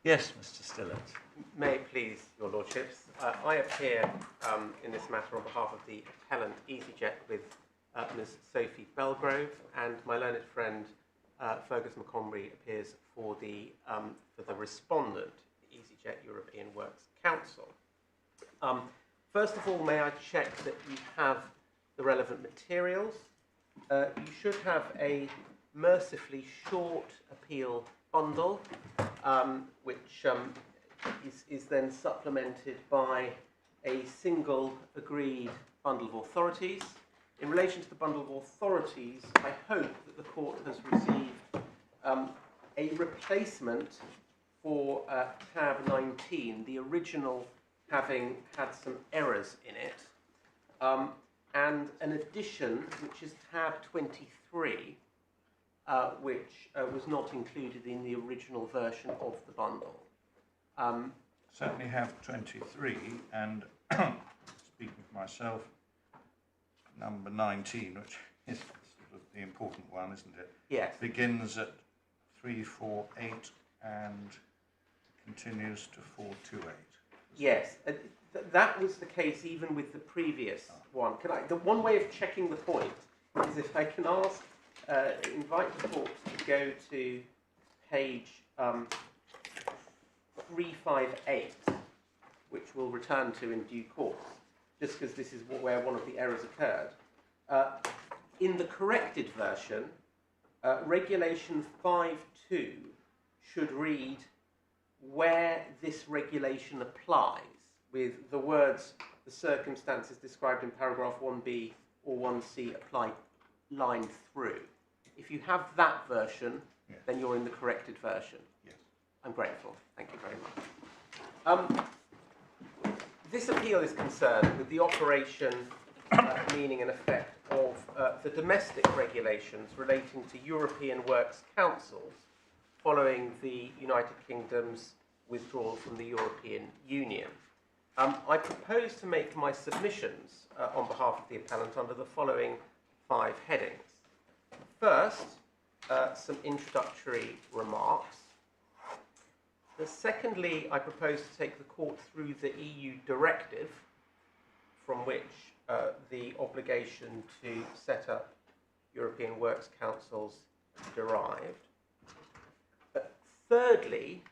Yes, Mr. Stillett. May it please your lordships, I appear in this matter on behalf of the appellant EasyJet with Ms. Sophie Belgrove, and my learned friend Fergus McComrie appears for the respondent, the EasyJet European Works Council. First of all, may I check that you have the relevant materials? You should have a mercifully short appeal bundle, which is then supplemented by a single agreed bundle of authorities. In relation to the bundle of authorities, I hope that the court has received a replacement for tab 19, the original having had some errors in it, and an addition, which is tab 23, which was not included in the original version of the bundle. Certainly have 23, and speaking for myself, number 19, which is sort of the important one, isn't it? Yes. Begins at 348 and continues to 428. Yes, that was the case even with the previous one. The one way of checking the point is if I can invite the court to go to page 358, which we'll return to in due course, just because this is where one of the errors occurred. In the corrected version, Regulation 5.2 should read where this regulation applies, with the words, the circumstances described in paragraph 1b or 1c apply line through. If you have that version, yes, then you're in the corrected version. Yes. I'm grateful. Thank you very much. This appeal is concerned with the operation, meaning and effect of the domestic regulations relating to European Works Councils following the United Kingdom's withdrawal from the European Union. I propose to make my submissions on behalf of the appellant under the following 5 headings. First, some introductory remarks. Secondly, I propose to take the court through the EU directive from which the obligation to set up European Works Councils derived. Thirdly,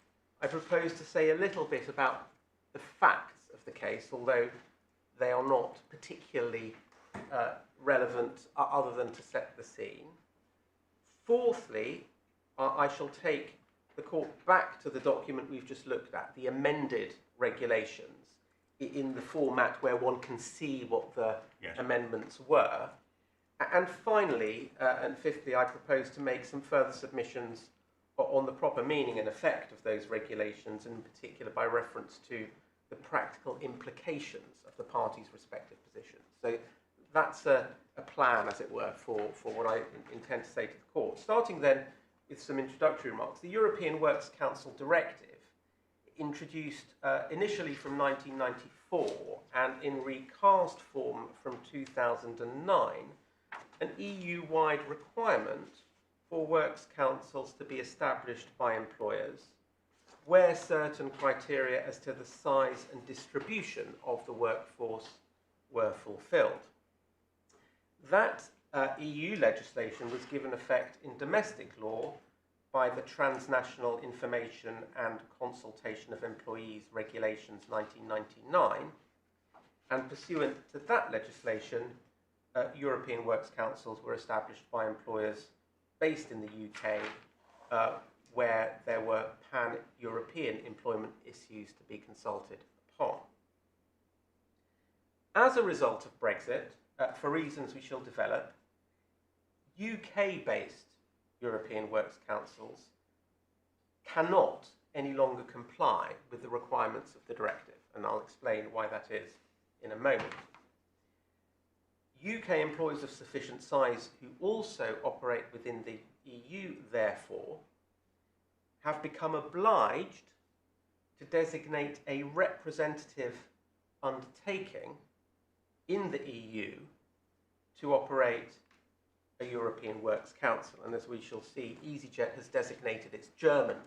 I propose to say a little bit about the facts of the case, although they are not particularly relevant other than to set the scene. Fourthly, I shall take the court back to the document we've just looked at, the amended regulations, in the format where one can see what the amendments were. And finally, and fifthly, I propose to make some further submissions on the proper meaning and effect of those regulations, and in particular by reference to the practical implications of the parties' respective positions. So that's a plan, as it were, for what I intend to say to the court. Starting then with some introductory remarks. The European Works Council Directive, introduced initially from 1994 and in recast form from 2009, an EU-wide requirement for works councils to be established by employers where certain criteria as to the size and distribution of the workforce were fulfilled. That EU legislation was given effect in domestic law by the Transnational Information and Consultation of Employees Regulations 1999, and pursuant to that legislation, European Works Councils were established by employers based in the UK, where there were pan-European employment issues to be consulted upon. As a result of Brexit, for reasons we shall develop, UK-based European Works Councils cannot any longer comply with the requirements of the directive, and I'll explain why that is in a moment. UK employers of sufficient size who also operate within the EU, therefore, have become obliged to designate a representative undertaking in the EU to operate a European Works Council. And as we shall see, EasyJet has designated its German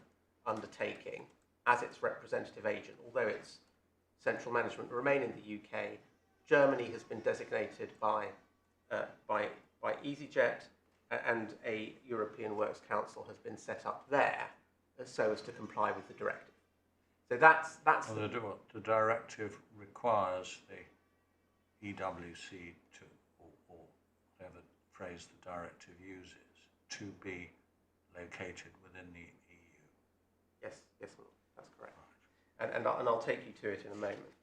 undertaking as its representative agent. Although its central management remain in the UK, Germany has been designated by EasyJet, and a European Works Council has been set up there so as to comply with the directive. So that's well, the directive requires the EWC to, or whatever phrase the directive uses, to be located within the EU. Yes, that's correct. Right. And I'll take you to it in a moment.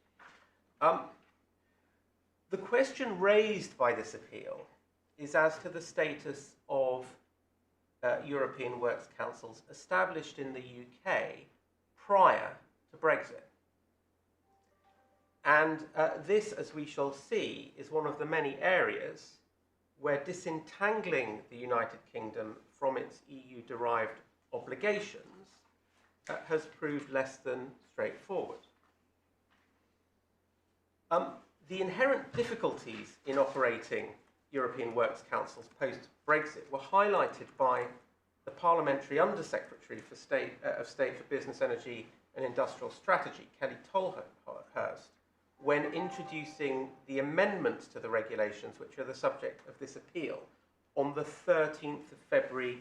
The question raised by this appeal is as to the status of European Works Councils established in the UK prior to Brexit. And this, as we shall see, is one of the many areas where disentangling the United Kingdom from its EU-derived obligations has proved less than straightforward. The inherent difficulties in operating European Works Councils post-Brexit were highlighted by the Parliamentary Undersecretary for of State for Business, Energy and Industrial Strategy, Kelly Tolhurst, when introducing the amendments to the regulations which are the subject of this appeal on the 13th of February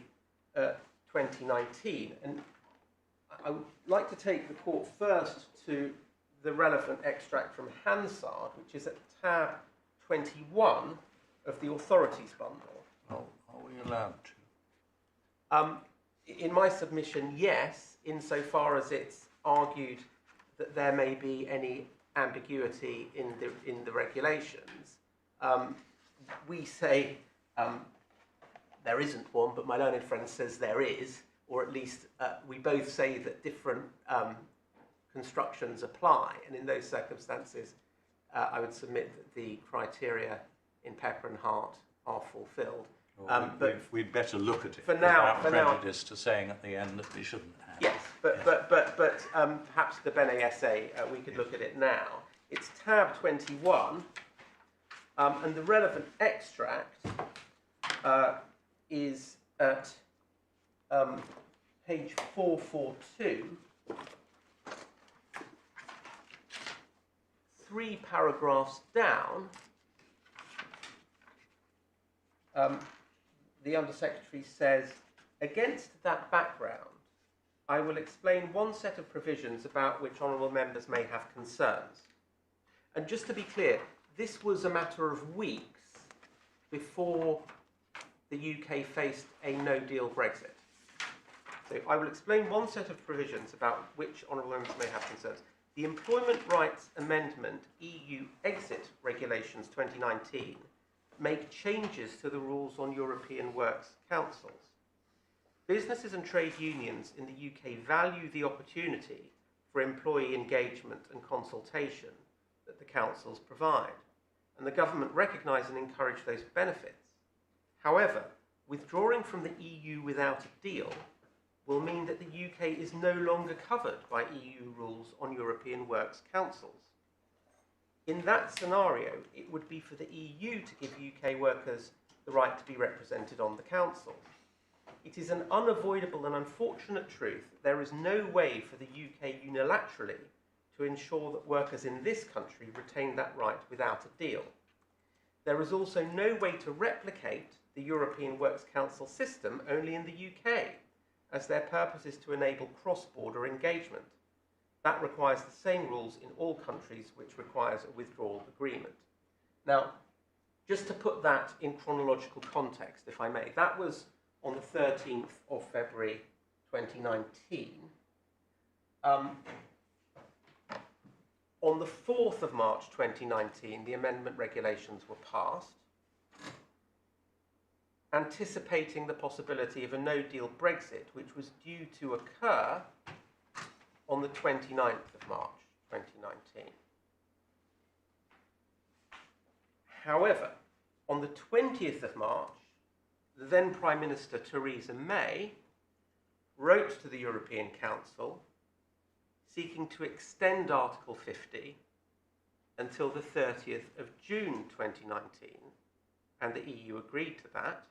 2019. And I would like to take the court first to the relevant extract from Hansard, which is at tab 21 of the authorities bundle. Oh, are we allowed to? In my submission, yes, insofar as it's argued that there may be any ambiguity in the regulations. We say there isn't one, but my learned friend says there is, or at least we both say that different constructions apply, and in those circumstances, I would submit that the criteria in Pepper and Hart are fulfilled. Well, we'd better look at it for now, without prejudice to saying at the end that we shouldn't have. Yes, but perhaps the Bene Essay, we could look at it now. It's tab 21, and the relevant extract is at page 442. 3 paragraphs down, the Undersecretary says, against that background, I will explain one set of provisions about which honourable members may have concerns. And just to be clear, this was a matter of weeks before the UK faced a no-deal Brexit. So I will explain one set of provisions about which honourable members may have concerns. The Employment Rights Amendment EU Exit Regulations 2019 make changes to the rules on European Works Councils. Businesses and trade unions in the UK value the opportunity for employee engagement and consultation that the councils provide, and the government recognise and encourage those benefits. However, withdrawing from the EU without a deal will mean that the UK is no longer covered by EU rules on European Works Councils. In that scenario, it would be for the EU to give UK workers the right to be represented on the Council. It is an unavoidable and unfortunate truth that there is no way for the UK unilaterally to ensure that workers in this country retain that right without a deal. There is also no way to replicate the European Works Council system only in the UK, as their purpose is to enable cross-border engagement. That requires the same rules in all countries, which requires a withdrawal agreement. Now, just to put that in chronological context, if I may, that was on the 13th of February 2019. On the 4th of March 2019, the amendment regulations were passed, anticipating the possibility of a no-deal Brexit, which was due to occur on the 29th of March 2019. However, on the 20th of March, the then Prime Minister Theresa May wrote to the European Council seeking to extend Article 50 until the 30th of June 2019, and the EU agreed to that.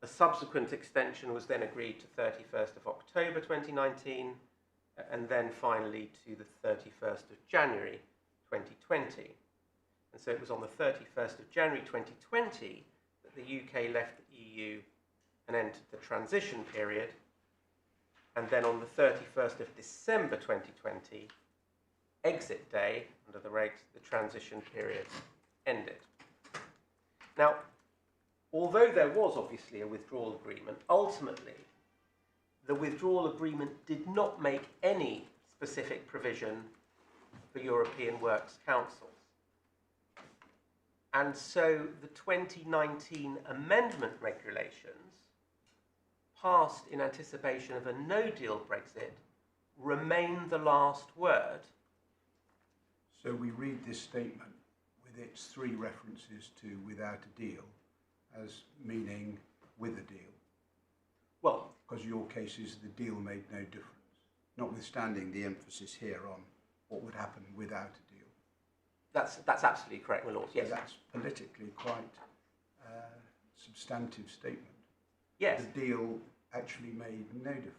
A subsequent extension was then agreed to 31st of October 2019, and then finally to the 31st of January 2020. And so it was on the 31st of January 2020 that the UK left the EU and entered the transition period, and then on the 31st of December 2020, exit day under the regs, the transition period ended. Now, although there was obviously a withdrawal agreement, ultimately the withdrawal agreement did not make any specific provision for European Works Councils. And so the 2019 amendment regulations, passed in anticipation of a no-deal Brexit, remain the last word. So we read this statement with its three references to without a deal as meaning with a deal. Well, because your case is the deal made no difference, notwithstanding the emphasis here on what would happen without a deal. that's absolutely correct, my lord. Yes. So that's politically quite a substantive statement. Yes. The deal actually made no difference.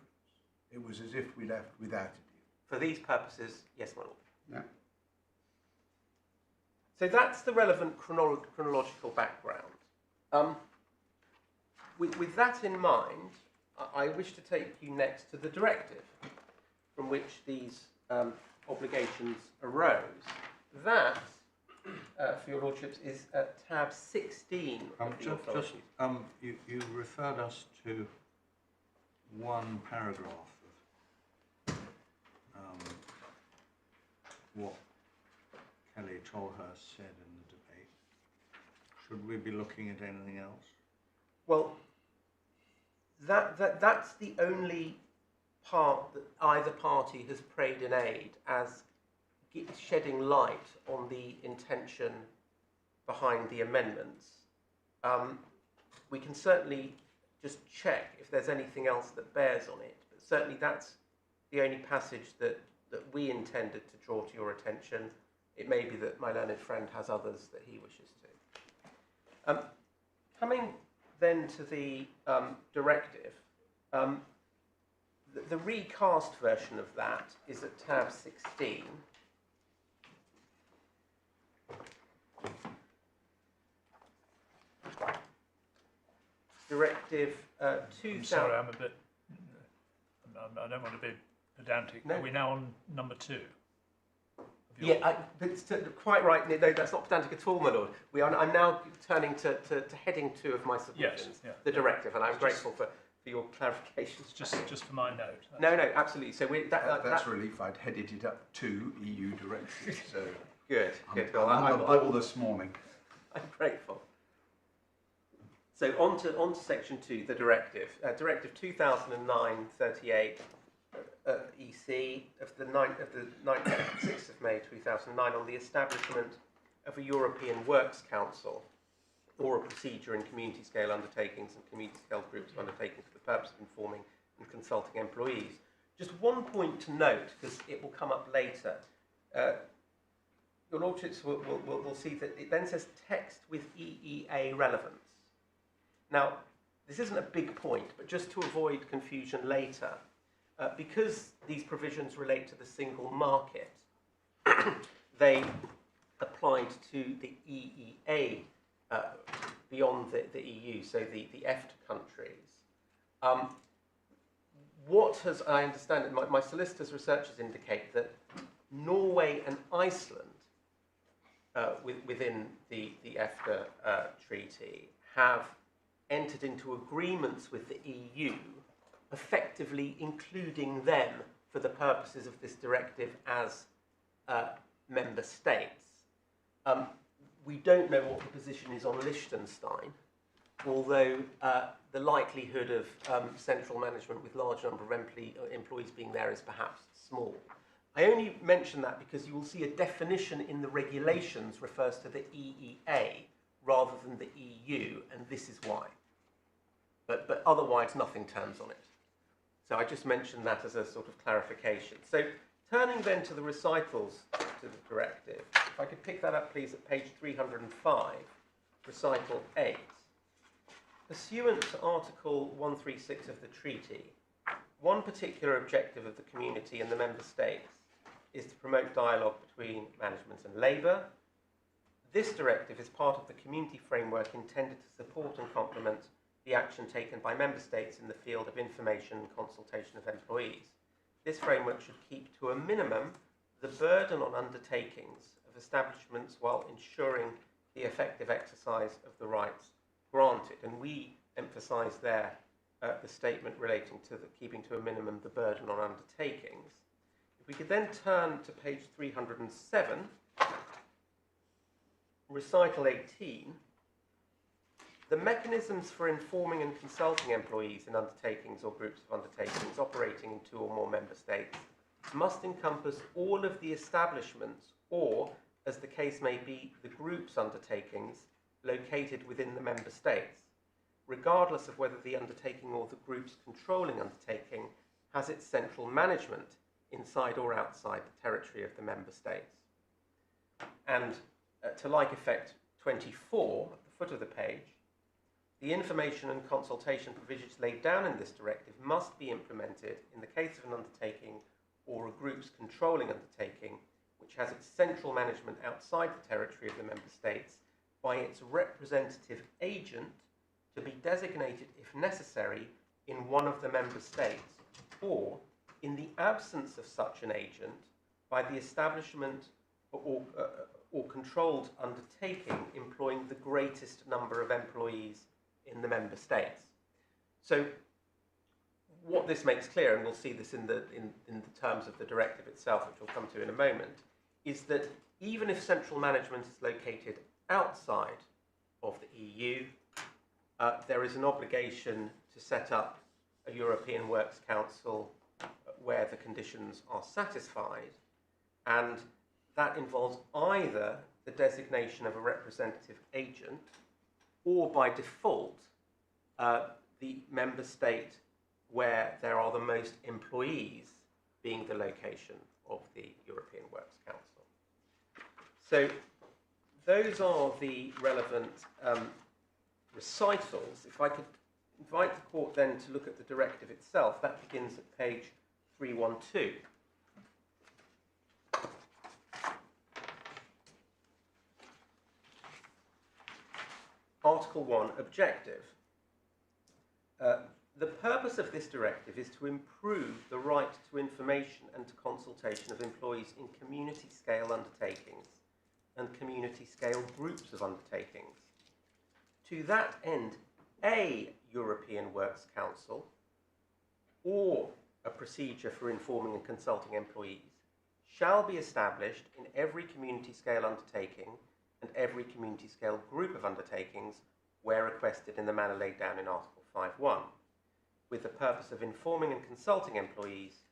It was as if we left without a deal. For these purposes, yes, my lord. Yeah. So that's the relevant chronological background. With that in mind, I wish to take you next to the directive from which these obligations arose. That, for your lordships, is at tab 16 of the authorities. You referred us to one paragraph of what Kelly Tolhurst said in the debate. Should we be looking at anything else? Well, that's the only part that either party has prayed in aid as shedding light on the intention behind the amendments. We can certainly just check if there's anything else that bears on it, but certainly that's the only passage that we intended to draw to your attention. It may be that my learned friend has others that he wishes to. Coming then to the directive, the recast version of that is at tab 16. Directive 2000. I'm sorry, I'm a bit. I don't want to be pedantic. No. Are we now on number 2? Yeah, quite right. No, that's not pedantic at all, my lord. I'm now turning to heading 2 of my submissions, Yes, yeah. the directive, and I'm grateful for your clarifications. Just for my note. No, absolutely. So that's relief. I'd headed it up to EU directive. So good. Well, I'm on the ball this morning. I'm grateful. So on to section 2, the directive. Directive 2009/38 EC of the 6th of May 2009 on the establishment of a European Works Council, or a procedure in community scale undertakings and community scale groups of undertakings for the purpose of informing and consulting employees. Just one point to note, because it will come up later. Your lordships will see that it then says text with EEA relevance. Now, this isn't a big point, but just to avoid confusion later, because these provisions relate to the single market, they applied to the EEA beyond the EU, so the EFTA countries. What has, I understand, my solicitors' researchers indicate that Norway and Iceland, within the EFTA treaty, have entered into agreements with the EU, effectively including them for the purposes of this directive as member states. We don't know what the position is on Liechtenstein, although the likelihood of central management with large number of employees being there is perhaps small. I only mention that because you will see a definition in the regulations refers to the EEA rather than the EU, and this is why. But otherwise, nothing turns on it. So I just mentioned that as a sort of clarification. So turning then to the recitals to the directive, if I could pick that up, please, at page 305, recital 8. Pursuant to Article 136 of the treaty, one particular objective of the community and the member states is to promote dialogue between management and labour. This directive is part of the community framework intended to support and complement the action taken by member states in the field of information and consultation of employees. This framework should keep to a minimum the burden on undertakings of establishments while ensuring the effective exercise of the rights granted. And we emphasise there the statement relating to the keeping to a minimum the burden on undertakings. If we could then turn to page 307, recital 18, the mechanisms for informing and consulting employees in undertakings or groups of undertakings operating in 2 or more member states must encompass all of the establishments or, as the case may be, the group's undertakings located within the member states, regardless of whether the undertaking or the group's controlling undertaking has its central management inside or outside the territory of the member states. And to like effect 24, at the foot of the page, the information and consultation provisions laid down in this directive must be implemented in the case of an undertaking or a group's controlling undertaking which has its central management outside the territory of the member states by its representative agent to be designated, if necessary, in one of the member states, or, in the absence of such an agent, by the establishment or controlled undertaking employing the greatest number of employees in the member states. So, what this makes clear, and we'll see this in the terms of the directive itself, which we'll come to in a moment, is that even if central management is located outside of the EU, there is an obligation to set up a European Works Council where the conditions are satisfied, and that involves either the designation of a representative agent or, by default, the member state where there are the most employees being the location of the European Works Council. So those are the relevant recitals. If I could invite the court then to look at the directive itself, that begins at page 312. Article 1, objective. The purpose of this directive is to improve the right to information and to consultation of employees in community-scale undertakings and community-scale groups of undertakings. To that end, a European Works Council or a procedure for informing and consulting employees shall be established in every community-scale undertaking and every community-scale group of undertakings where requested in the manner laid down in Article 5.1, with the purpose of informing and consulting employees.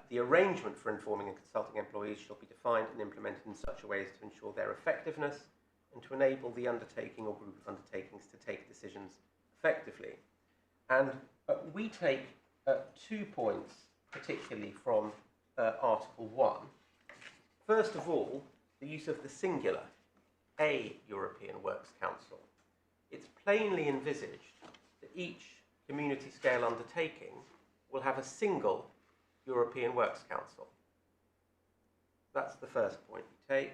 The arrangement for informing and consulting employees shall be defined and implemented in such a way as to ensure their effectiveness and to enable the undertaking or group of undertakings to take decisions effectively. And we take 2 points particularly from Article 1. First of all, the use of the singular, a European Works Council. It's plainly envisaged that each community-scale undertaking will have a single European Works Council. That's the first point we take.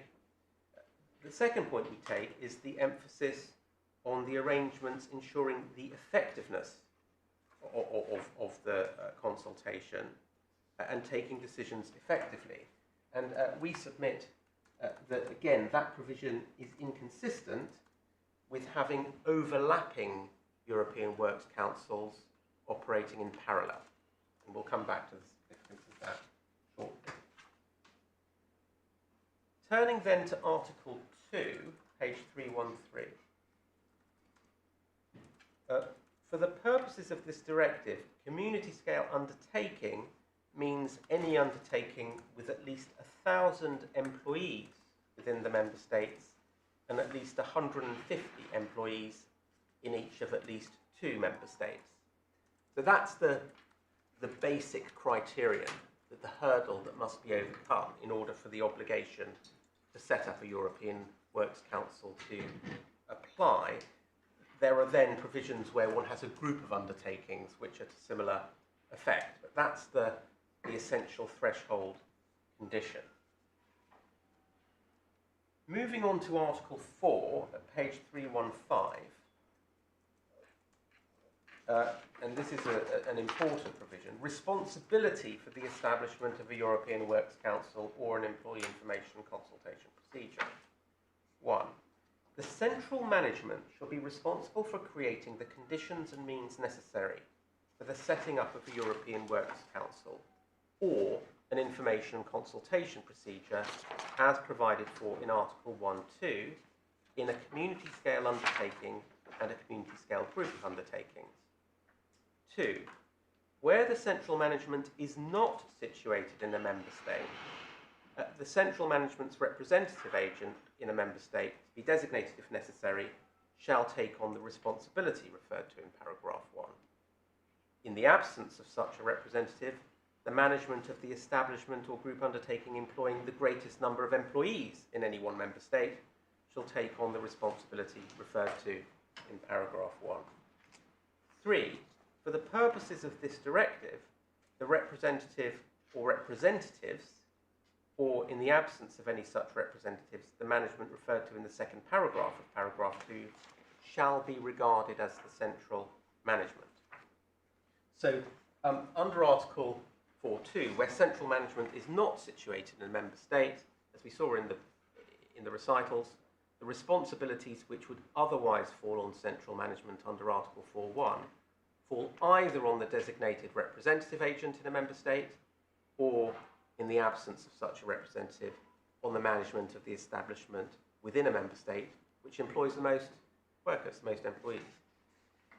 The second point we take is the emphasis on the arrangements ensuring the effectiveness of the consultation and taking decisions effectively. And we submit that, again, that provision is inconsistent with having overlapping European Works Councils operating in parallel. And we'll come back to the significance of that shortly. Turning then to Article 2, page 313. For the purposes of this directive, community-scale undertaking means any undertaking with at least 1,000 employees within the member states and at least 150 employees in each of at least 2 member states. So that's the basic criterion, the hurdle that must be overcome in order for the obligation to set up a European Works Council to apply. There are then provisions where one has a group of undertakings which are to similar effect, but that's the essential threshold condition. Moving on to Article 4 at page 315, and this is an important provision: responsibility for the establishment of a European Works Council or an employee information consultation procedure. 1. The central management shall be responsible for creating the conditions and means necessary for the setting up of a European Works Council or an information consultation procedure as provided for in Article 1.2 in a community scale undertaking and a community scale group of undertakings. 2. Where the central management is not situated in a member state, the central management's representative agent in a member state, to be designated if necessary, shall take on the responsibility referred to in paragraph 1. In the absence of such a representative, the management of the establishment or group undertaking employing the greatest number of employees in any one member state shall take on the responsibility referred to in paragraph 1. 3. For the purposes of this directive, the representative or representatives, or in the absence of any such representatives, the management referred to in the second paragraph of paragraph 2 shall be regarded as the central management. So, under Article 4.2, where central management is not situated in a member state, as we saw in the recitals, the responsibilities which would otherwise fall on central management under Article 4.1 fall either on the designated representative agent in a member state, or, in the absence of such a representative, on the management of the establishment within a member state which employs the most workers, the most employees.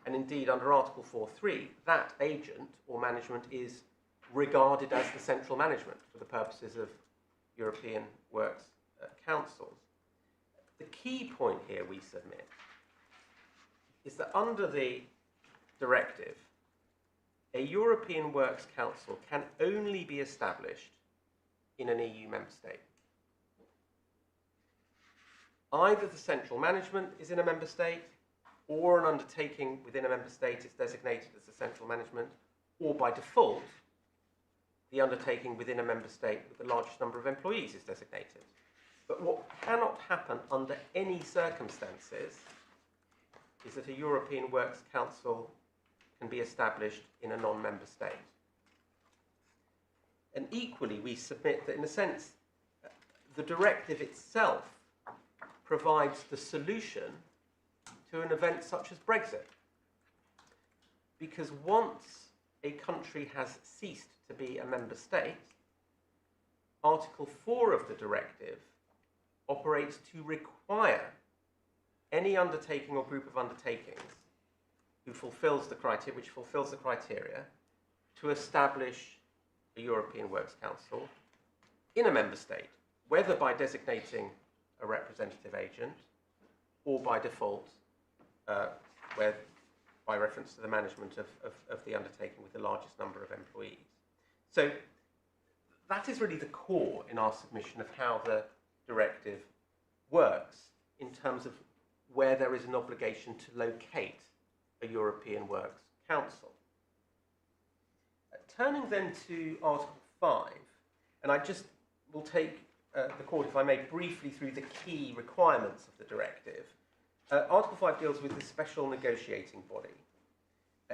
And indeed, under Article 4.3, that agent or management is regarded as the central management for the purposes of European Works Councils. The key point here, we submit, is that under the directive, a European Works Council can only be established in an EU member state. Either the central management is in a member state, or an undertaking within a member state is designated as the central management, or by default, the undertaking within a member state with the largest number of employees is designated. But what cannot happen under any circumstances is that a European Works Council can be established in a non-member state. And equally, we submit that, in a sense, the directive itself provides the solution to an event such as Brexit. Because once a country has ceased to be a member state, Article 4 of the directive operates to require any undertaking or group of undertakings which fulfills the criteria to establish a European Works Council in a member state, whether by designating a representative agent or by default, by reference to the management of the undertaking with the largest number of employees. So that is really the core in our submission of how the directive works in terms of where there is an obligation to locate a European Works Council. Turning then to Article 5, and I just will take the court, if I may, briefly through the key requirements of the directive. Article 5 deals with the special negotiating body.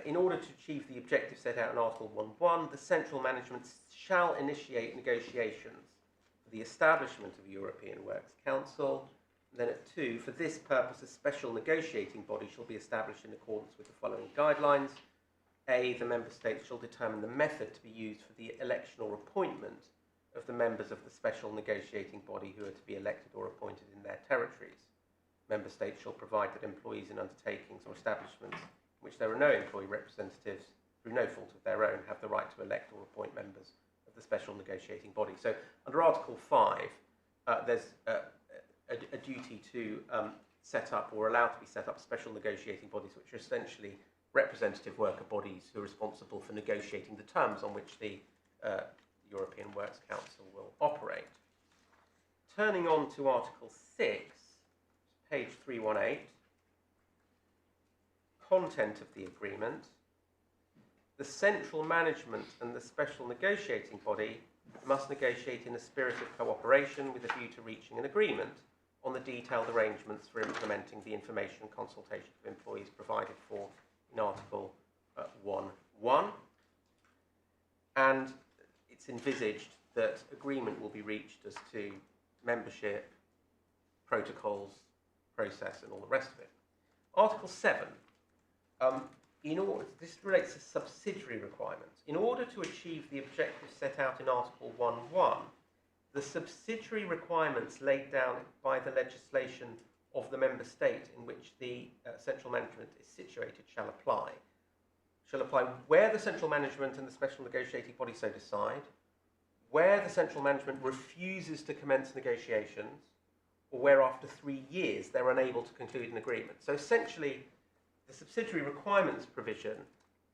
In order to achieve the objective set out in Article 1.1, the central management shall initiate negotiations for the establishment of a European Works Council. And then at 2, for this purpose, a special negotiating body shall be established in accordance with the following guidelines. A, the member states shall determine the method to be used for the election or appointment of the members of the special negotiating body who are to be elected or appointed in their territories. Member states shall provide that employees in undertakings or establishments in which there are no employee representatives, through no fault of their own, have the right to elect or appoint members of the special negotiating body. So under Article 5, there's a duty to set up or allow to be set up special negotiating bodies, which are essentially representative worker bodies who are responsible for negotiating the terms on which the European Works Council will operate. Turning on to Article 6, page 318, content of the agreement. the central management and the special negotiating body must negotiate in a spirit of cooperation with a view to reaching an agreement on the detailed arrangements for implementing the information and consultation of employees provided for in Article 1.1. And it's envisaged that agreement will be reached as to membership, protocols, process, and all the rest of it. Article 7, this relates to subsidiary requirements. In order to achieve the objectives set out in Article 1.1, the subsidiary requirements laid down by the legislation of the member state in which the central management is situated shall apply. Shall apply where the central management and the special negotiating body so decide, where the central management refuses to commence negotiations, or where after 3 years they're unable to conclude an agreement. So essentially, the subsidiary requirements provision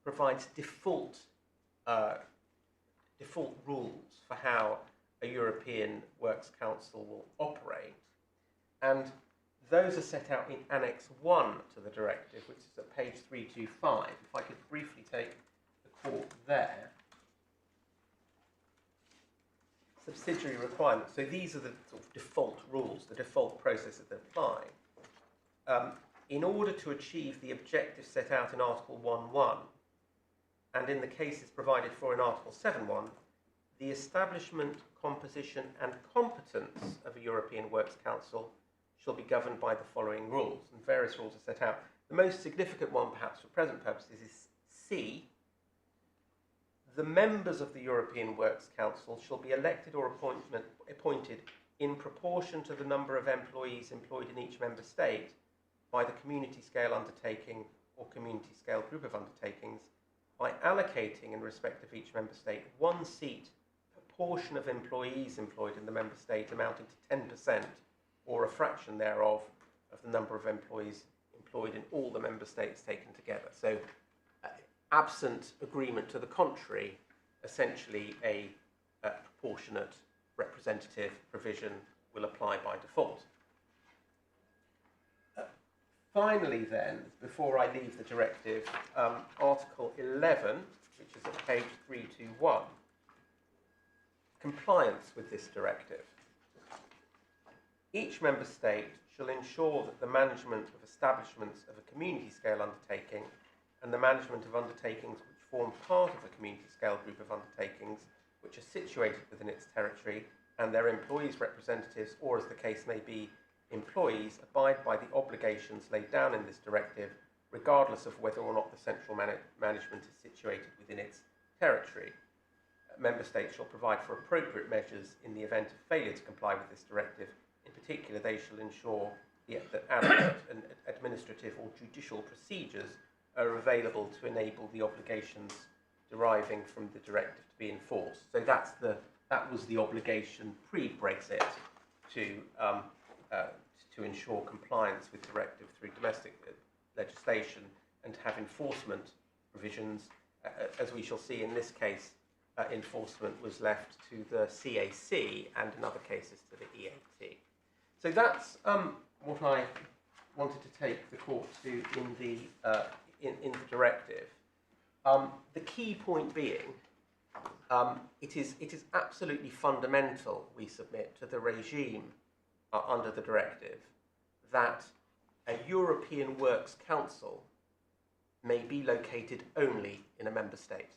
provides default rules for how a European Works Council will operate, and those are set out in Annex 1 to the directive, which is at page 325. If I could briefly take the court there. Subsidiary requirements. So these are the sort of default rules, the default processes that apply. In order to achieve the objectives set out in Article 1.1, and in the cases provided for in Article 7.1, the establishment, composition and competence of a European Works Council shall be governed by the following rules, and various rules are set out. The most significant one, perhaps for present purposes, is C. The members of the European Works Council shall be elected or appointed in proportion to the number of employees employed in each member state by the community scale undertaking or community scale group of undertakings, by allocating in respect of each member state 1 seat per portion of employees employed in the member state amounting to 10% or a fraction thereof of the number of employees employed in all the member states taken together. So absent agreement to the contrary, essentially a proportionate representative provision will apply by default. Finally then, before I leave the directive, Article 11, which is at page 321, compliance with this directive. Each member state shall ensure that the management of establishments of a community scale undertaking and the management of undertakings which form part of a community scale group of undertakings which are situated within its territory and their employees' representatives, or as the case may be, employees, abide by the obligations laid down in this directive, regardless of whether or not the central management is situated within its territory. Member states shall provide for appropriate measures in the event of failure to comply with this directive. In particular, they shall ensure that adequate and administrative or judicial procedures are available to enable the obligations deriving from the directive to be enforced. So that was the obligation pre-Brexit to ensure compliance with directive through domestic legislation and to have enforcement provisions. As we shall see in this case, enforcement was left to the CAC and in other cases to the EAT. So that's what I wanted to take the court to in the directive. The key point being, it is absolutely fundamental, we submit, to the regime under the directive that a European Works Council may be located only in a member state.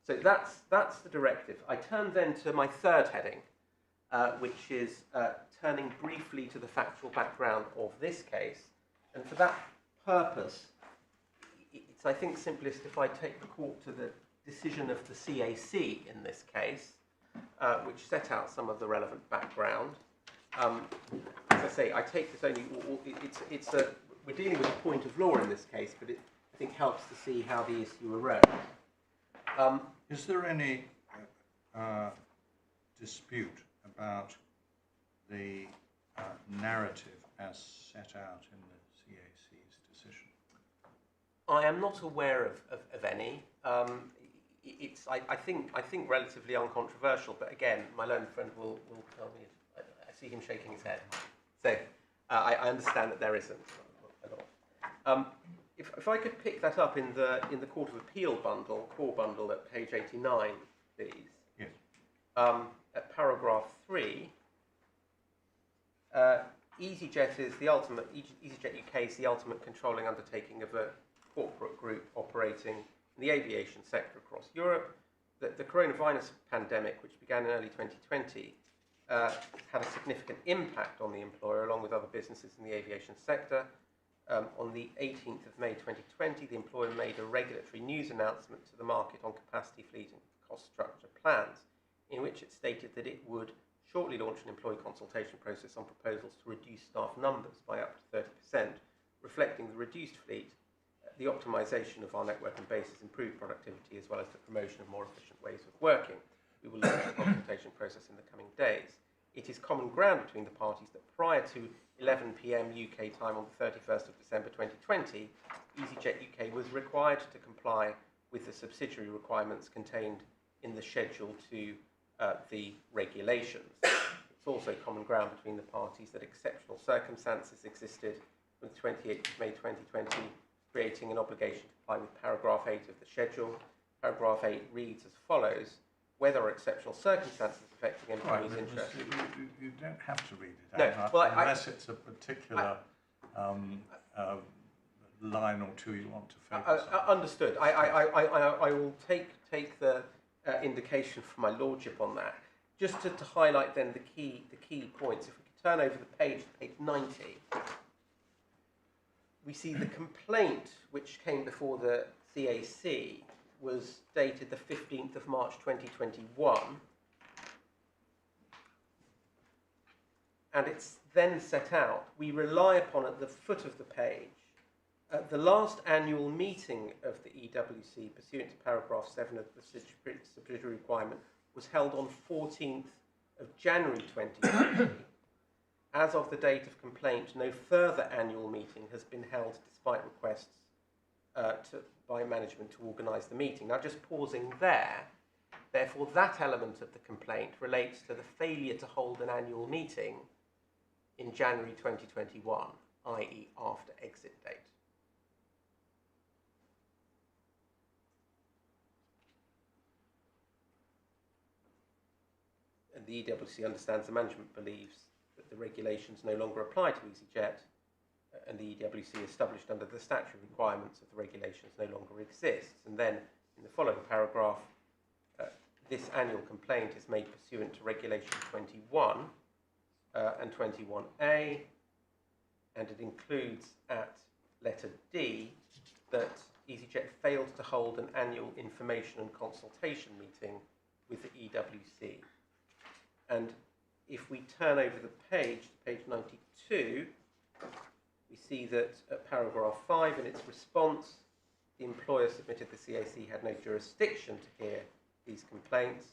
So that's the directive. I turn then to my third heading, which is turning briefly to the factual background of this case. And for that purpose, it's, I think, simplest if I take the court to the decision of the CAC in this case, which set out some of the relevant background. As I say, I take this only, we're dealing with a point of law in this case, but it, I think, helps to see how the issue arose. Is there any dispute about the narrative as set out in the CAC's decision? I am not aware of any. It's, I think relatively uncontroversial, but again, my learned friend will tell me. I see him shaking his head. So I understand that there isn't a lot. if I could pick that up in the Court of Appeal bundle, core bundle at page 89, please. Yes. At paragraph 3, EasyJet is the ultimate. EasyJet UK is the ultimate controlling undertaking of a corporate group operating in the aviation sector across Europe. The coronavirus pandemic, which began in early 2020, had a significant impact on the employer, along with other businesses in the aviation sector. On the 18th of May 2020, the employer made a regulatory news announcement to the market on capacity, fleet and cost structure plans, in which it stated that it would shortly launch an employee consultation process on proposals to reduce staff numbers by up to 30%, reflecting the reduced fleet, the optimisation of our network and bases, improved productivity, as well as the promotion of more efficient ways of working. We will launch the consultation process in the coming days. It is common ground between the parties that prior to 11 p.m. UK time on the 31st of December 2020, EasyJet UK was required to comply with the subsidiary requirements contained in the schedule to the regulations. It's also common ground between the parties that exceptional circumstances existed on the 28th of May 2020, creating an obligation to comply with paragraph 8 of the schedule. Paragraph 8 reads as follows: where there are exceptional circumstances affecting employees' interests. You don't have to read it No, out well, unless it's a particular line or two you want to focus on. Understood. I will take the indication from my lordship on that. Just to highlight then the key points. If we could turn over the page to page 90, we see the complaint which came before the CAC was dated the 15th of March 2021, and it's then set out. We rely upon at the foot of the page the last annual meeting of the EWC, pursuant to paragraph 7 of the subsidiary requirement, was held on 14th of January 2020. As of the date of complaint, no further annual meeting has been held despite requests by management to organise the meeting. Now, just pausing there, therefore that element of the complaint relates to the failure to hold an annual meeting in January 2021, i.e. after exit date. And the EWC understands the management believes that the regulations no longer apply to EasyJet, and the EWC established under the statutory requirements of the regulations no longer exists. And then in the following paragraph, this annual complaint is made pursuant to Regulation 21 and 21A, and it includes at letter D that EasyJet failed to hold an annual information and consultation meeting with the EWC. And if we turn over the page, page 92, we see that at paragraph 5, in its response, the employer submitted the CAC had no jurisdiction to hear these complaints.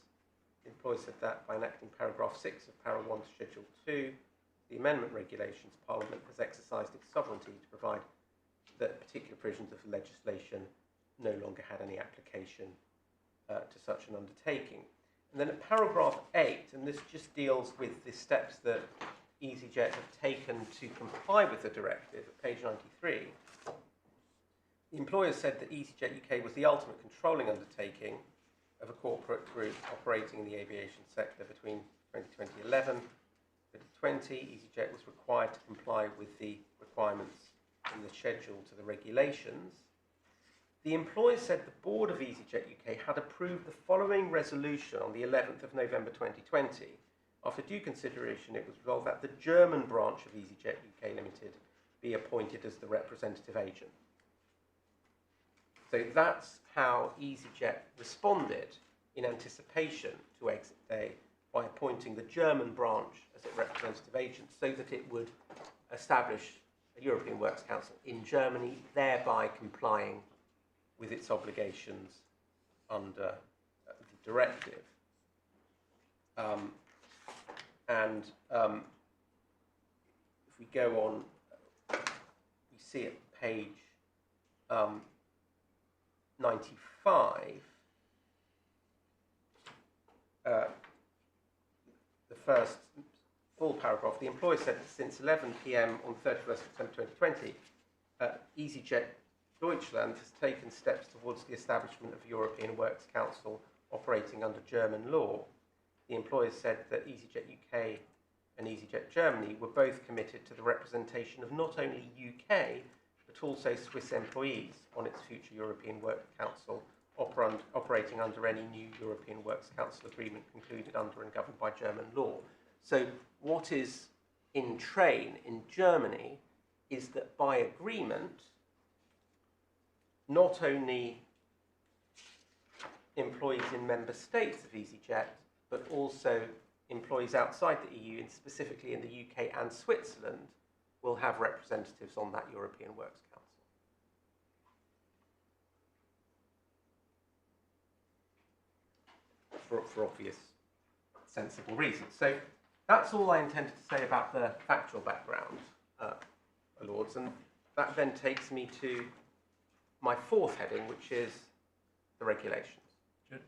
The employer said that by enacting paragraph 6 of para 1 to schedule 2, the amendment regulations, Parliament has exercised its sovereignty to provide that particular provisions of legislation no longer had any application to such an undertaking. And then at paragraph 8, and this just deals with the steps that EasyJet have taken to comply with the directive at page 93, the employer said that EasyJet UK was the ultimate controlling undertaking of a corporate group operating in the aviation sector between 2011 and 2020. EasyJet was required to comply with the requirements in the schedule to the regulations. The employer said the board of EasyJet UK had approved the following resolution on the 11th of November 2020. After due consideration, it was resolved that the German branch of EasyJet UK Limited be appointed as the representative agent. So that's how EasyJet responded in anticipation to exit day, by appointing the German branch as a representative agent so that it would establish a European Works Council in Germany, thereby complying with its obligations under the directive. If we go on, we see at page 95, the first full paragraph. The employer said that since 11 p.m. on 31st of September 2020, EasyJet Deutschland has taken steps towards the establishment of European Works Council operating under German law. The employers said that EasyJet UK and EasyJet Germany were both committed to the representation of not only UK, but also Swiss employees on its future European Works Council operating under any new European Works Council agreement concluded under and governed by German law. So what is in train in Germany is that by agreement, not only employees in member states of EasyJet, but also employees outside the EU, and specifically in the UK and Switzerland, will have representatives on that European Works Council. For obvious, sensible reasons. So that's all I intended to say about the factual background, Lords, and that then takes me to my fourth heading, which is the regulations.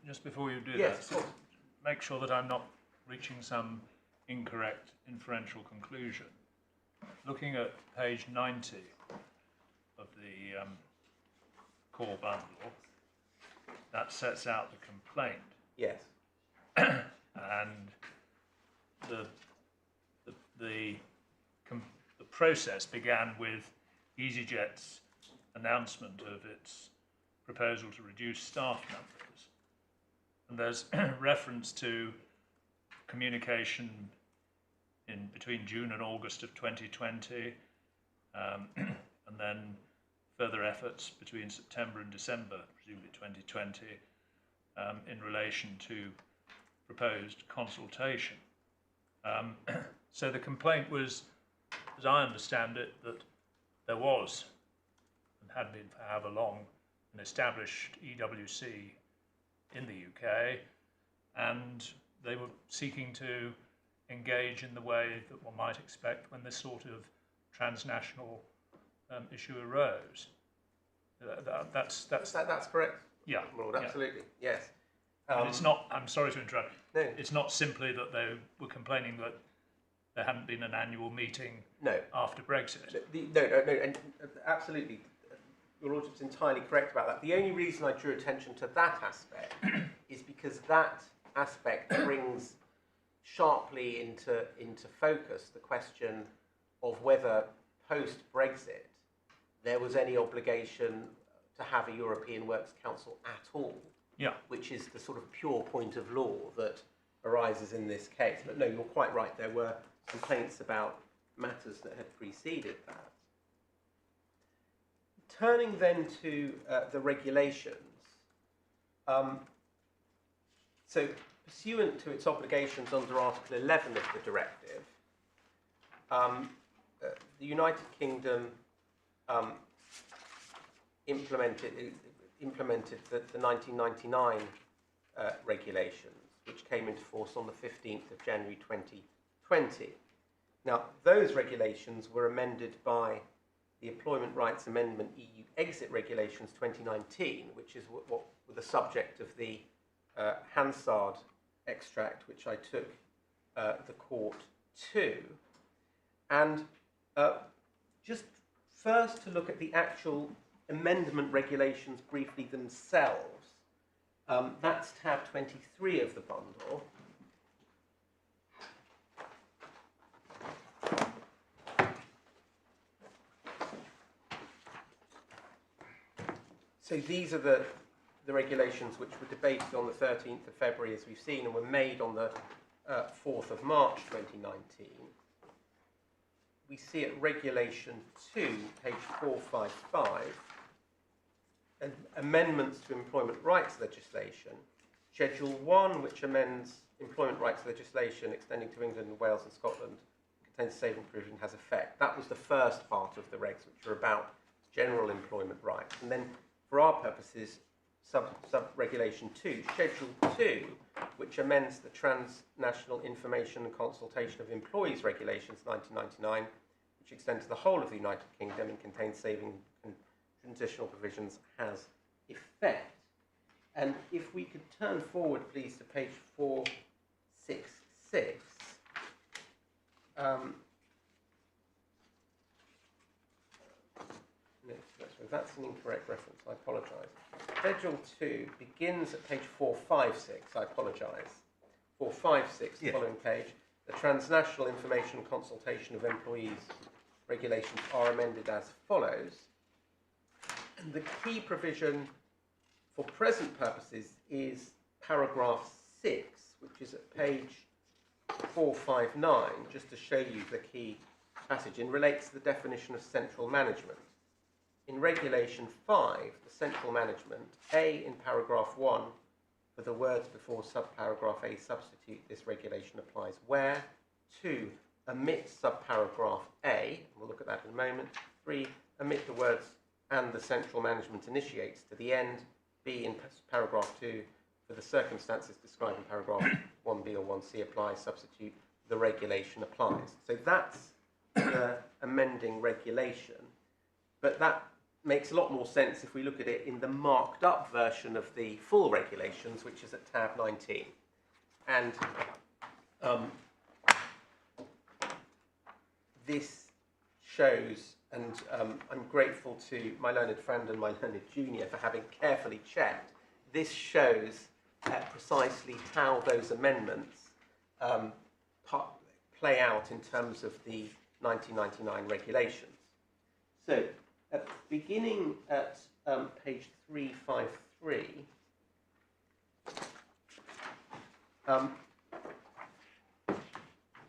Just before you do Yes, that, make sure that I'm not reaching some incorrect inferential conclusion. Looking at page 90 of the core bundle, that sets out the complaint. Yes. And the process began with EasyJet's announcement of its proposal to reduce staff numbers. And there's reference to communication in between June and August of 2020, and then further efforts between September and December, presumably 2020, in relation to proposed consultation. So the complaint was, as I understand it, that there was, and had been for however long, an established EWC in the UK, and they were seeking to engage in the way that one might expect when this sort of transnational issue arose. That's correct. Yeah, Lord, absolutely. Yeah. Yes. And it's not, I'm sorry to interrupt, No. it's not simply that they were complaining that there hadn't been an annual meeting No. after Brexit. No, and absolutely, your Lordship's entirely correct about that. The only reason I drew attention to that aspect is because that aspect brings sharply into focus the question of whether post-Brexit there was any obligation to have a European Works Council at all. Yeah. Which is the sort of pure point of law that arises in this case. But no, you're quite right. There were complaints about matters that had preceded that. Turning then to the regulations. So, pursuant to its obligations under Article 11 of the directive, the United Kingdom implemented the 1999 regulations, which came into force on the 15th of January 2020. Now, those regulations were amended by the Employment Rights Amendment EU Exit Regulations 2019, which is what were the subject of the Hansard extract, which I took the court to. And just first to look at the actual amendment regulations briefly themselves. That's tab 23 of the bundle. So these are the regulations which were debated on the 13th of February, as we've seen, and were made on the 4th of March 2019. We see at Regulation 2, page 455, amendments to employment rights legislation. Schedule 1, which amends employment rights legislation extending to England and Wales and Scotland, contains a saving provision, has effect. That was the first part of the regs, which are about general employment rights. And then, for our purposes, sub-regulation 2, Schedule 2, which amends the Transnational Information and Consultation of Employees Regulations 1999, which extends to the whole of the United Kingdom and contains saving and transitional provisions, has effect. And if we could turn forward, please, to page 466. No, that's that's an incorrect reference, I apologise. Schedule 2 begins at page 456, I apologise. 456, the following page. The Transnational Information Consultation of Employees regulations are amended as follows. And the key provision for present purposes is paragraph 6, which is at page 459, just to show you the key passage, and relates to the definition of central management. In Regulation 5, the central management, A in paragraph 1, for the words before subparagraph A substitute, this regulation applies where. 2, omit subparagraph A, and we'll look at that in a moment. 3, omit the words and the central management initiates to the end. B in paragraph 2, for the circumstances described in paragraph 1B or 1C apply, substitute, the regulation applies. So that's the amending regulation, but that makes a lot more sense if we look at it in the marked up version of the full regulations, which is at tab 19. And this shows, and I'm grateful to my learned friend and my learned junior for having carefully checked, this shows precisely how those amendments play out in terms of the 1999 regulations. So, beginning at page 353,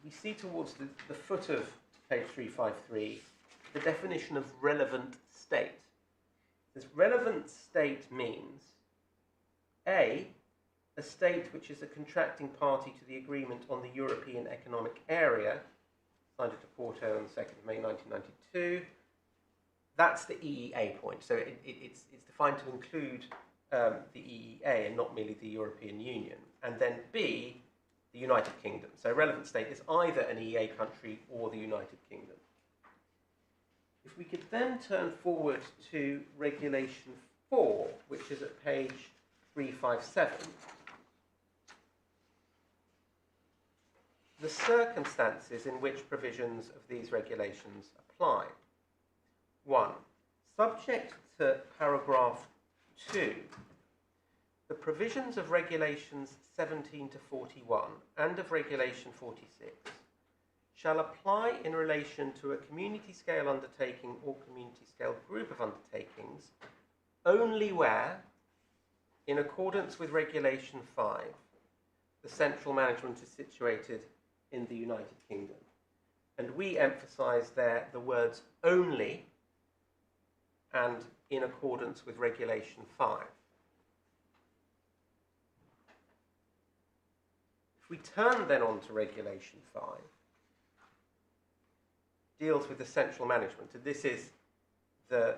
we see towards the foot of page 353 the definition of relevant state. This relevant state means A, a state which is a contracting party to the agreement on the European Economic Area, signed at Porto on the 2nd of May 1992. That's the EEA point. So it's defined to include the EEA and not merely the European Union. And then B, the United Kingdom. So relevant state is either an EEA country or the United Kingdom. If we could then turn forward to Regulation 4, which is at page 357, the circumstances in which provisions of these regulations apply. 1. Subject to paragraph 2, the provisions of Regulations 17 to 41 and of Regulation 46 shall apply in relation to a community scale undertaking or community scale group of undertakings only where, in accordance with Regulation 5, the central management is situated in the United Kingdom. And we emphasise there the words only and in accordance with Regulation 5. If we turn then on to Regulation 5, deals with the central management, and this is the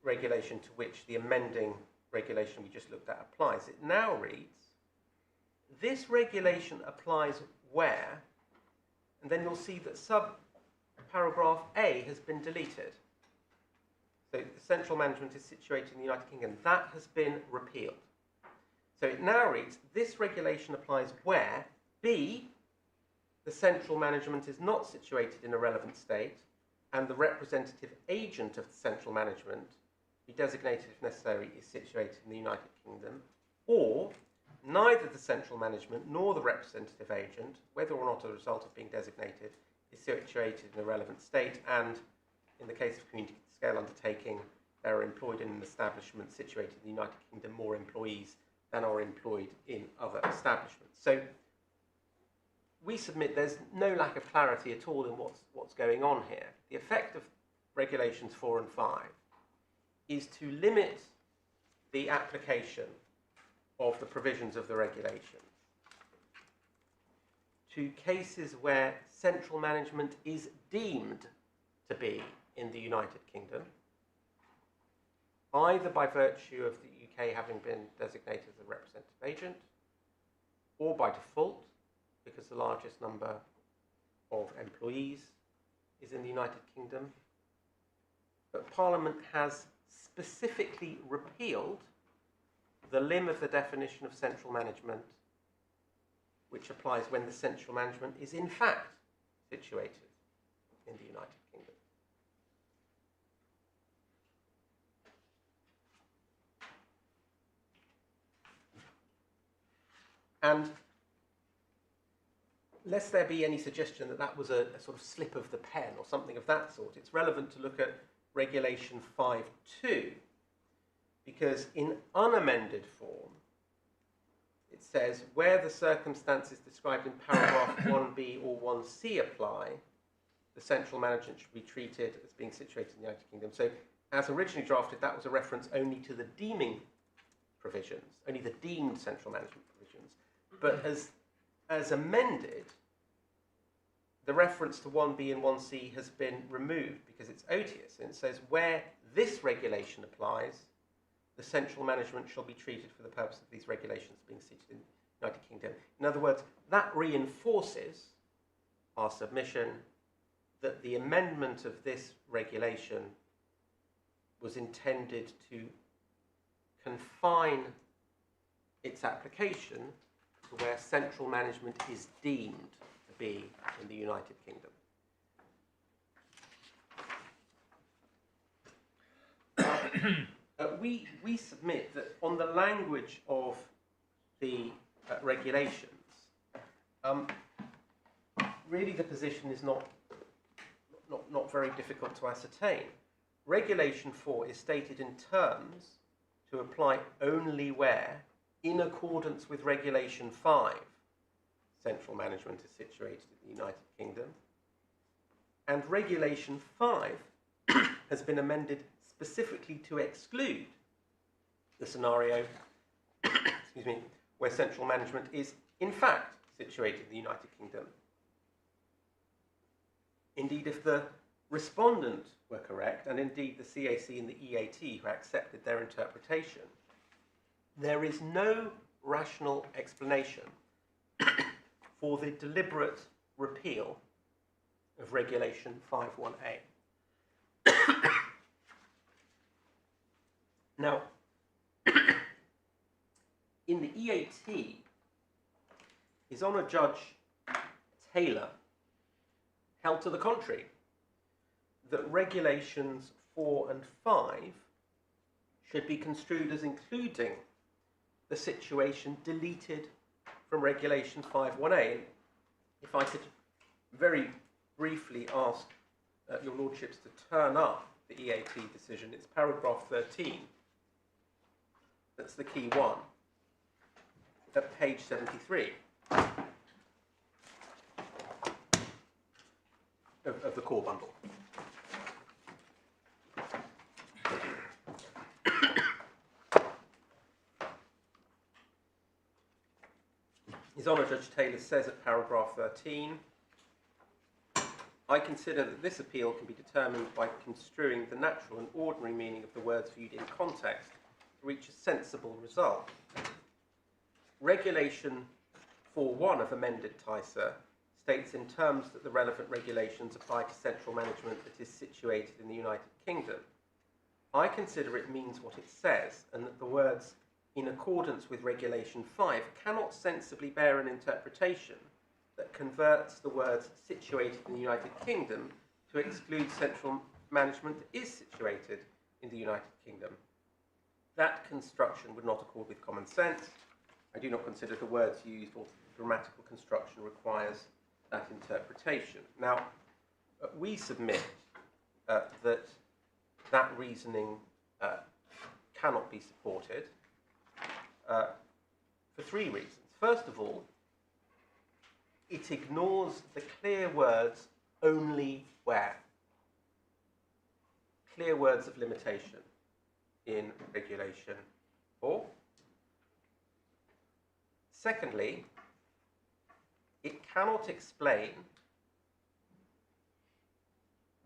regulation to which the amending regulation we just looked at applies. It now reads, this regulation applies where, and then you'll see that subparagraph A has been deleted. So the central management is situated in the United Kingdom. That has been repealed. So it now reads, this regulation applies where B, the central management is not situated in a relevant state, and the representative agent of the central management, be designated if necessary, is situated in the United Kingdom, or neither the central management nor the representative agent, whether or not as a result of being designated, is situated in a relevant state, and in the case of community scale undertaking, they are employed in an establishment situated in the United Kingdom, more employees than are employed in other establishments. So we submit there's no lack of clarity at all in what's going on here. The effect of Regulations 4 and 5 is to limit the application of the provisions of the regulation to cases where central management is deemed to be in the United Kingdom, either by virtue of the UK having been designated as a representative agent, or by default, because the largest number of employees is in the United Kingdom. But Parliament has specifically repealed the limb of the definition of central management, which applies when the central management is in fact situated in the United Kingdom. And lest there be any suggestion that that was a sort of slip of the pen or something of that sort, it's relevant to look at Regulation 5.2, because in unamended form, it says, where the circumstances described in paragraph 1b or 1c apply, the central management should be treated as being situated in the United Kingdom. So, as originally drafted, that was a reference only to the deeming provisions, only the deemed central management provisions. But as amended, the reference to 1b and 1c has been removed because it's odious, and it says where this regulation applies, the central management shall be treated for the purpose of these regulations being seated in the United Kingdom. In other words, that reinforces our submission that the amendment of this regulation was intended to confine its application to where central management is deemed to be in the United Kingdom. We submit that on the language of the regulations, really the position is not very difficult to ascertain. Regulation 4 is stated in terms to apply only where, in accordance with Regulation 5, central management is situated in the United Kingdom. And Regulation 5 has been amended specifically to exclude the scenario excuse me, where central management is in fact situated in the United Kingdom. Indeed, if the respondent were correct, and indeed the CAC and the EAT who accepted their interpretation, there is no rational explanation for the deliberate repeal of Regulation 5.1a. Now, in the EAT, His Honour Judge Taylor held to the contrary, that Regulations 4 and 5 should be construed as including the situation deleted from Regulation 5.1a. If I could very briefly ask your Lordships to turn up the EAT decision, it's paragraph 13. That's the key one, at page 73 of the core bundle. His Honour Judge Taylor says at paragraph 13, I consider that this appeal can be determined by construing the natural and ordinary meaning of the words viewed in context to reach a sensible result. Regulation 4.1 of amended TICER states in terms that the relevant regulations apply to central management that is situated in the United Kingdom. I consider it means what it says, and that the words in accordance with Regulation 5 cannot sensibly bear an interpretation that converts the words situated in the United Kingdom to exclude central management that is situated in the United Kingdom. That construction would not accord with common sense. I do not consider the words used or grammatical construction requires that interpretation. Now, we submit that reasoning cannot be supported for three reasons. First of all, it ignores the clear words only where. Clear words of limitation in Regulation 4. Secondly, it cannot explain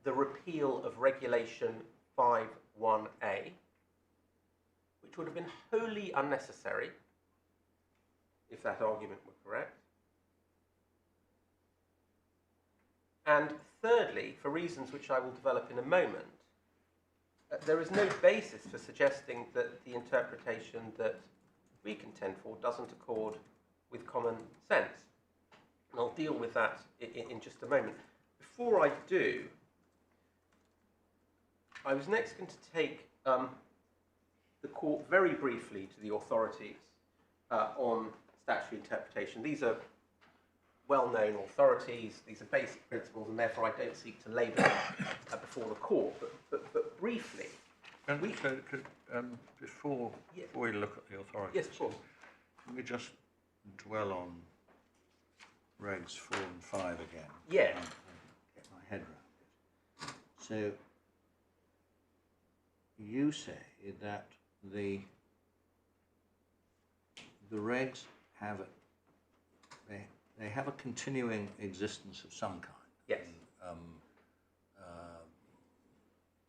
the repeal of Regulation 5.1a, which would have been wholly unnecessary if that argument were correct. And thirdly, for reasons which I will develop in a moment, there is no basis for suggesting that the interpretation that we contend for doesn't accord with common sense. And I'll deal with that in just a moment. Before I do, I was next going to take the court very briefly to the authorities on statutory interpretation. These are well-known authorities, these are basic principles, and therefore I don't seek to labour them before the court. But briefly, before we look at the authorities, yes, of course. Can we just dwell on regs 4 and 5 again? Yeah. And get my head around it. So you say that the regs have they have a continuing existence of some kind. Yes.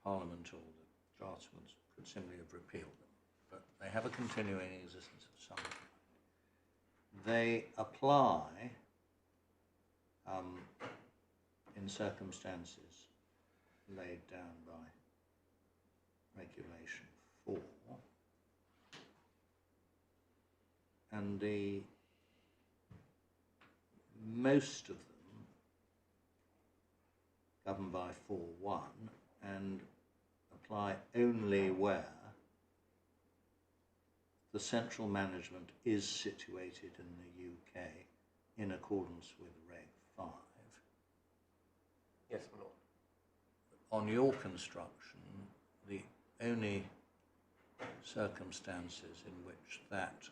Parliament or the draftsmen could simply have repealed them, but they have a continuing existence of some kind. They apply in circumstances laid down by Regulation 4, and most of them governed by 4.1 and apply only where the central management is situated in the UK in accordance with Reg 5. Yes, my lord. On your construction, the only circumstances in which that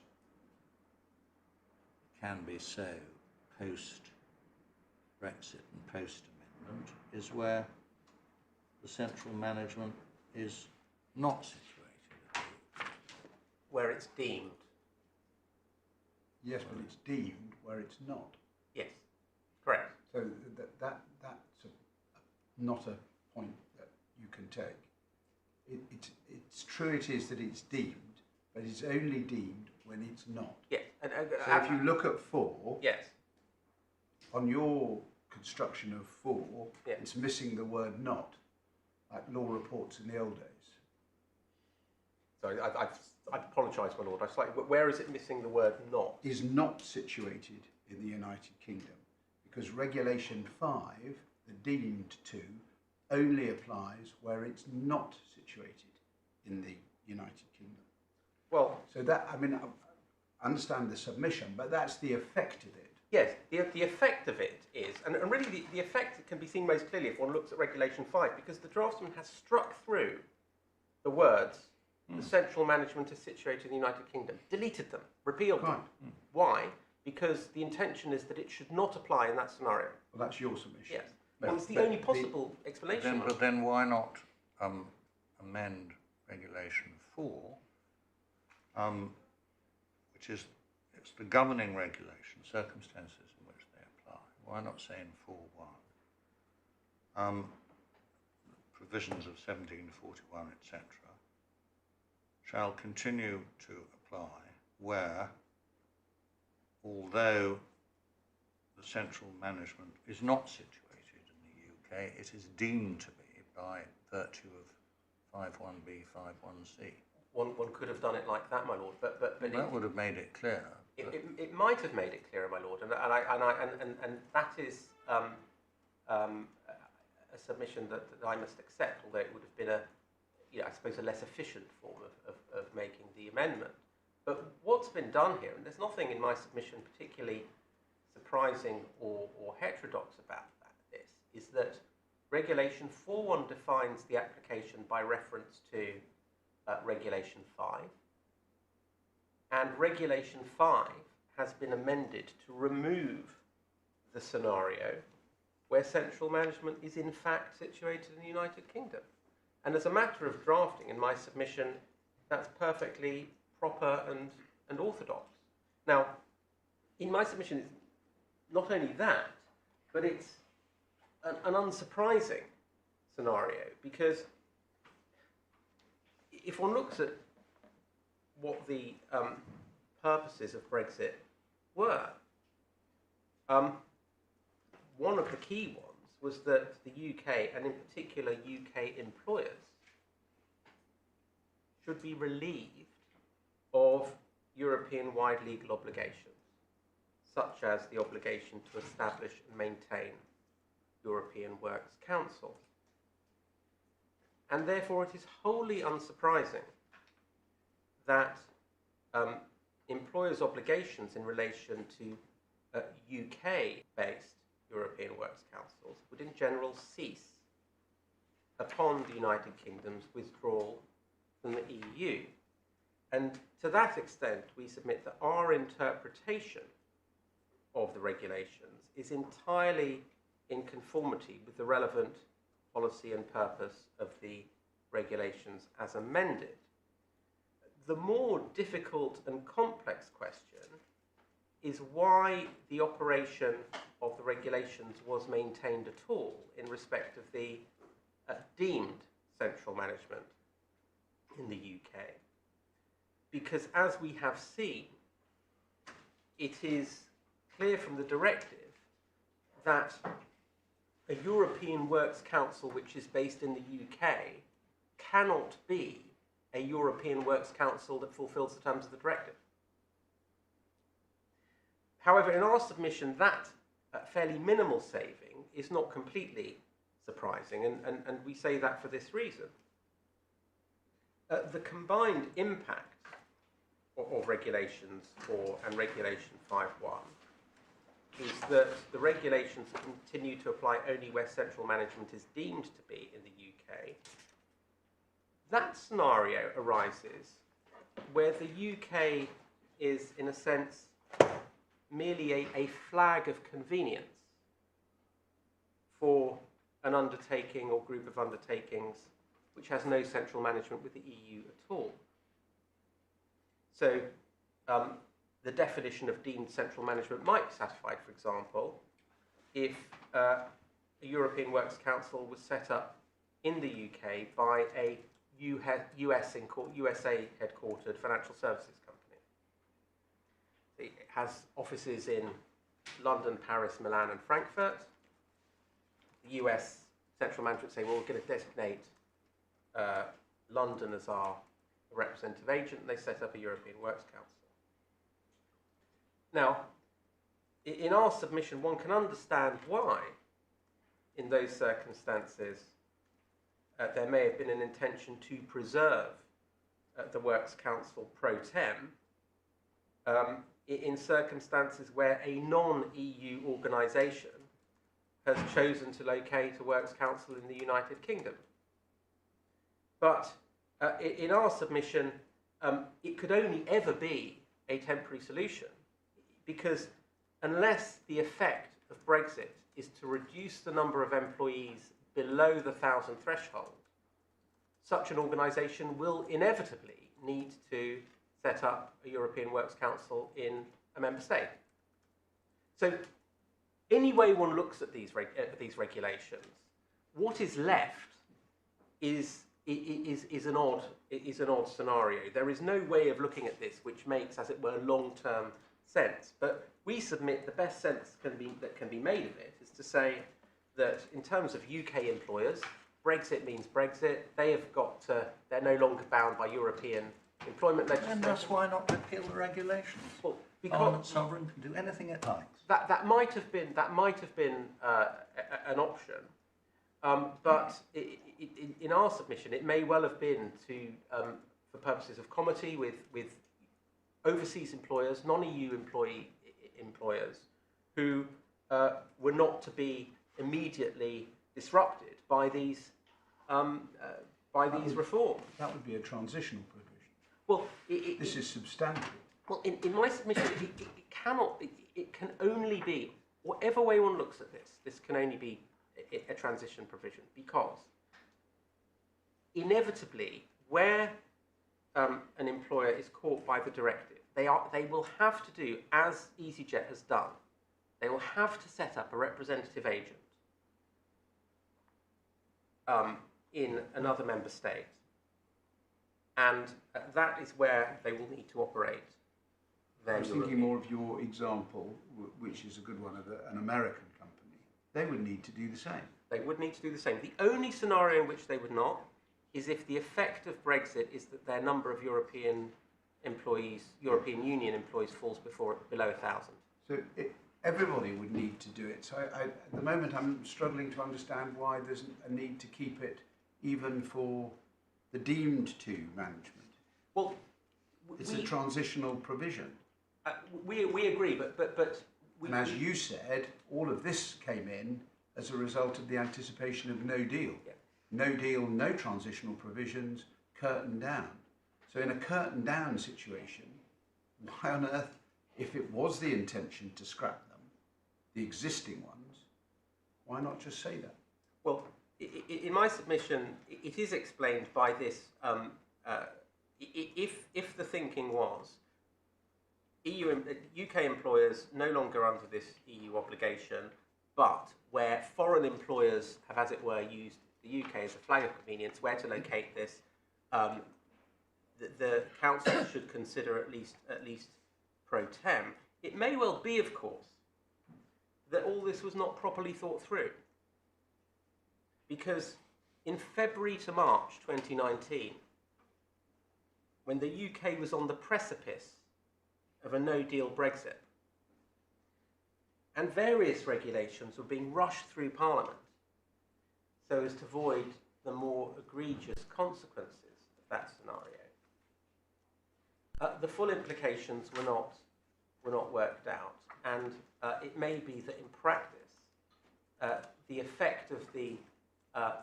can be so post-Brexit and post-amendment is where the central management is not situated. Where it's deemed. Yes, but it's deemed where it's not. Yes, correct. So that's not a point that you can take. It's true it is that it's deemed, but it's only deemed when it's not. Yes. So if you look at 4, yes. on your construction of 4, Yeah. it's missing the word not, like law reports in the old days. Sorry, I apologise, my lord. Where is it missing the word not? Is not situated in the United Kingdom, because Regulation 5, the deemed to, only applies where it's not situated in the United Kingdom. Well, So that, I mean, I understand the submission, but that's the effect of it. yes, the effect of it is, and really the effect can be seen most clearly if one looks at Regulation 5, because the draftsman has struck through the words, the central management is situated in the United Kingdom, deleted them, repealed them. Why? Because the intention is that it should not apply in that scenario. Well, that's your submission. Yes. But- Well, it's the but only possible explanation. But then why not amend Regulation 4, which is it's the governing regulation, circumstances in which they apply. Why not say in 4.1, provisions of 1741, etc., shall continue to apply where, although the central management is not situated in the UK, it is deemed to be by virtue of 5.1b, 5.1c. One could have done it like that, my lord, but That would have made it clearer. it might have made it clearer, my lord, and that is a submission that I must accept, although it would have been I suppose a less efficient form of making the amendment. But what's been done here, and there's nothing in my submission particularly surprising or heterodox about this, is that Regulation 4.1 defines the application by reference to Regulation 5, and Regulation 5 has been amended to remove the scenario where central management is in fact situated in the United Kingdom. And as a matter of drafting in my submission, that's perfectly proper and orthodox. Now, in my submission, it's not only that, but it's an unsurprising scenario, because if one looks at what the purposes of Brexit were, one of the key ones was that the UK, and in particular UK employers, should be relieved of European-wide legal obligations, such as the obligation to establish and maintain European Works Council. And therefore it is wholly unsurprising that employers' obligations in relation to UK-based European Works Councils would in general cease upon the United Kingdom's withdrawal from the EU. And to that extent, we submit that our interpretation of the regulations is entirely in conformity with the relevant policy and purpose of the regulations as amended. The more difficult and complex question is why the operation of the regulations was maintained at all in respect of the deemed central management in the UK. Because as we have seen, it is clear from the directive that a European Works Council which is based in the UK cannot be a European Works Council that fulfills the terms of the directive. However, in our submission, that fairly minimal saving is not completely surprising, and we say that for this reason. The combined impact of Regulations 4 and Regulation 5.1 is that the regulations continue to apply only where central management is deemed to be in the UK. That scenario arises where the UK is, in a sense, merely a flag of convenience for an undertaking or group of undertakings which has no central management with the EU at all. So the definition of deemed central management might be satisfied, for example, if a European Works Council was set up in the UK by a USA headquartered financial services company. It has offices in London, Paris, Milan and Frankfurt. The US central management say, well, we're going to designate London as our representative agent, and they set up a European Works Council. Now, in our submission, one can understand why, in those circumstances, there may have been an intention to preserve the Works Council pro tem in circumstances where a non-EU organisation has chosen to locate a Works Council in the United Kingdom. But in our submission, it could only ever be a temporary solution, because unless the effect of Brexit is to reduce the number of employees below the 1,000 threshold, such an organisation will inevitably need to set up a European Works Council in a member state. So, any way one looks at these regulations, what is left is an odd scenario. There is no way of looking at this which makes, as it were, long-term sense. But we submit the best sense that can be made of it is to say that in terms of UK employers, Brexit means Brexit. They're no longer bound by European employment legislation. And that's why not repeal the regulations. Well, Parliament sovereign can do anything it likes. That might have been an option, but in our submission, it may well have been to for purposes of comity with overseas employers, non-EU employers, who were not to be immediately disrupted by these reforms. That would be a transitional provision. Well, this is substantial. Well, in my submission, it can only be, whatever way one looks at this can only be a transition provision, because inevitably, where an employer is caught by the directive, they will have to do, as EasyJet has done, they will have to set up a representative agent in another member state, and that is where they will need to operate. I was thinking more of your example, which is a good one, of an American company. They would need to do the same. They would need to do the same. The only scenario in which they would not is if the effect of Brexit is that their number of European Union employees falls below 1,000. So everybody would need to do it. So at the moment I'm struggling to understand why there's a need to keep it even for the deemed to management. Well, It's a transitional provision. We agree, but And as you said, all of this came in as a result of the anticipation of no deal. Yeah. No deal, no transitional provisions, curtain down. So in a curtain down situation, why on earth, if it was the intention to scrap them, the existing ones, why not just say that? Well, in my submission, it is explained by this. If the thinking was UK employers no longer under this EU obligation, but where foreign employers have, as it were, used the UK as a flag of convenience, where to locate this, the council should consider at least pro tem. It may well be, of course, that all this was not properly thought through, because in February to March 2019, when the UK was on the precipice of a no-deal Brexit, and various regulations were being rushed through Parliament so as to avoid the more egregious consequences of that scenario. The full implications were not worked out, and it may be that in practice, the effect of the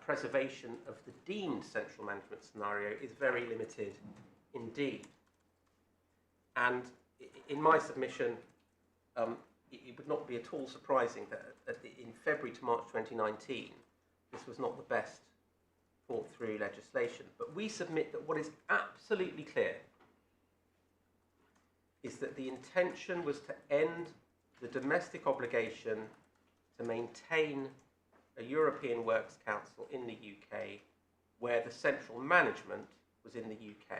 preservation of the deemed central management scenario is very limited indeed. And in my submission, it would not be at all surprising that in February to March 2019, this was not the best thought through legislation. But we submit that what is absolutely clear is that the intention was to end the domestic obligation to maintain a European Works Council in the UK where the central management was in the UK.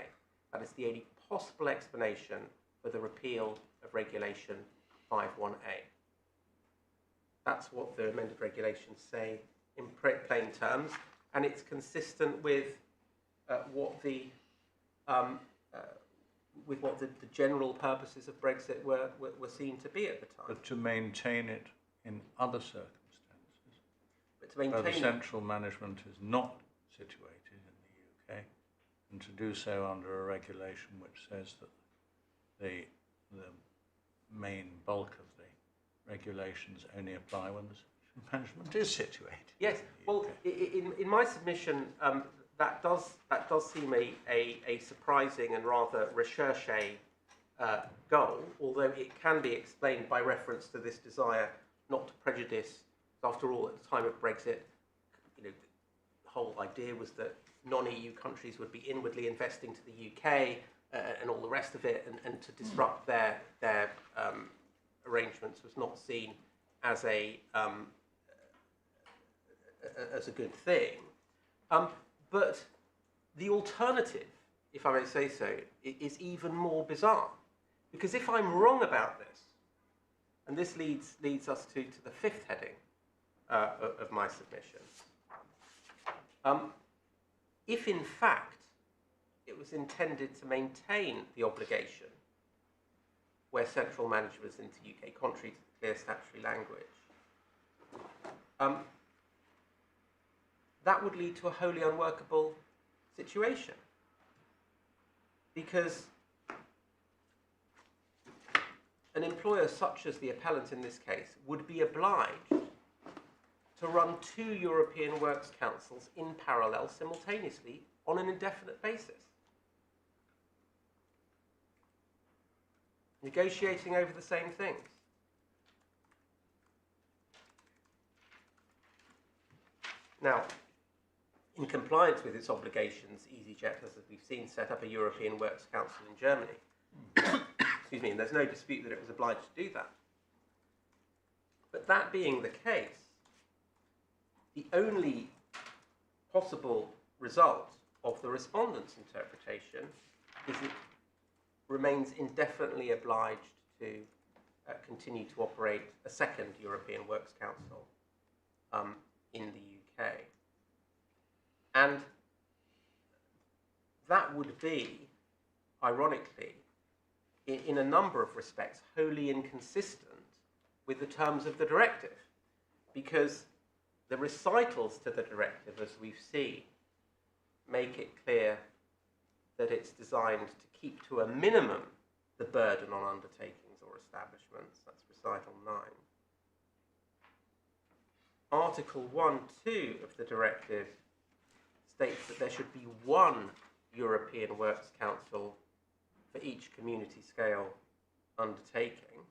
That is the only possible explanation for the repeal of Regulation 51A. That's what the amended regulations say in plain terms, and it's consistent with what the general purposes of Brexit were seen to be at the time. But to maintain it in other circumstances, But to maintain where the central management is not situated in the UK, and to do so under a regulation which says that the main bulk of the regulations only apply when the central management is situated. Yes, well, in my submission, that does seem a surprising and rather recherche goal, although it can be explained by reference to this desire not to prejudice. After all, at the time of Brexit, the whole idea was that non-EU countries would be inwardly investing to the UK and all the rest of it, and to disrupt their arrangements was not seen as a good thing. But the alternative, if I may say so, is even more bizarre. Because if I'm wrong about this, and this leads us to the fifth heading of my submission, if in fact it was intended to maintain the obligation where central management is into UK, contrary to the clear statutory language, that would lead to a wholly unworkable situation. Because an employer such as the appellant in this case would be obliged to run 2 European Works Councils in parallel simultaneously on an indefinite basis, negotiating over the same things. Now, in compliance with its obligations, EasyJet has, as we've seen, set up a European Works Council in Germany. Excuse me, and there's no dispute that it was obliged to do that. But that being the case, the only possible result of the respondent's interpretation is it remains indefinitely obliged to continue to operate a second European Works Council in the UK. And that would be, ironically, in a number of respects, wholly inconsistent with the terms of the directive, because the recitals to the directive, as we've seen, make it clear that it's designed to keep to a minimum the burden on undertakings or establishments. That's recital 9. Article 1.2 of the directive states that there should be one European Works Council for each community scale undertaking.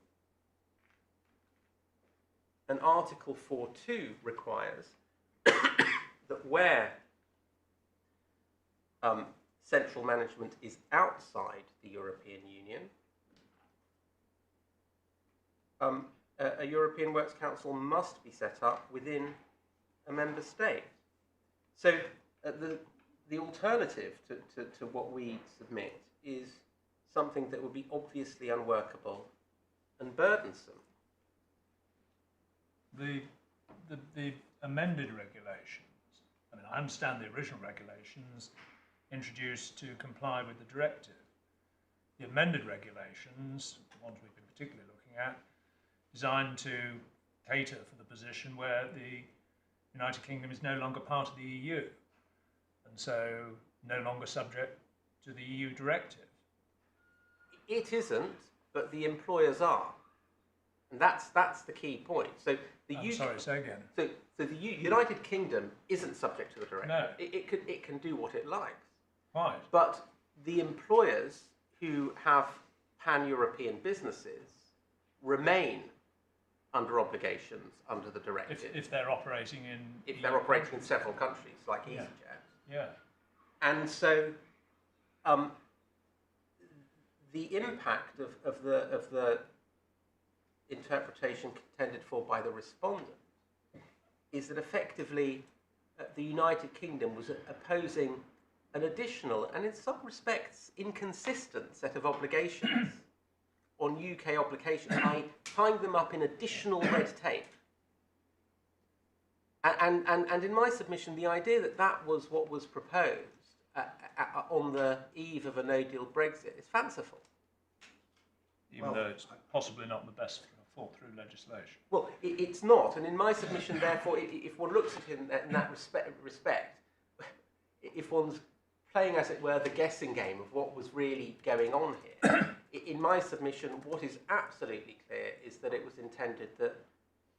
And Article 4.2 requires that where central management is outside the European Union, a European Works Council must be set up within a member state. So the alternative to what we submit is something that would be obviously unworkable and burdensome. The amended regulations, I mean, I understand the original regulations introduced to comply with the directive. The amended regulations, the ones we've been particularly looking at, designed to cater for the position where the United Kingdom is no longer part of the EU, and so no longer subject to the EU directive. It isn't, but the employers are. And that's the key point. So the Sorry, say again. So the United Kingdom isn't subject to the directive. No. It can do what it likes. Right. But the employers who have pan-European businesses remain under obligations under the directive. If they're operating in... If they're operating in several countries, like EasyJet. Yeah. And so the impact of the interpretation contended for by the respondent is that effectively the United Kingdom was opposing an additional and in some respects inconsistent set of obligations on UK obligations by tying them up in additional red tape. And in my submission, the idea that that was what was proposed on the eve of a no-deal Brexit is fanciful. Even though it's possibly not the best thought-through legislation. Well, it's not, and in my submission, therefore, if one looks at it in that respect, if one's playing, as it were, the guessing game of what was really going on here, in my submission, what is absolutely clear is that it was intended that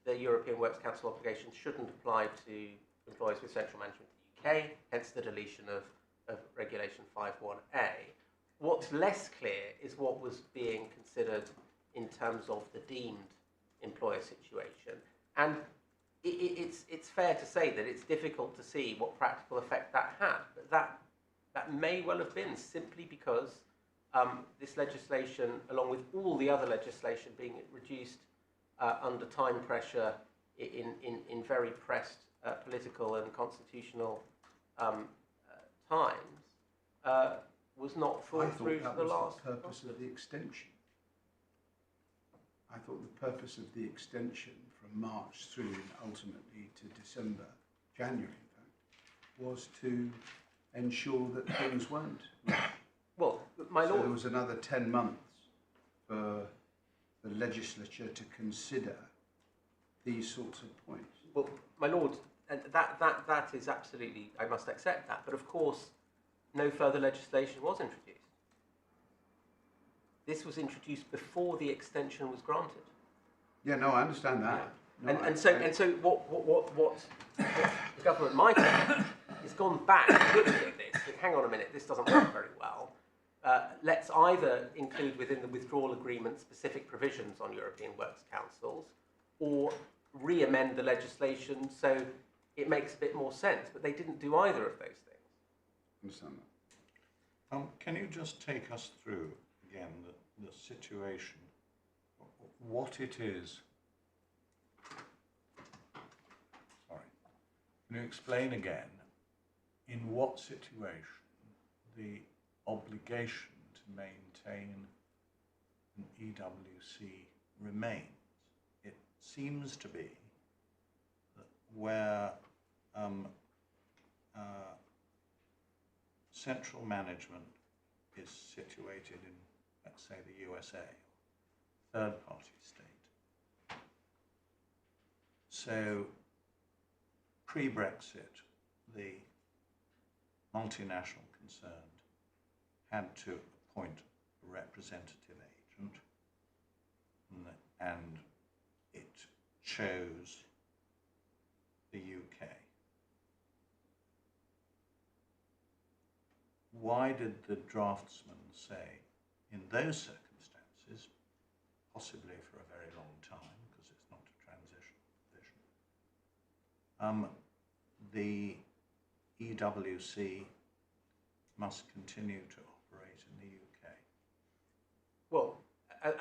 the European Works Council obligations shouldn't apply to employees with central management in the UK, hence the deletion of Regulation 5.1a. What's less clear is what was being considered in terms of the deemed employer situation. And it's fair to say that it's difficult to see what practical effect that had. But that may well have been simply because this legislation, along with all the other legislation being reduced under time pressure in very pressed political and constitutional times, was not thought through to the last. I thought that was the purpose of the extension. I thought the purpose of the extension from March through and ultimately to December, January in fact, was to ensure that things weren't. Well, my so lord, there was another 10 months for the legislature to consider these sorts of points. well, my lord, and that is absolutely, I must accept that. But of course, no further legislation was introduced. This was introduced before the extension was granted. Yeah, no, I understand that. No, And so what the government might have is gone back and looked at this. And, hang on a minute, this doesn't work very well. Let's either include within the withdrawal agreement specific provisions on European Works Councils, or re-amend the legislation so it makes a bit more sense. But they didn't do either of those things. Understand that. Can you just take us through again the situation, what it is? Sorry. Can you explain again in what situation the obligation to maintain an EWC remains? It seems to be that where central management is situated in, let's say, the USA, third-party state. So, pre-Brexit, the multinational concerned had to appoint a representative agent, and it chose the UK. Why did the draftsman say, in those circumstances, possibly for a very long time, because it's not a transition provision, the EWC must continue to operate in the UK? Well,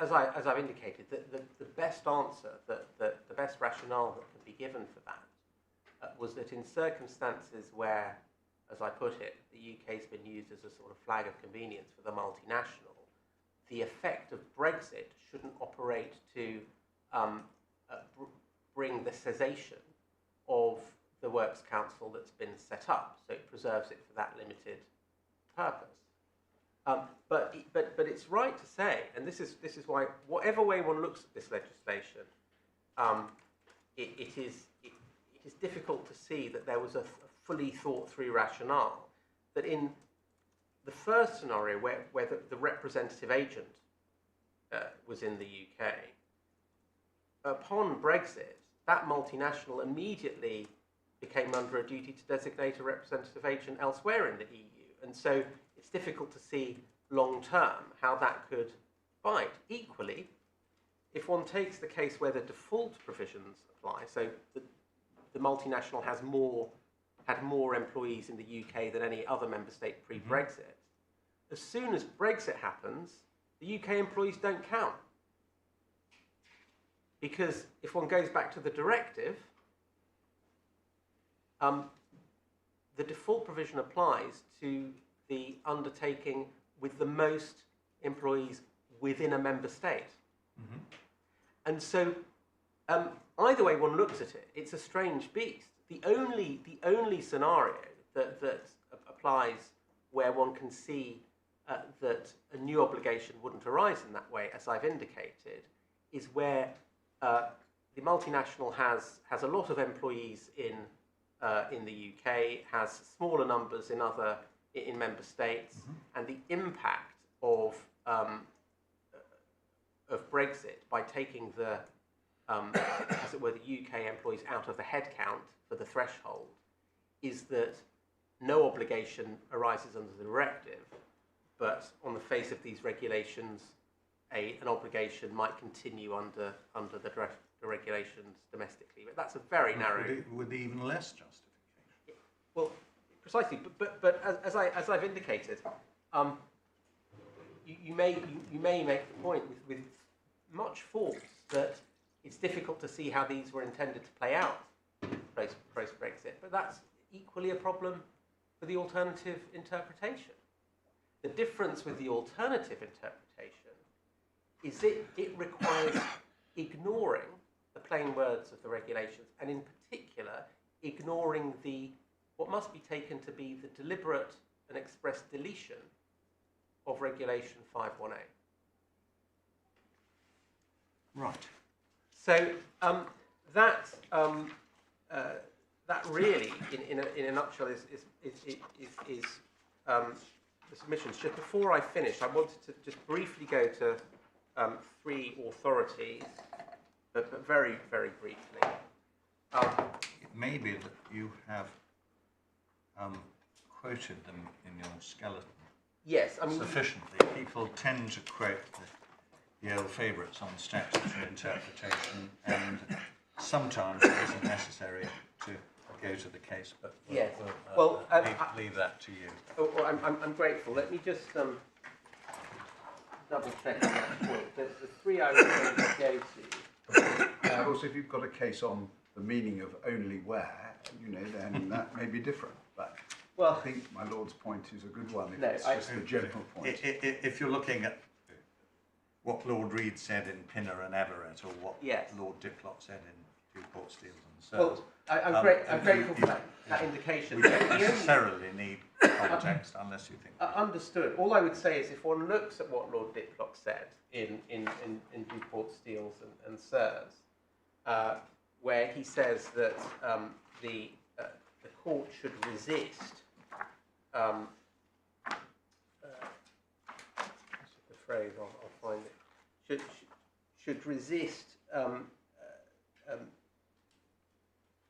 as I've indicated, the best answer, the best rationale that can be given for that was that in circumstances where, as I put it, the UK's been used as a sort of flag of convenience for the multinational, the effect of Brexit shouldn't operate to bring the cessation of the Works Council that's been set up, so it preserves it for that limited purpose. But it's right to say, and this is why, whatever way one looks at this legislation, it is difficult to see that there was a fully thought through rationale. That in the first scenario, where the representative agent was in the UK, upon Brexit, that multinational immediately became under a duty to designate a representative agent elsewhere in the EU. And so it's difficult to see long-term how that could bite. Equally, if one takes the case where the default provisions apply, so the multinational had more employees in the UK than any other member state pre-Brexit, as soon as Brexit happens, the UK employees don't count. Because if one goes back to the directive, the default provision applies to the undertaking with the most employees within a member state. Mm-hmm. And so either way one looks at it, it's a strange beast. The only scenario that applies where one can see that a new obligation wouldn't arise in that way, as I've indicated, is where the multinational has a lot of employees in the UK, has smaller numbers in member states, mm-hmm. and the impact of Brexit by taking the as it were, the UK employees out of the headcount for the threshold, is that no obligation arises under the directive, but on the face of these regulations, an obligation might continue under the regulations domestically. But that's a very narrow. With even less justification. Well, precisely. But as I've indicated, you may make the point with much force that it's difficult to see how these were intended to play out post-Brexit, but that's equally a problem for the alternative interpretation. The difference with the alternative interpretation is it requires ignoring the plain words of the regulations, and in particular, ignoring what must be taken to be the deliberate and express deletion of Regulation 5.1a. Right. So that really, in a nutshell, is the submissions. Just before I finish, I wanted to just briefly go to three authorities, but very, very briefly. It may be that you have quoted them in your skeleton. Yes, I mean sufficiently. People tend to quote the old favourites on statutory interpretation, and sometimes it isn't necessary to go to the case, but yes. Leave that to you. Oh, I'm grateful. Let me just double check that point. The three I was going to go to. Of course, if you've got a case on the meaning of only where, then that may be different. But I think my Lord's point is a good one. It's just a general point. If you're looking at what Lord Reid said in Pinner and Everett, or what Lord Diplock said in Newport Steels and Searles. Well, I'm grateful for that indication. We don't necessarily need context unless you think. Understood. All I would say is if one looks at what Lord Diplock said in Newport Steels and Searles, where he says that the court should resist phrase. I'll find it. Should resist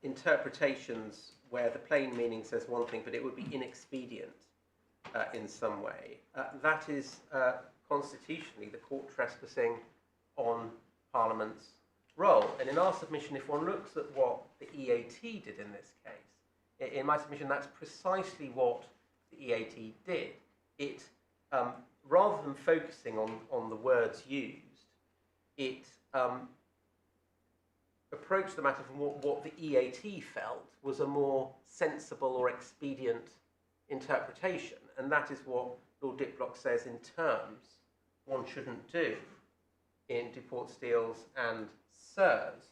interpretations where the plain meaning says one thing, but it would be inexpedient in some way. That is constitutionally the court trespassing on Parliament's role. And in our submission, if one looks at what the EAT did in this case, in my submission, that's precisely what the EAT did. It, rather than focusing on the words used, it approached the matter from what the EAT felt was a more sensible or expedient interpretation. And that is what Lord Diplock says in terms one shouldn't do in Duport Steele's and Sirs.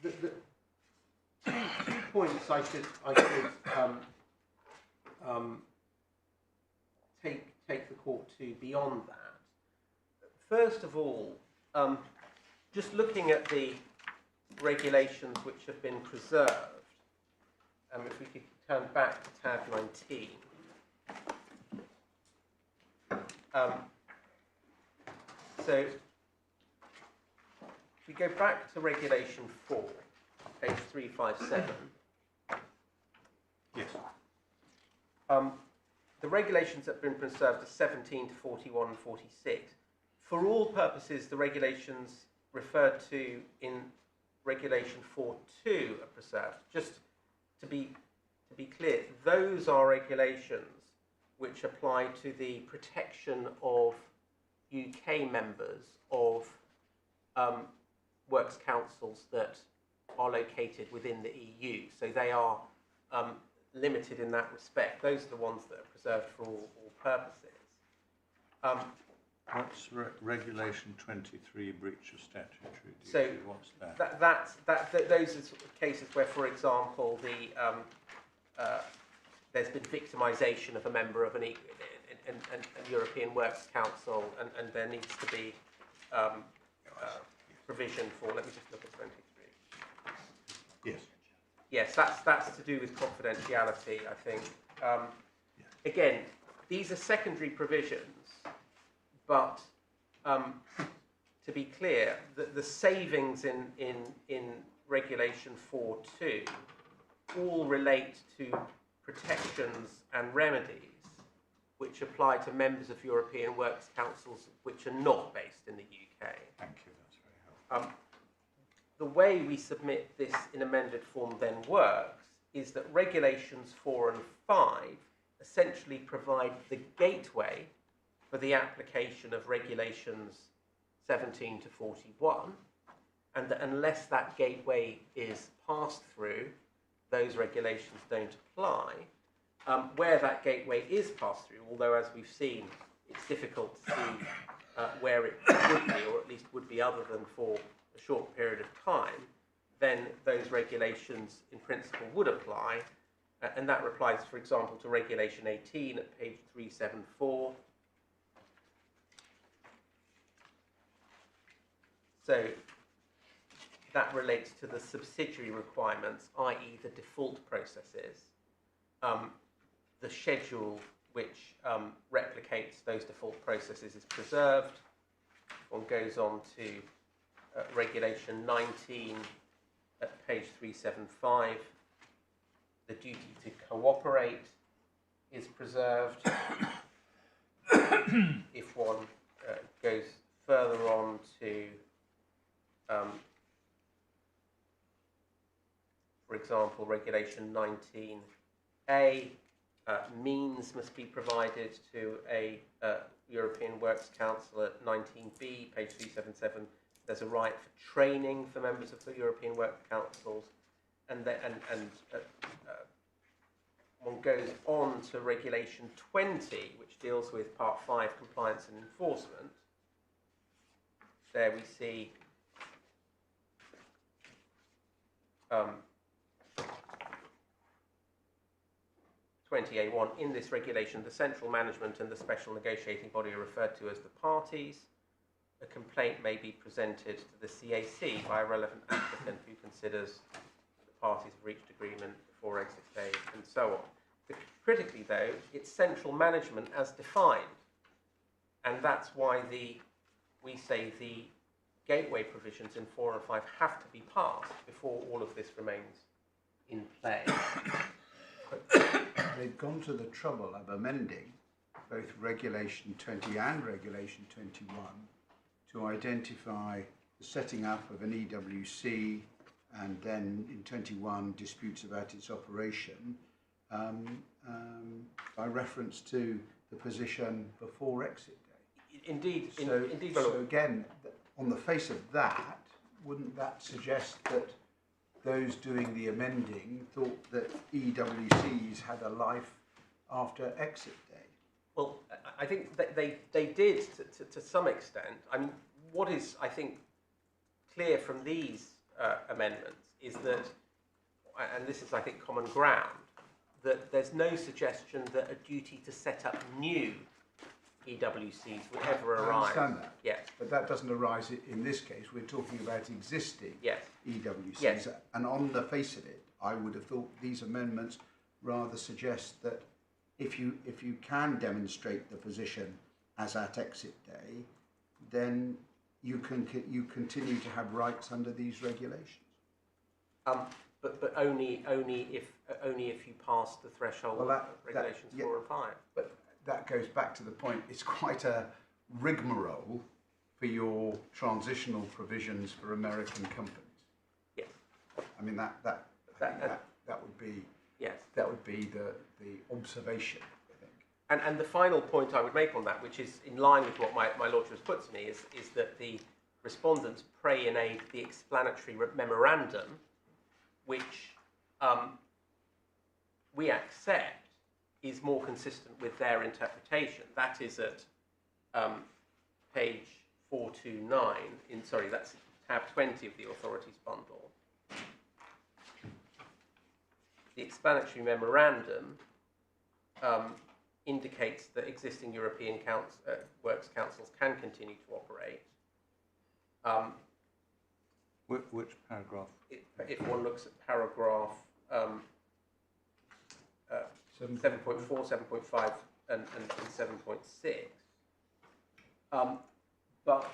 The two points I should take the court to beyond that. First of all, just looking at the regulations which have been preserved, if we could turn back to tab 19. So, if we go back to Regulation 4, page 357. Yes. The regulations that have been preserved are 17 to 41 and 46. For all purposes, the regulations referred to in Regulation 4.2 are preserved. Just to be clear, those are regulations which apply to the protection of UK members of works councils that are located within the EU. So they are limited in that respect. Those are the ones that are preserved for all purposes. What's Regulation 23, breach of statutory duty? So what's that? Those are sort of cases where, for example, there's been victimisation of a member of an European Works Council, and there needs to be provision for. Let me just look at 23. Yes. Yes, that's to do with confidentiality, I think. Again, these are secondary provisions, but to be clear, the savings in Regulation 4.2 all relate to protections and remedies which apply to members of European Works Councils which are not based in the UK. Thank you, that's very helpful. The way we submit this in amended form then works is that Regulations 4 and 5 essentially provide the gateway for the application of Regulations 17 to 41, and that unless that gateway is passed through, those regulations don't apply. Where that gateway is passed through, although as we've seen, it's difficult to see where it would be, or at least would be other than for a short period of time, then those regulations in principle would apply, and that applies, for example, to Regulation 18 at page 374. So that relates to the subsidiary requirements, i.e. the default processes. The schedule which replicates those default processes is preserved. One goes on to Regulation 19 at page 375. The duty to cooperate is preserved. If one goes further on to, for example, Regulation 19A, means must be provided to a European Works Council. At 19B, page 377, there's a right for training for members of the European Works Councils, and one goes on to Regulation 20, which deals with Part 5, compliance and enforcement. There we see 20A1, in this regulation, the central management and the special negotiating body are referred to as the parties. A complaint may be presented to the CAC by a relevant applicant who considers the parties have reached agreement before exit phase, and so on. But critically, though, it's central management as defined. And that's why we say the gateway provisions in 4 and 5 have to be passed before all of this remains in play. They've gone to the trouble of amending both Regulation 20 and Regulation 21 to identify the setting up of an EWC, and then in 21 disputes about its operation by reference to the position before exit day. Indeed, indeed. So again, on the face of that, wouldn't that suggest that those doing the amending thought that EWCs had a life after exit day? Well, I think that they did to some extent. I mean, what is, I think, clear from these amendments is that, and this is, I think, common ground, that there's no suggestion that a duty to set up new EWCs would ever arise. I understand that. Yes. But that doesn't arise in this case. We're talking about existing EWCs. Yes. And on the face of it, I would have thought these amendments rather suggest that if you can demonstrate the position as at exit day, then you continue to have rights under these regulations. But only if you pass the threshold of regulations 4 and 5. But that goes back to the point. It's quite a rigmarole for your transitional provisions for American companies. Yes. I mean that would be that would be the observation, I think. And the final point I would make on that, which is in line with what my Lordship has put to me, is that the respondents pray in aid the explanatory memorandum, which we accept is more consistent with their interpretation. That is at page 429, that's tab 20 of the authorities bundle. The explanatory memorandum indicates that existing European Works Councils can continue to operate. Which paragraph? If one looks at paragraph 7.4, 7.5 and 7.6. But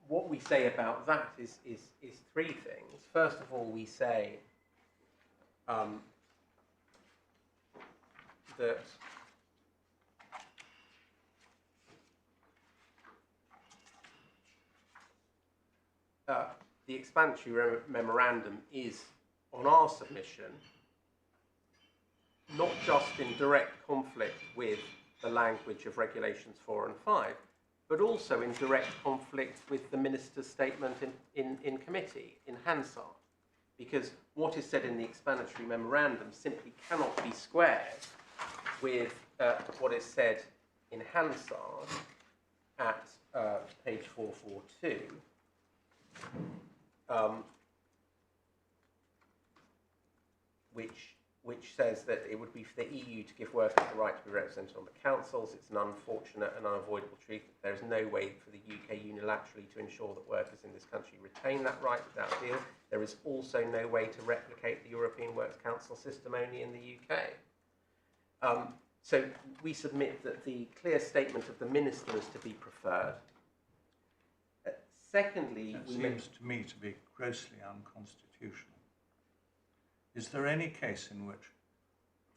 what we say about that is three things. First of all, we say that the explanatory memorandum is, on our submission, not just in direct conflict with the language of Regulations 4 and 5, but also in direct conflict with the Minister's statement in committee, in Hansard. Because what is said in the explanatory memorandum simply cannot be squared with what is said in Hansard at page 442, which says that it would be for the EU to give workers the right to be represented on the councils. It's an unfortunate and unavoidable truth that there is no way for the UK unilaterally to ensure that workers in this country retain that right without deal. There is also no way to replicate the European Works Council system only in the UK. So we submit that the clear statement of the Minister is to be preferred. Secondly, it seems to me to be grossly unconstitutional. Is there any case in which,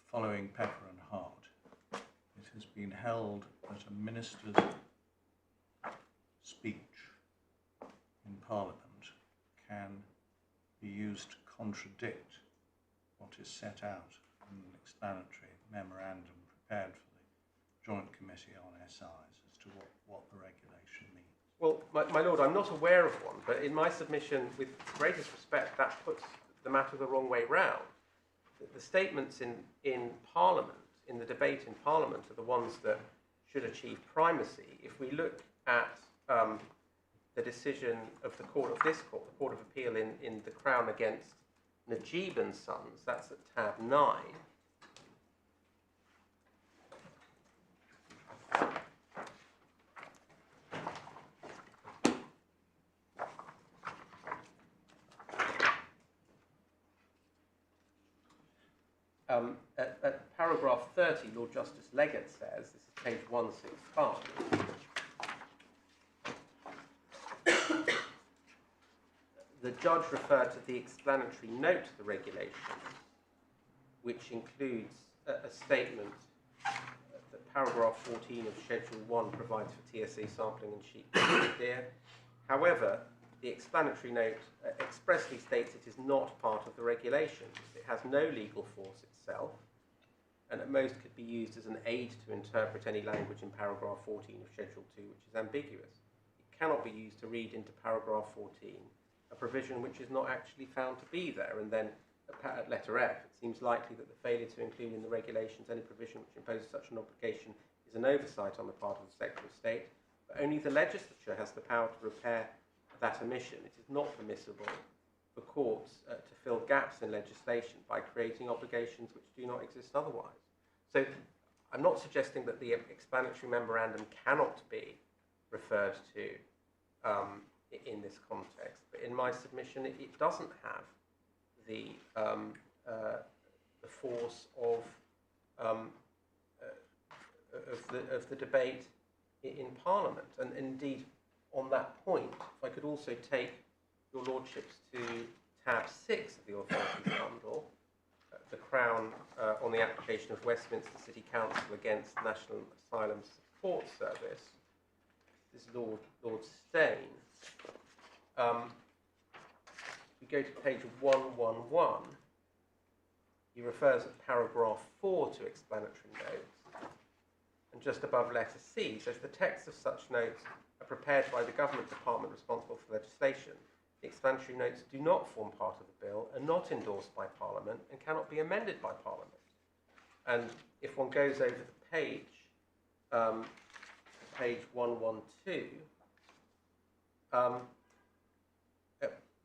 following Pepper and Hart, it has been held that a minister's speech in Parliament can be used to contradict what is set out in an explanatory memorandum prepared for the Joint Committee on SIs as to what the regulation means? Well, my Lord, I'm not aware of one, but in my submission, with greatest respect, that puts the matter the wrong way round. The statements in Parliament, in the debate in Parliament, are the ones that should achieve primacy. If we look at the decision of the Court of Appeal in the Crown against Najib and Sons, that's at tab 9. At paragraph 30, Lord Justice Leggett says, this is page 165, the judge referred to the explanatory note to the regulation, which includes a statement that paragraph 14 of Schedule 1 provides for TSA sampling and sheep deer. However, the explanatory note expressly states it is not part of the regulations. It has no legal force itself, and at most could be used as an aid to interpret any language in paragraph 14 of Schedule 2, which is ambiguous. It cannot be used to read into paragraph 14 a provision which is not actually found to be there. And then at letter F, it seems likely that the failure to include in the regulations any provision which imposes such an obligation is an oversight on the part of the Secretary of State, but only the legislature has the power to repair that omission. It is not permissible for courts to fill gaps in legislation by creating obligations which do not exist otherwise. So I'm not suggesting that the explanatory memorandum cannot be referred to in this context, but in my submission it doesn't have the force of the debate in Parliament. And indeed, on that point, if I could also take your Lordships to tab 6 of the Authorities Bundle, the Crown on the application of Westminster City Council against the National Asylum Support Service. This is Lord Steyn. We go to page 111. He refers at paragraph 4 to explanatory notes, and just above letter C says the text of such notes are prepared by the government department responsible for legislation. The explanatory notes do not form part of the bill, are not endorsed by Parliament, and cannot be amended by Parliament. And if one goes over the page, page 112,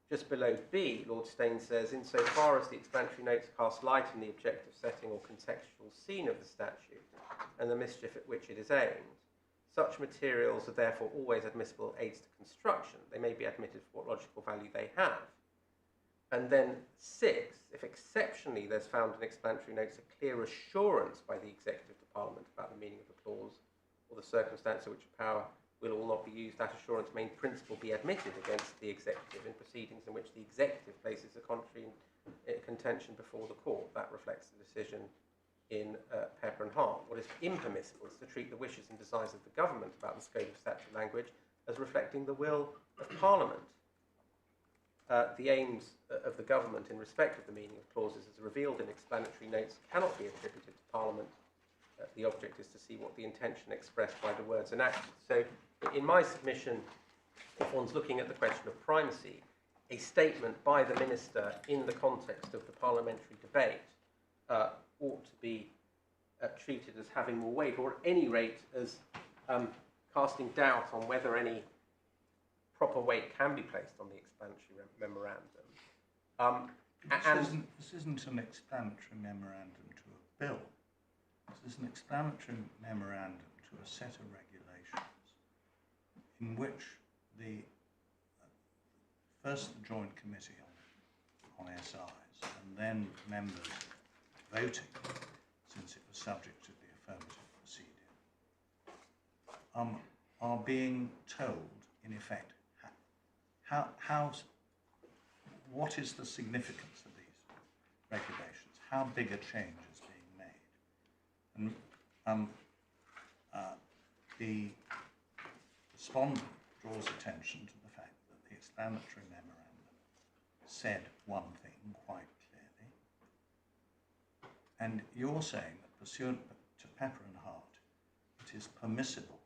just below B, Lord Steyn says, insofar as the explanatory notes cast light on the objective setting or contextual scene of the statute and the mischief at which it is aimed, such materials are therefore always admissible aids to construction. They may be admitted for what logical value they have. And then 6, if exceptionally there's found in explanatory notes a clear assurance by the Executive to Parliament about the meaning of the clause or the circumstance in which a power will or not be used, that assurance may in principle be admitted against the Executive in proceedings in which the Executive places a contrary contention before the court. That reflects the decision in Pepper and Hart. What is impermissible is to treat the wishes and desires of the government about the scope of statutory language as reflecting the will of Parliament. The aims of the government in respect of the meaning of clauses as revealed in explanatory notes cannot be attributed to Parliament. The object is to see what the intention expressed by the words enacted. So in my submission, if one's looking at the question of primacy, a statement by the Minister in the context of the parliamentary debate ought to be treated as having more weight, or at any rate as casting doubt on whether any proper weight can be placed on the explanatory memorandum. This isn't an explanatory memorandum to a bill. This is an explanatory memorandum to a set of regulations in which first the Joint Committee on SIs and then members voting, since it was subject to the affirmative proceeding, are being told, in effect, what is the significance of these regulations? How big a change is being made? And the respondent draws attention to the fact that the explanatory memorandum said one thing quite clearly, and you're saying that pursuant to Pepper and Hart, it is permissible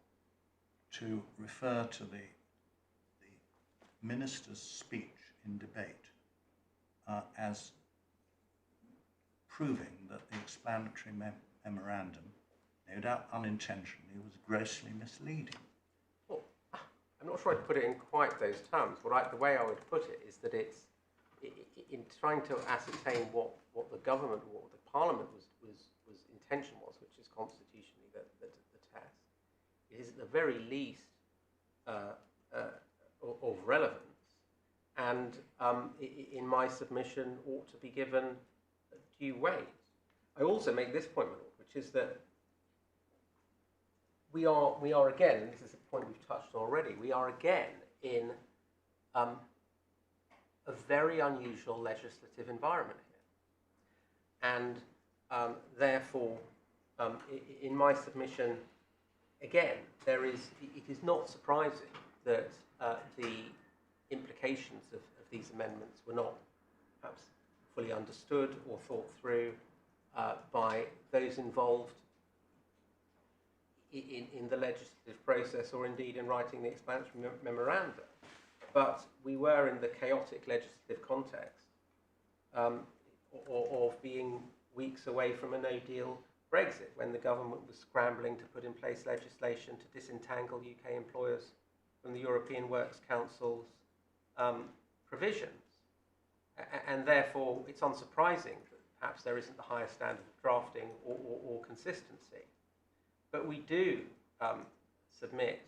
to refer to the minister's speech in debate as proving that the explanatory memorandum, no doubt unintentionally, was grossly misleading. Well, I'm not sure I'd put it in quite those terms. The way I would put it is that it's in trying to ascertain what the government, what the Parliament was intention was, which is constitutionally the test. It is at the very least of relevance, and in my submission ought to be given due weight. I also make this point, which is that we are again, and this is a point we've touched on already, we are again in a very unusual legislative environment here. And therefore, in my submission, again, it is not surprising that the implications of these amendments were not perhaps fully understood or thought through by those involved in the legislative process, or indeed in writing the explanatory memoranda. But we were in the chaotic legislative context of being weeks away from a no-deal Brexit, when the government was scrambling to put in place legislation to disentangle UK employers from the European Works Council's provisions. And therefore, it's unsurprising that perhaps there isn't the highest standard of drafting or consistency. But we do submit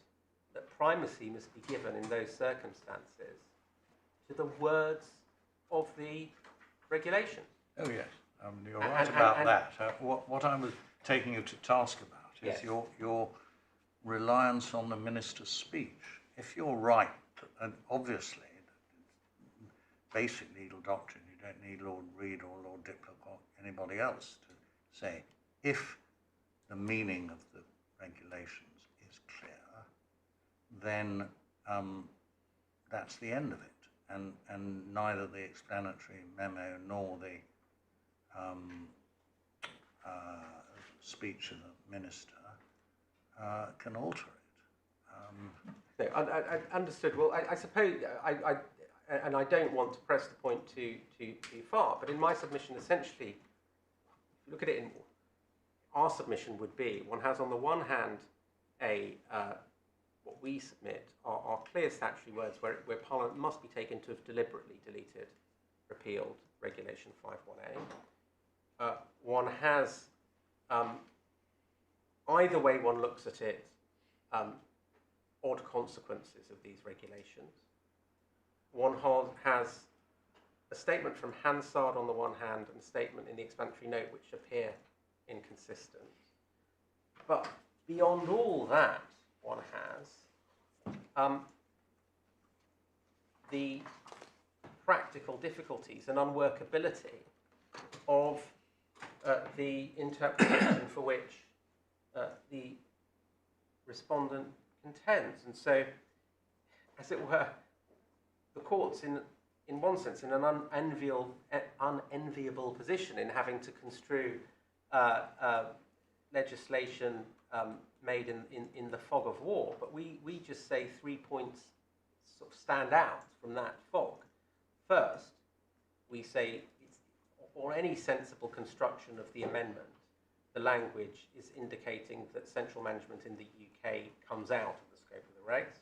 that primacy must be given in those circumstances to the words of the regulation. Oh yes, you're right about that. What I was taking you to task about is yes. your reliance on the minister's speech. If you're right, and obviously, basic legal doctrine, you don't need Lord Reed or Lord Diplock or anybody else to say, if the meaning of the regulations is clear, then that's the end of it. And neither the explanatory memo nor the speech of the minister can alter it. No, I understood. Well, I suppose, and I don't want to press the point too far, but in my submission, essentially, if you look at it, our submission would be, one has on the one hand what we submit are clear statutory words where Parliament must be taken to have deliberately deleted, repealed Regulation 51A. One has, either way one looks at it, odd consequences of these regulations. One has a statement from Hansard on the one hand and a statement in the explanatory note which appear inconsistent. But beyond all that, one has the practical difficulties and unworkability of the interpretation for which the respondent contends. And so, as it were, the court's in one sense in an unenviable position in having to construe legislation made in the fog of war. But we just say 3 points sort of stand out from that fog. First, we say, or any sensible construction of the amendment, the language is indicating that central management in the UK comes out of the scope of the regs.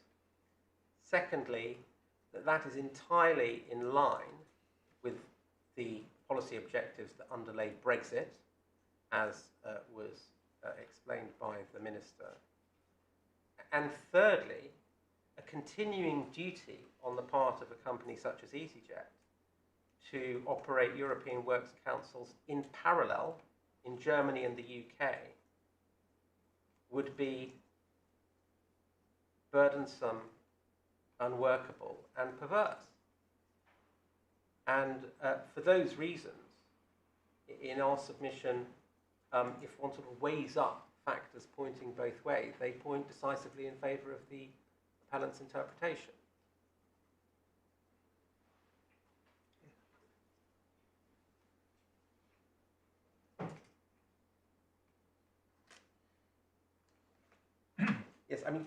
Secondly, that is entirely in line with the policy objectives that underlay Brexit, as was explained by the Minister. And thirdly, a continuing duty on the part of a company such as EasyJet to operate European Works Councils in parallel in Germany and the UK would be burdensome, unworkable, and perverse. And for those reasons, in our submission, if one sort of weighs up factors pointing both ways, they point decisively in favour of the appellant's interpretation. Yes, I mean,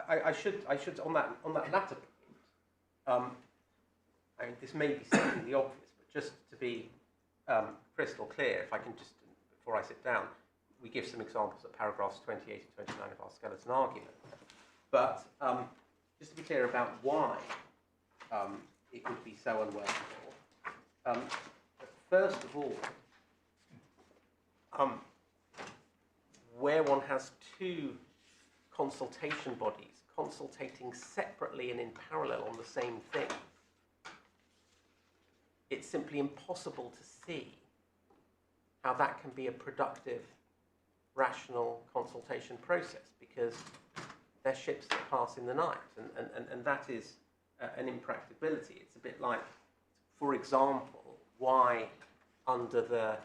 I should on that latter point. I mean, this may be stating the obvious, but just to be crystal clear, if I can just, before I sit down, we give some examples at paragraphs 28 and 29 of our skeleton argument. But just to be clear about why it would be so unworkable. First of all, where one has two consultation bodies consultating separately and in parallel on the same thing, it's simply impossible to see how that can be a productive, rational consultation process, because they're ships that pass in the night, and that is an impracticability. It's a bit like for example, why under the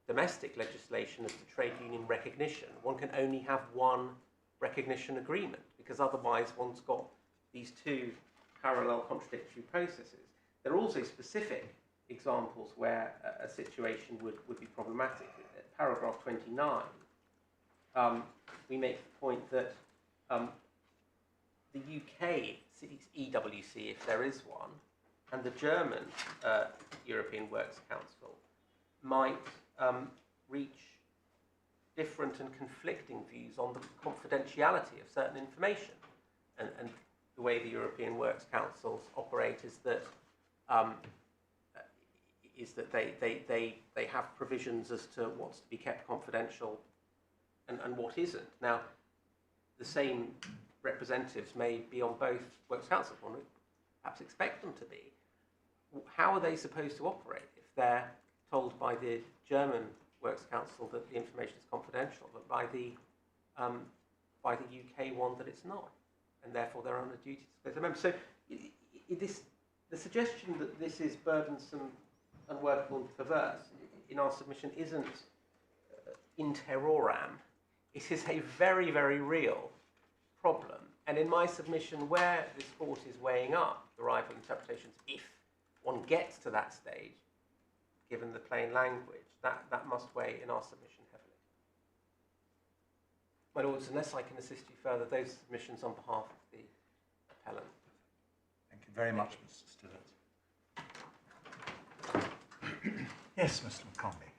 domestic legislation of the trade union recognition, one can only have one recognition agreement, because otherwise one's got these two parallel contradictory processes. There are also specific examples where a situation would be problematic. Paragraph 29, we make the point that the UK EWC, if there is one, and the German European Works Council might reach different and conflicting views on the confidentiality of certain information. And the way the European Works Councils operate is that they have provisions as to what's to be kept confidential and what isn't. Now, the same representatives may be on both Works Councils, one would perhaps expect them to be. How are they supposed to operate if they're told by the German Works Council that the information is confidential, but by the UK one that it's not, and therefore they're under duty to disclose their members? So the suggestion that this is burdensome, unworkable and perverse in our submission isn't in terrorem. It is a very, very real problem. And in my submission, where this court is weighing up the rival interpretations, if one gets to that stage, given the plain language, that must weigh in our submission heavily. My lords, unless I can assist you further, those submissions on behalf of the appellant. Thank you very much, Mr. Stillett. Yes, Mr. McCombie.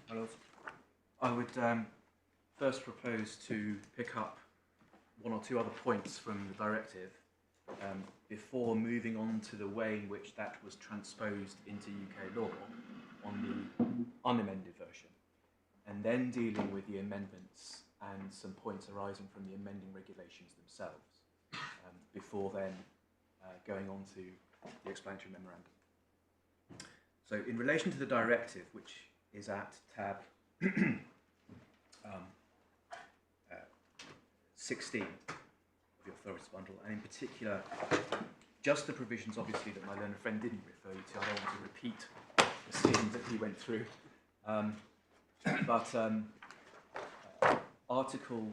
My lords, I would first propose to pick up one or two other points from the directive before moving on to the way in which that was transposed into UK law on the unamended version, and then dealing with the amendments and some points arising from the amending regulations themselves, before then going on to the explanatory memorandum. So in relation to the directive, which is at tab 16 of your authorities bundle, and in particular, just the provisions, obviously, that my learned friend didn't refer you to. I don't want to repeat the schemes that he went through. Article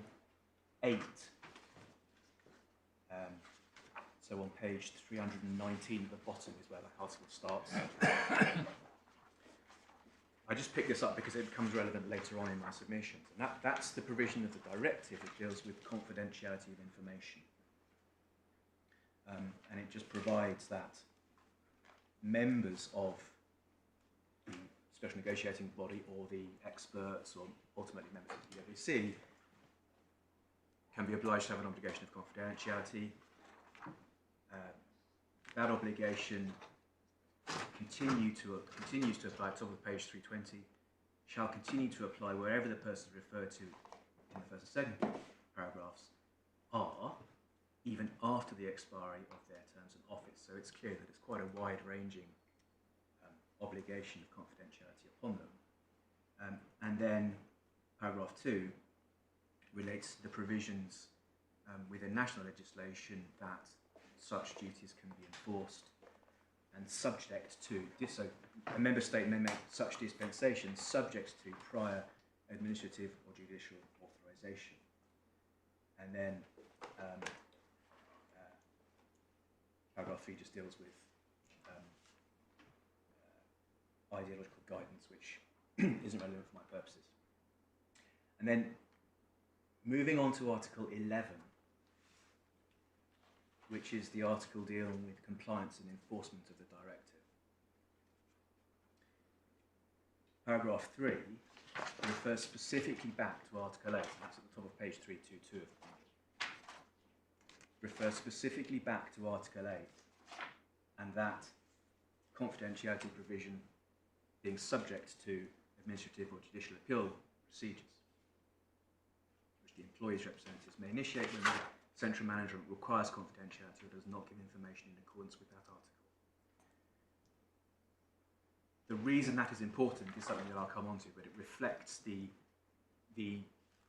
8, so on page 319 at the bottom is where that article starts. I just picked this up because it becomes relevant later on in my submissions. And that's the provision of the directive that deals with confidentiality of information. And it just provides that members of the special negotiating body or the experts or ultimately members of the EWC can be obliged to have an obligation of confidentiality. That obligation continues to apply at the top of page 320, shall continue to apply wherever the persons referred to in the first and second paragraphs are, even after the expiry of their terms in office. So it's clear that it's quite a wide-ranging obligation of confidentiality upon them. And then paragraph 2 relates to the provisions within national legislation that such duties can be enforced and subject to, so a member state may make such dispensations subject to prior administrative or judicial authorization. And then paragraph 3 just deals with ideological guidance, which isn't relevant for my purposes. And then moving on to Article 11, which is the article dealing with compliance and enforcement of the directive. Paragraph 3 refers specifically back to Article 8, and that's at the top of page 322 of the manual. Refers specifically back to Article 8, and that confidentiality provision being subject to administrative or judicial appeal procedures, which the employee's representatives may initiate when the central management requires confidentiality or does not give information in accordance with that article. The reason that is important is something that I'll come on to, but it reflects the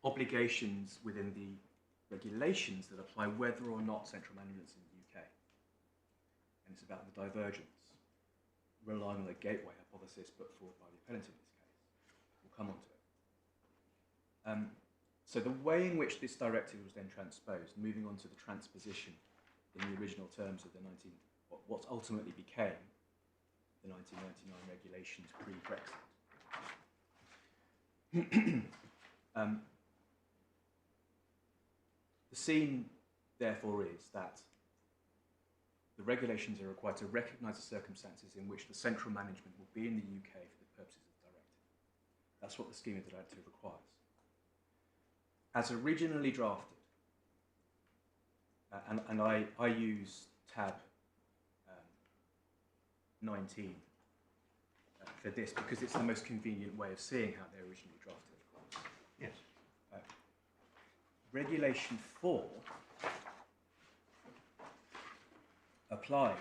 obligations within the regulations that apply whether or not central management's in the UK. and it's about the divergence, relying on the gateway hypothesis put forward by the appellant in this case. We'll come on to it. So the way in which this directive was then transposed, moving on to the transposition in the original terms of the what ultimately became the 1999 regulations pre-Brexit. The scene, therefore, is that the regulations are required to recognise the circumstances in which the central management will be in the UK for the purposes of the directive. That's what the scheme of the directive requires. As originally drafted, and I use tab 19 for this because it's the most convenient way of seeing how they're originally drafted, of course. Yes. Regulation 4 applied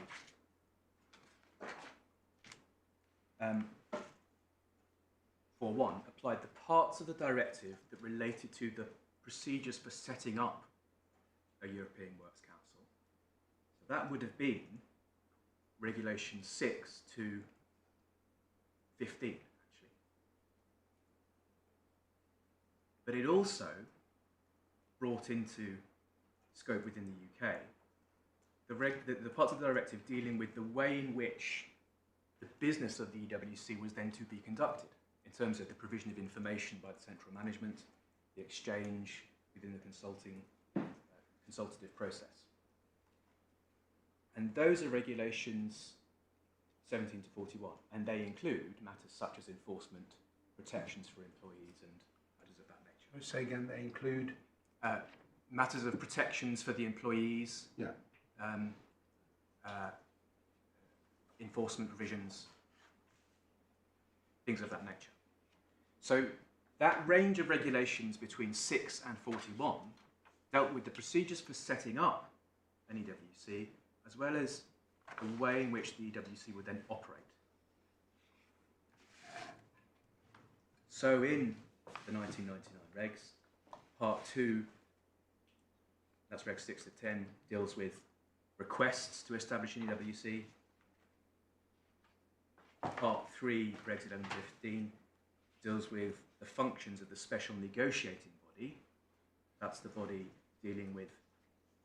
applied the parts of the directive that related to the procedures for setting up a European Works Council. So that would have been Regulation 6 to 15, actually. But it also brought into scope within the UK the parts of the directive dealing with the way in which the business of the EWC was then to be conducted in terms of the provision of information by the central management, the exchange within the consultative process. And those are regulations 17 to 41, and they include matters such as enforcement, protections for employees, and matters of that nature. Say again, they include? Matters of protections for the employees, Yeah. Enforcement provisions, things of that nature. So that range of regulations between 6 and 41 dealt with the procedures for setting up an EWC, as well as the way in which the EWC would then operate. So in the 1999 regs, part 2, that's Reg 6 to 10, deals with requests to establish an EWC. Part 3, Regs 11 to 15, deals with the functions of the special negotiating body. That's the body dealing with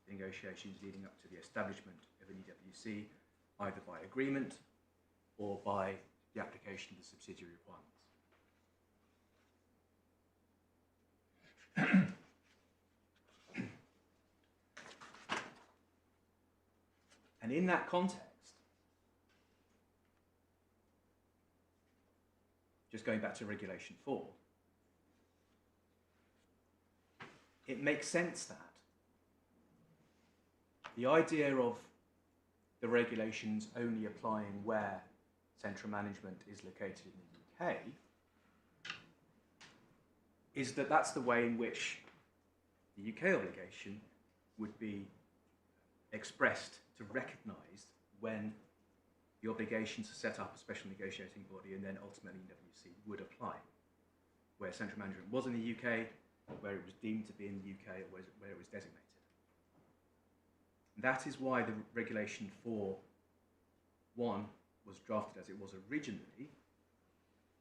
negotiations leading up to the establishment of an EWC, either by agreement or by the application of the subsidiary requirements. And in that context, just going back to Regulation 4, it makes sense that the idea of the regulations only applying where central management is located in the UK is that that's the way in which the UK obligation would be expressed to recognise when the obligation to set up a special negotiating body and then ultimately EWC would apply, where central management was in the UK, where it was deemed to be in the UK, or where it was designated. That is why the Regulation 4.1 was drafted as it was originally,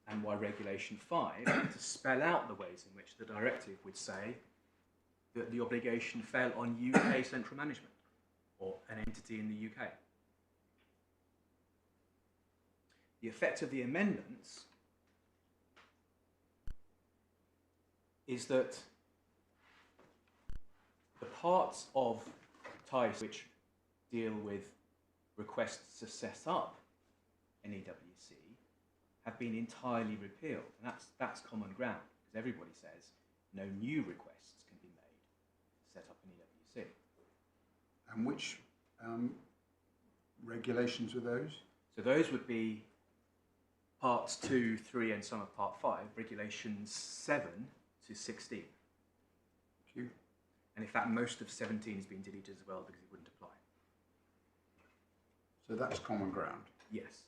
and why Regulation 5 to spell out the ways in which the directive would say that the obligation fell on UK central management or an entity in the UK. The effect of the amendments is that the parts of TICER which deal with requests to set up an EWC have been entirely repealed, and that's common ground, because everybody says no new requests can be made to set up an EWC. And which regulations are those? So those would be parts 2, 3, and some of part 5, regulations 7 to 16. Thank you. And in fact, most of 17 has been deleted as well because it wouldn't apply. So that's common ground. Yes.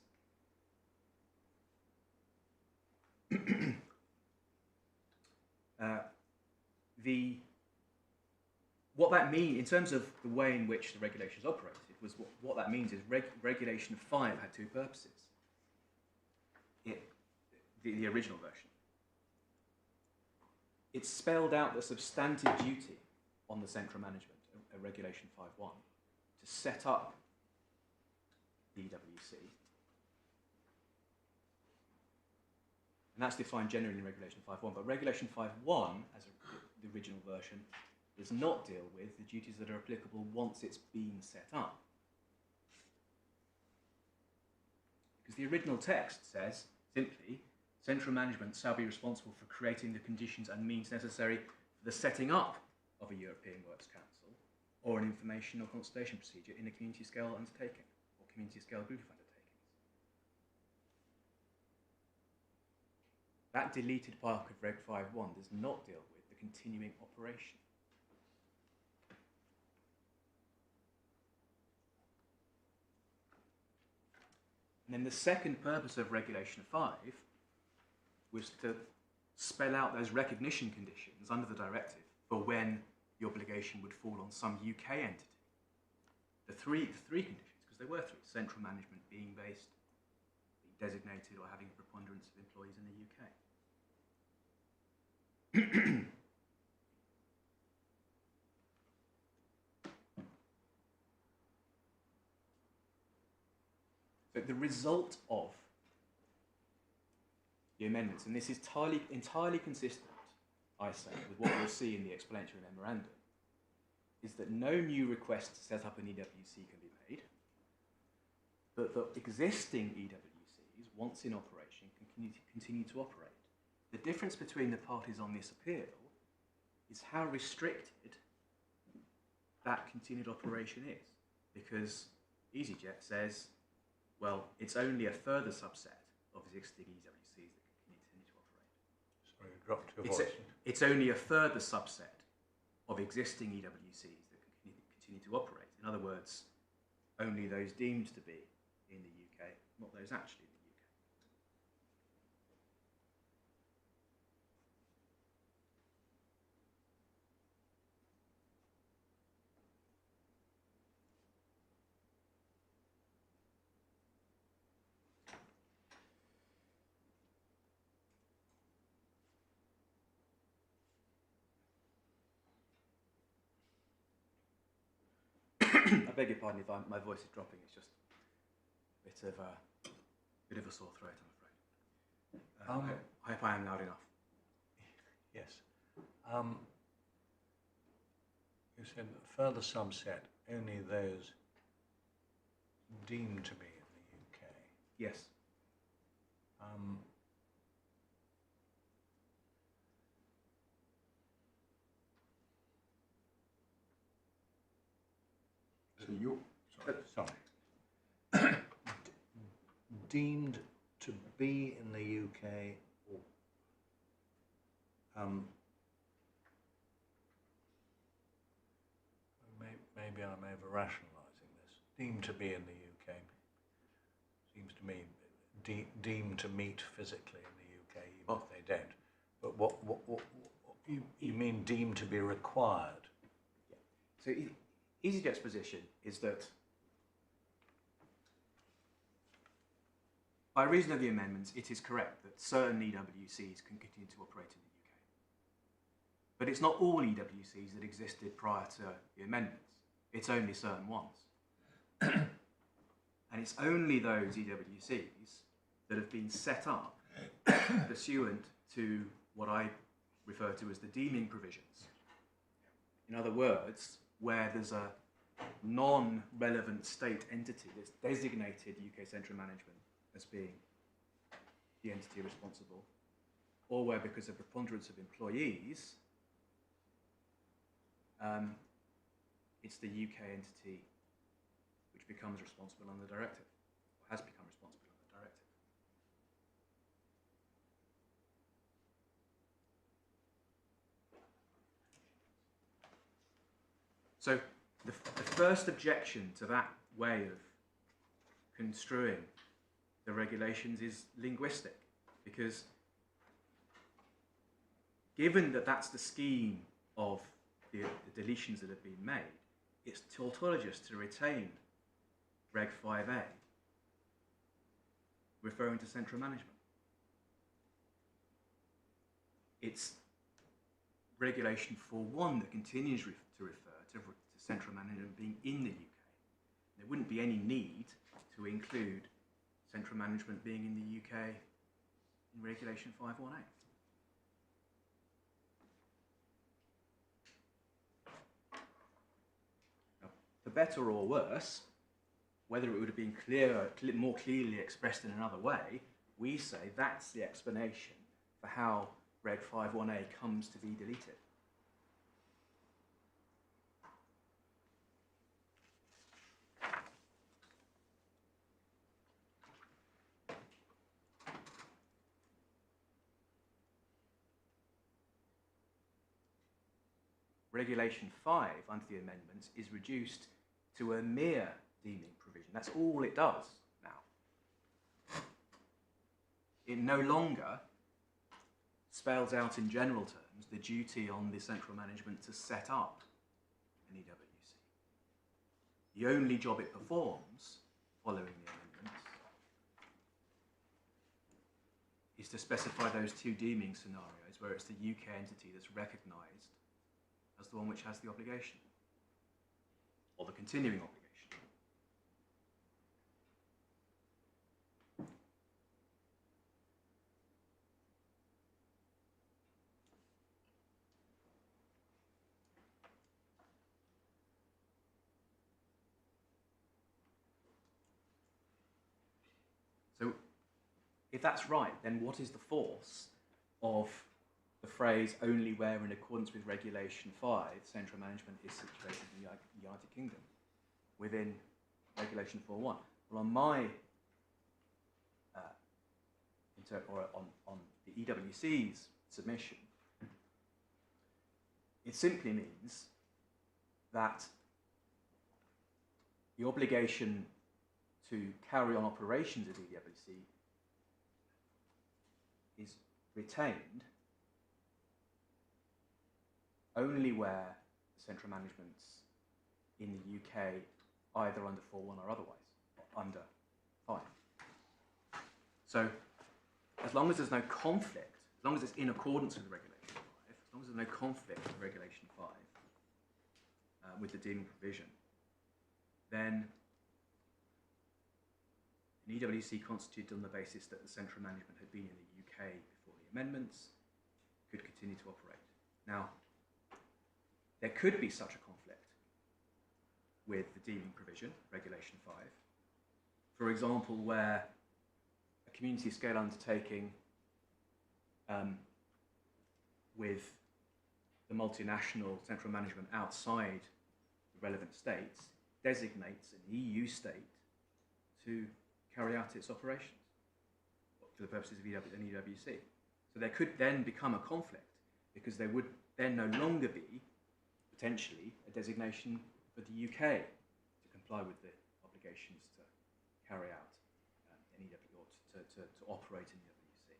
What that that means, in terms of the way in which the regulations operated, was what that means is Regulation 5 had two purposes. The original version. It spelled out the substantive duty on the central management, Regulation 5.1, to set up the EWC. And that's defined generally in Regulation 5.1. But Regulation 5.1, as the original version, does not deal with the duties that are applicable once it's been set up. Because the original text says, simply, central management shall be responsible for creating the conditions and means necessary for the setting up of a European Works Council or an information or consultation procedure in a community scale undertaking or community scale group of undertakings. That deleted part of Reg 5.1 does not deal with the continuing operation. And then the second purpose of Regulation 5 was to spell out those recognition conditions under the directive for when the obligation would fall on some UK entity. The three conditions, because there were three: central management being based, being designated, or having a preponderance of employees in the UK. So the result of the amendments, and this is entirely consistent, I say, with what we'll see in the explanatory memorandum, is that no new request to set up an EWC can be made, but that existing EWCs, once in operation, can continue to operate. The difference between the parties on this appeal is how restricted that continued operation is, because EasyJet says, well, it's only a further subset of existing EWCs that can continue to operate. Sorry, you dropped your voice. It's only a further subset of existing EWCs that can continue to operate. In other words, only those deemed to be in the UK, not those actually in the UK. I beg your pardon if my voice is dropping. It's just a bit of a sore throat, I'm afraid. I hope I am loud enough. Yes. You said further subset, only those deemed to be in the UK. Yes. So you, sorry. Deemed to be in the UK, or maybe I'm over-rationalising this. Deemed to be in the UK seems to me deemed to meet physically in the UK, even if they don't. But what you mean deemed to be required? Yeah. So EasyJet's position is that by reason of the amendments, it is correct that certain EWCs can continue to operate in the UK. But it's not all EWCs that existed prior to the amendments. It's only certain ones. And it's only those EWCs that have been set up pursuant to what I refer to as the deeming provisions. In other words, where there's a non-relevant state entity that's designated UK central management as being the entity responsible, or where because of preponderance of employees, it's the UK entity which becomes responsible on the directive, or has become responsible on the directive. So the first objection to that way of construing the regulations is linguistic, because given that that's the scheme of the deletions that have been made, it's tautologous to retain Reg 5A, referring to central management. It's Regulation 4.1 that continues to refer to central management being in the UK. There wouldn't be any need to include central management being in the UK in Regulation 5.1a. For better or worse, whether it would have been more clearly expressed in another way, we say that's the explanation for how Reg 5.1a comes to be deleted. Regulation 5 under the amendments is reduced to a mere deeming provision. That's all it does now. It no longer spells out in general terms the duty on the central management to set up an EWC. The only job it performs following the amendments is to specify those two deeming scenarios where it's the UK entity that's recognised as the one which has the obligation, or the continuing obligation. So, if that's right, then what is the force of the phrase only where in accordance with Regulation 5 central management is situated in the United Kingdom within Regulation 4.1? Well, on my on the EWC's submission, it simply means that the obligation to carry on operations at EWC is retained only where the central management's in the UK either under 4.1 or otherwise, or under 5. So, as long as there's no conflict, as long as it's in accordance with Regulation 5, as long as there's no conflict with Regulation 5, with the deeming provision, then an EWC constituted on the basis that the central management had been in the UK before the amendments could continue to operate. Now, there could be such a conflict with the deeming provision, Regulation 5. For example, where a community scale undertaking with the multinational central management outside the relevant states designates an EU state to carry out its operations for the purposes of an EWC. So there could then become a conflict because there would then no longer be potentially a designation for the UK to comply with the obligations to carry out an EW or to operate an EWC.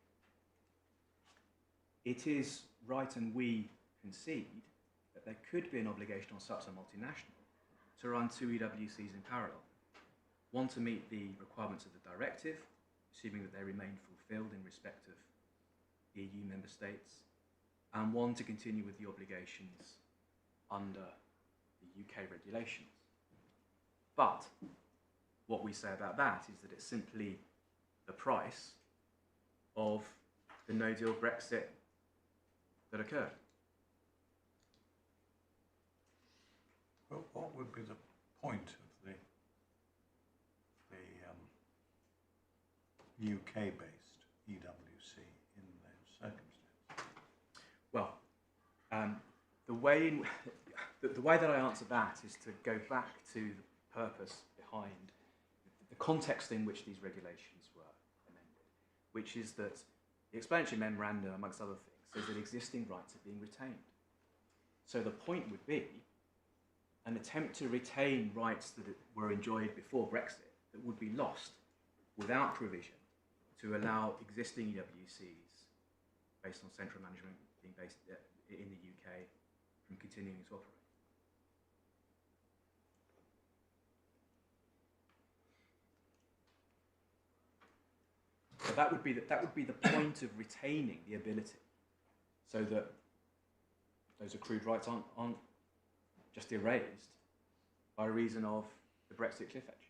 It is right, and we concede that there could be an obligation on such a multinational to run two EWCs in parallel. One to meet the requirements of the directive, assuming that they remain fulfilled in respect of EU member states, and one to continue with the obligations under the UK regulations. But what we say about that is that it's simply the price of the no-deal Brexit that occurred. But what would be the point of the UK-based EWC in those circumstances? Well, the way that I answer that is to go back to the purpose behind the context in which these regulations were amended, which is that the explanatory memorandum, amongst other things, says that existing rights are being retained. So the point would be an attempt to retain rights that were enjoyed before Brexit that would be lost without provision to allow existing EWCs based on central management being based in the UK from continuing to operate. So that would be the point of retaining the ability, so that those accrued rights aren't just erased by reason of the Brexit cliff edge.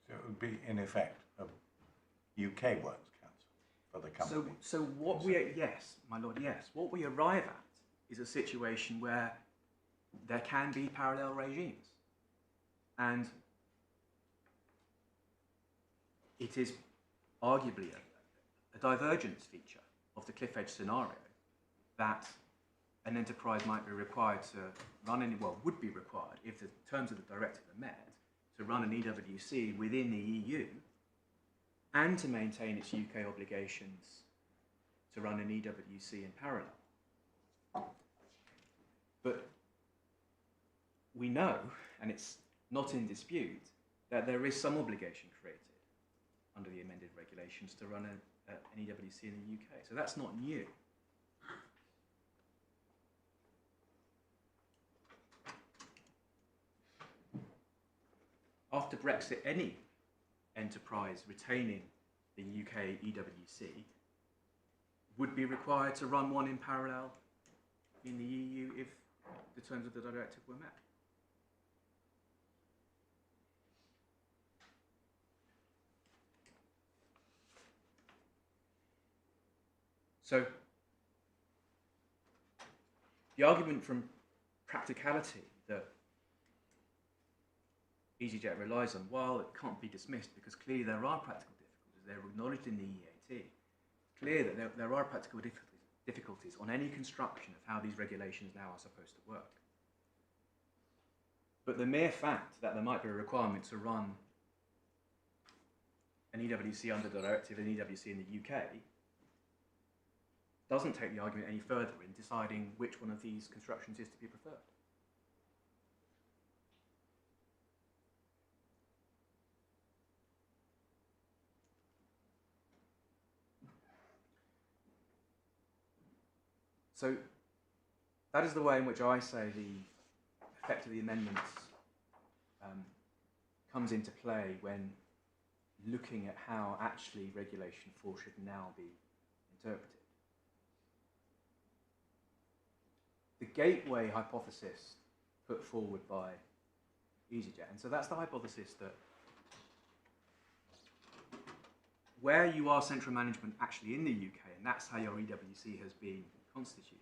So it would be, in effect, a UK Works Council for the company. So what yes, my lord, yes. What we arrive at is a situation where there can be parallel regimes, and it is arguably a divergence feature of the cliff edge scenario that an enterprise might be required to run would be required if the terms of the directive are met, to run an EWC within the EU and to maintain its UK obligations to run an EWC in parallel. But we know, and it's not in dispute, that there is some obligation created under the amended regulations to run an EWC in the UK. So that's not new. After Brexit, any enterprise retaining the UK EWC would be required to run one in parallel in the EU if the terms of the directive were met. So the argument from practicality that EasyJet relies on, while it can't be dismissed because clearly there are practical difficulties, they're acknowledged in the EAT, it's clear that there are practical difficulties on any construction of how these regulations now are supposed to work. But the mere fact that there might be a requirement to run an EWC under the directive and EWC in the UK doesn't take the argument any further in deciding which one of these constructions is to be preferred. So that is the way in which I say the effect of the amendments comes into play when looking at how actually Regulation 4 should now be interpreted. The gateway hypothesis put forward by EasyJet, and so that's the hypothesis that where you are central management actually in the UK, and that's how your EWC has been constituted,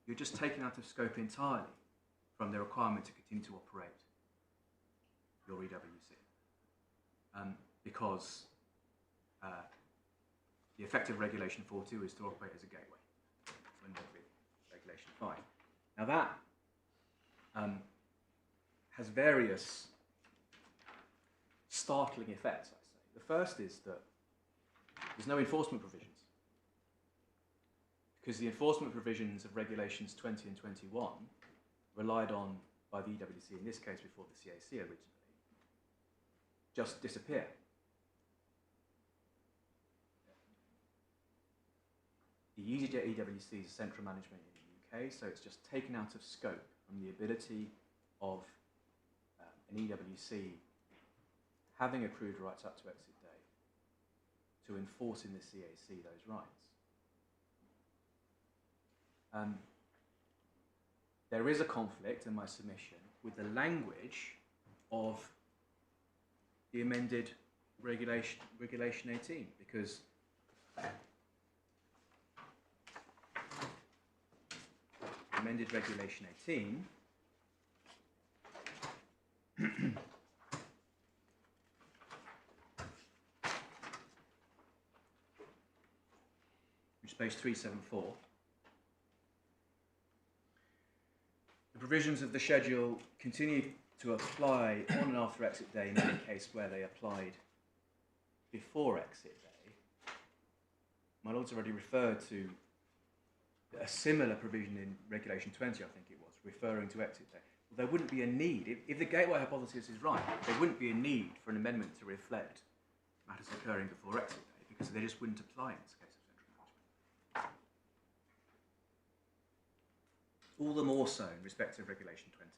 you're just taken out of scope entirely from the requirement to continue to operate your EWC. Because the effect of Regulation 4.2 is to operate as a gateway when Regulation 5. Now that has various startling effects, I say. The first is that there's no enforcement provisions, because the enforcement provisions of Regulations 20 and 21 relied on by the EWC, in this case before the CAC originally, just disappear. The EasyJet EWC is central management in the UK, so it's just taken out of scope from the ability of an EWC having accrued rights up to exit day to enforce in the CAC those rights. There is a conflict in my submission with the language of the amended Regulation 18, because amended Regulation 18 which is page 374. The provisions of the schedule continue to apply on and after exit day in any case where they applied before exit day. My Lord's already referred to a similar provision in Regulation 20, I think it was, referring to exit day. Well, there wouldn't be a need, if the gateway hypothesis is right, there wouldn't be a need for an amendment to reflect matters occurring before exit day, because they just wouldn't apply in this case of central management. all the more so in respect of Regulation 20.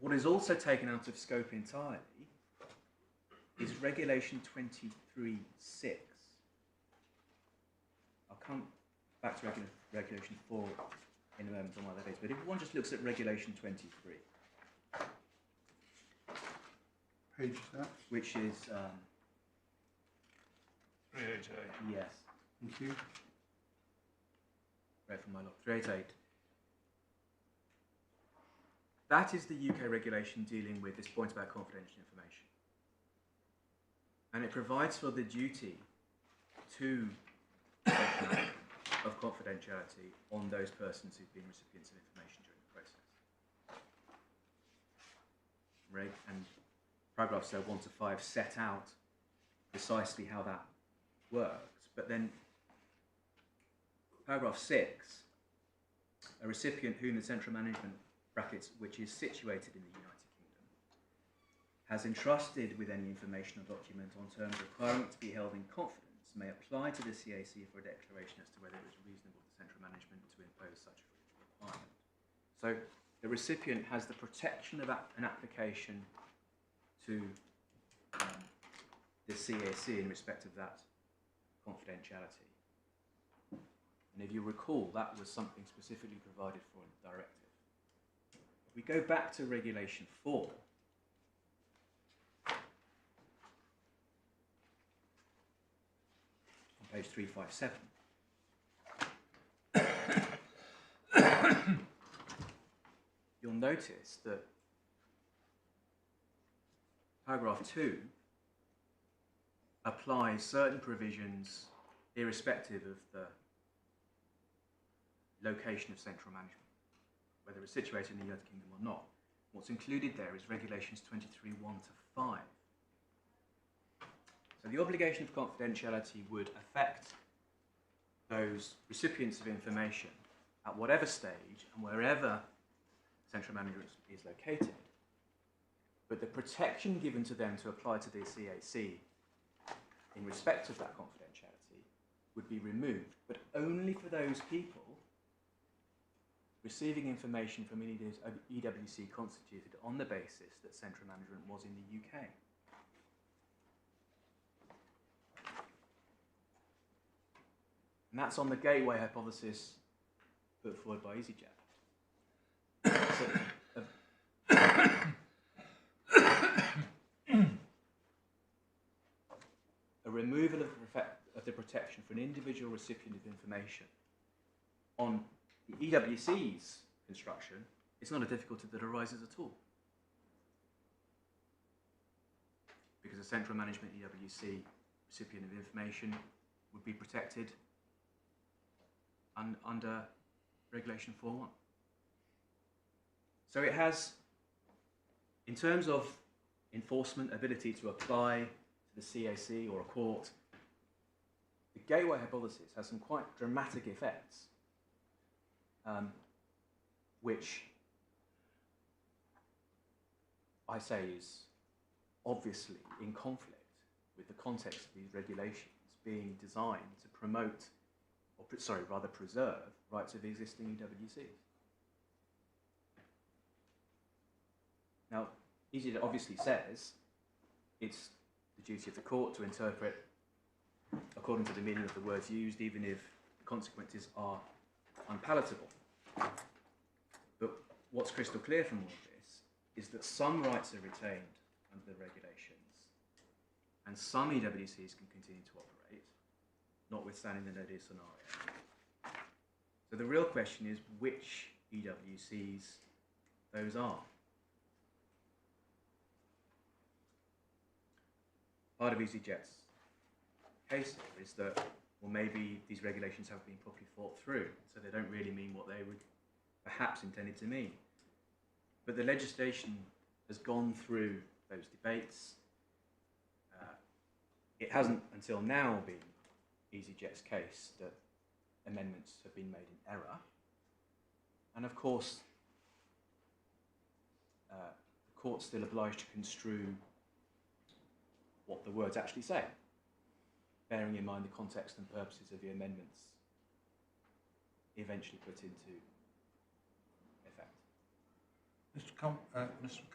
What is also taken out of scope entirely is Regulation 23(6). I'll come back to Regulation 4 in a moment on why that is, but if one just looks at Regulation 23, Page is that? which is, 388. yes, Thank you. read from my log, 388. That is the UK regulation dealing with this point about confidential information. And it provides for the duty to of confidentiality on those persons who've been recipients of information during the process. And paragraphs 1 to 5 set out precisely how that works. But then paragraph 6, a recipient whom the central management brackets, which is situated in the United Kingdom, has entrusted with any information or document on terms requiring it to be held in confidence may apply to the CAC for a declaration as to whether it was reasonable for central management to impose such a requirement. So the recipient has the protection of an application to the CAC in respect of that confidentiality. And if you recall, that was something specifically provided for in the directive. We go back to Regulation 4. On page 357. You'll notice that paragraph 2 applies certain provisions irrespective of the location of central management, whether it's situated in the United Kingdom or not. What's included there is Regulations 23(1) to 5. So the obligation of confidentiality would affect those recipients of information at whatever stage and wherever central management is located. But the protection given to them to apply to the CAC in respect of that confidentiality would be removed, but only for those people receiving information from an EWC constituted on the basis that central management was in the UK. And that's on the gateway hypothesis put forward by EasyJet. So, a removal of the protection for an individual recipient of information on the EWC's construction, it's not a difficulty that arises at all. Because a central management EWC recipient of information would be protected under Regulation 4.1. So it has, in terms of enforcement, ability to apply to the CAC or a court, the gateway hypothesis has some quite dramatic effects, which I say is obviously in conflict with the context of these regulations being designed to promote, or rather preserve, rights of the existing EWCs. Now, EasyJet obviously says it's the duty of the court to interpret according to the meaning of the words used, even if the consequences are unpalatable. But what's crystal clear from all of this is that some rights are retained under the regulations and some EWCs can continue to operate, notwithstanding the no-deal scenario. So the real question is which EWCs those are. Part of EasyJet's case here is that, well, maybe these regulations haven't been properly thought through, so they don't really mean what they would perhaps intended to mean. But the legislation has gone through those debates. It hasn't until now been EasyJet's case that amendments have been made in error. And of course, the court's still obliged to construe what the words actually say, bearing in mind the context and purposes of the amendments eventually put into effect. Mr.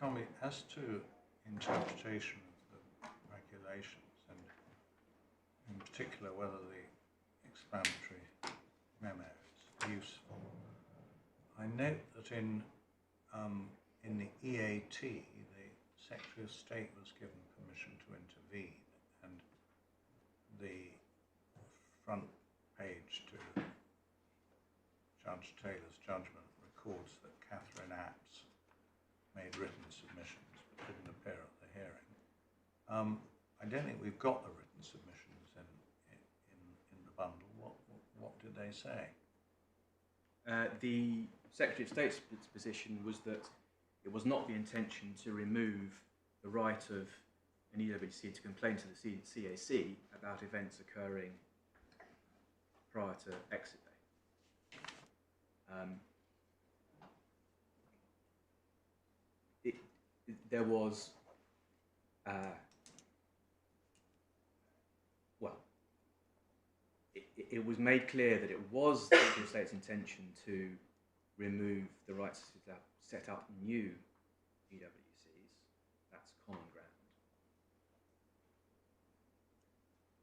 Comey, as to interpretation of the regulations, and in particular whether the explanatory memo is useful, I note that in the EAT, the Secretary of State was given permission to intervene, and the front page to Judge Taylor's judgment records that Catherine Apps made written submissions but didn't appear at the hearing. I don't think we've got the written submissions in the bundle. What did they say? The Secretary of State's position was that it was not the intention to remove the right of an EWC to complain to the CAC about events occurring prior to exit day. There was, it was made clear that it was the Secretary of State's intention to remove the right to set up new EWCs. That's common ground.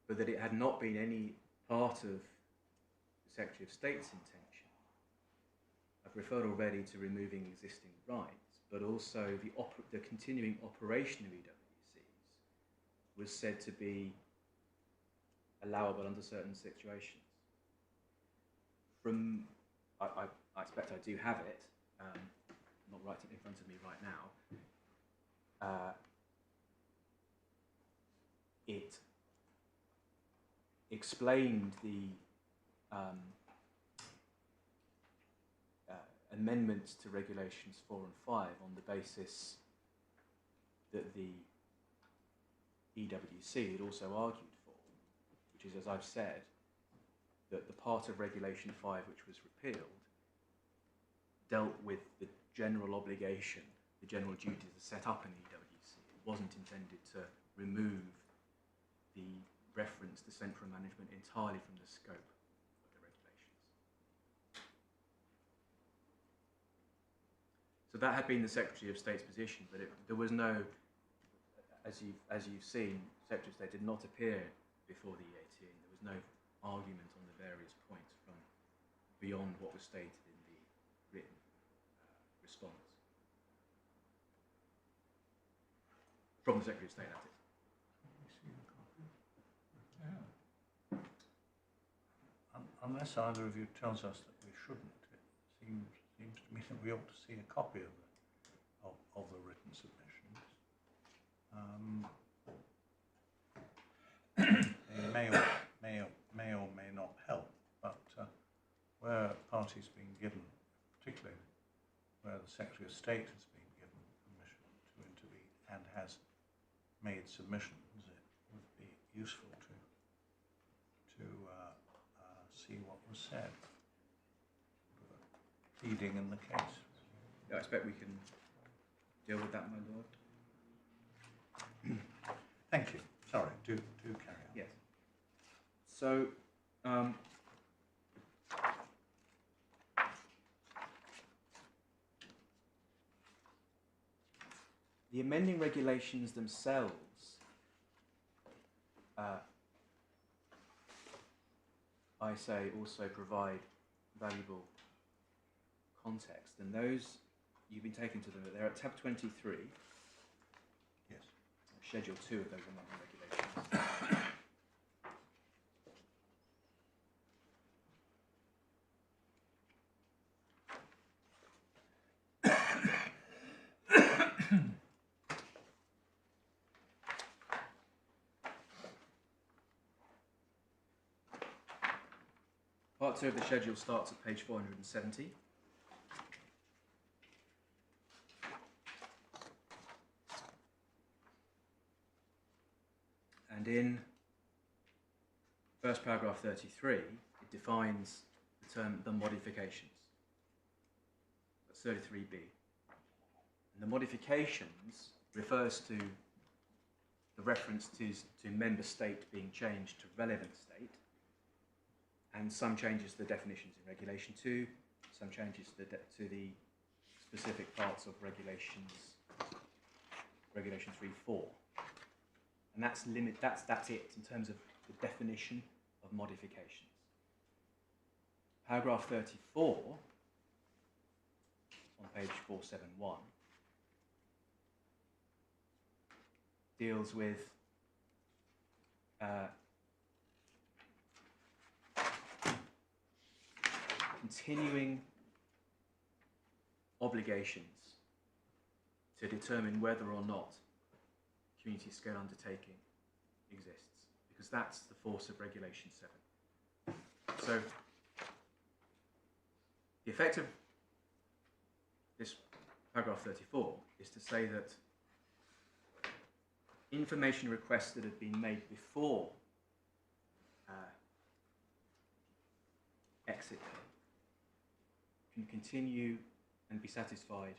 But that it had not been any part of the Secretary of State's intention. I've referred already to removing existing rights, but also the continuing operation of EWCs was said to be allowable under certain situations. I expect I do have it, not right in front of me right now. It explained the amendments to regulations 4 and 5 on the basis that the EWC had also argued for, which is, as I've said, that the part of Regulation 5 which was repealed dealt with the general obligation, the general duty to set up an EWC. It wasn't intended to remove the reference to central management entirely from the scope of the regulations. So that had been the Secretary of State's position, but there was no, as you've seen, Secretary of State did not appear before the EAT, and there was no argument on the various points from beyond what was stated in the written response from the Secretary of State, that is. Unless either of you tells us that we shouldn't, it seems to me that we ought to see a copy of the written submissions. They may or may not help, but where parties being given, particularly where the Secretary of State has been given permission to intervene and has made submissions, it would be useful to see what was said, pleading in the case. Yeah, I expect we can deal with that, my Lord. Thank you. Sorry, do carry on. Yes. So, the amending regulations themselves I say also provide valuable context, and those you've been taken to them. They're at tab 23. Yes. Schedule 2 of those amending regulations. Part 2 of the schedule starts at page 470. And in first paragraph 33, it defines the term the modifications. 33B. And the modifications refers to the reference to member state being changed to relevant state, and some changes to the definitions in Regulation 2, some changes to the specific parts of Regulation 3.4. And that's it in terms of the definition of modifications. Paragraph 34 on page 471 deals with continuing obligations to determine whether or not community scale undertaking exists, because that's the force of Regulation 7. So the effect of this paragraph 34 is to say that information requests that have been made before exit day can continue and be satisfied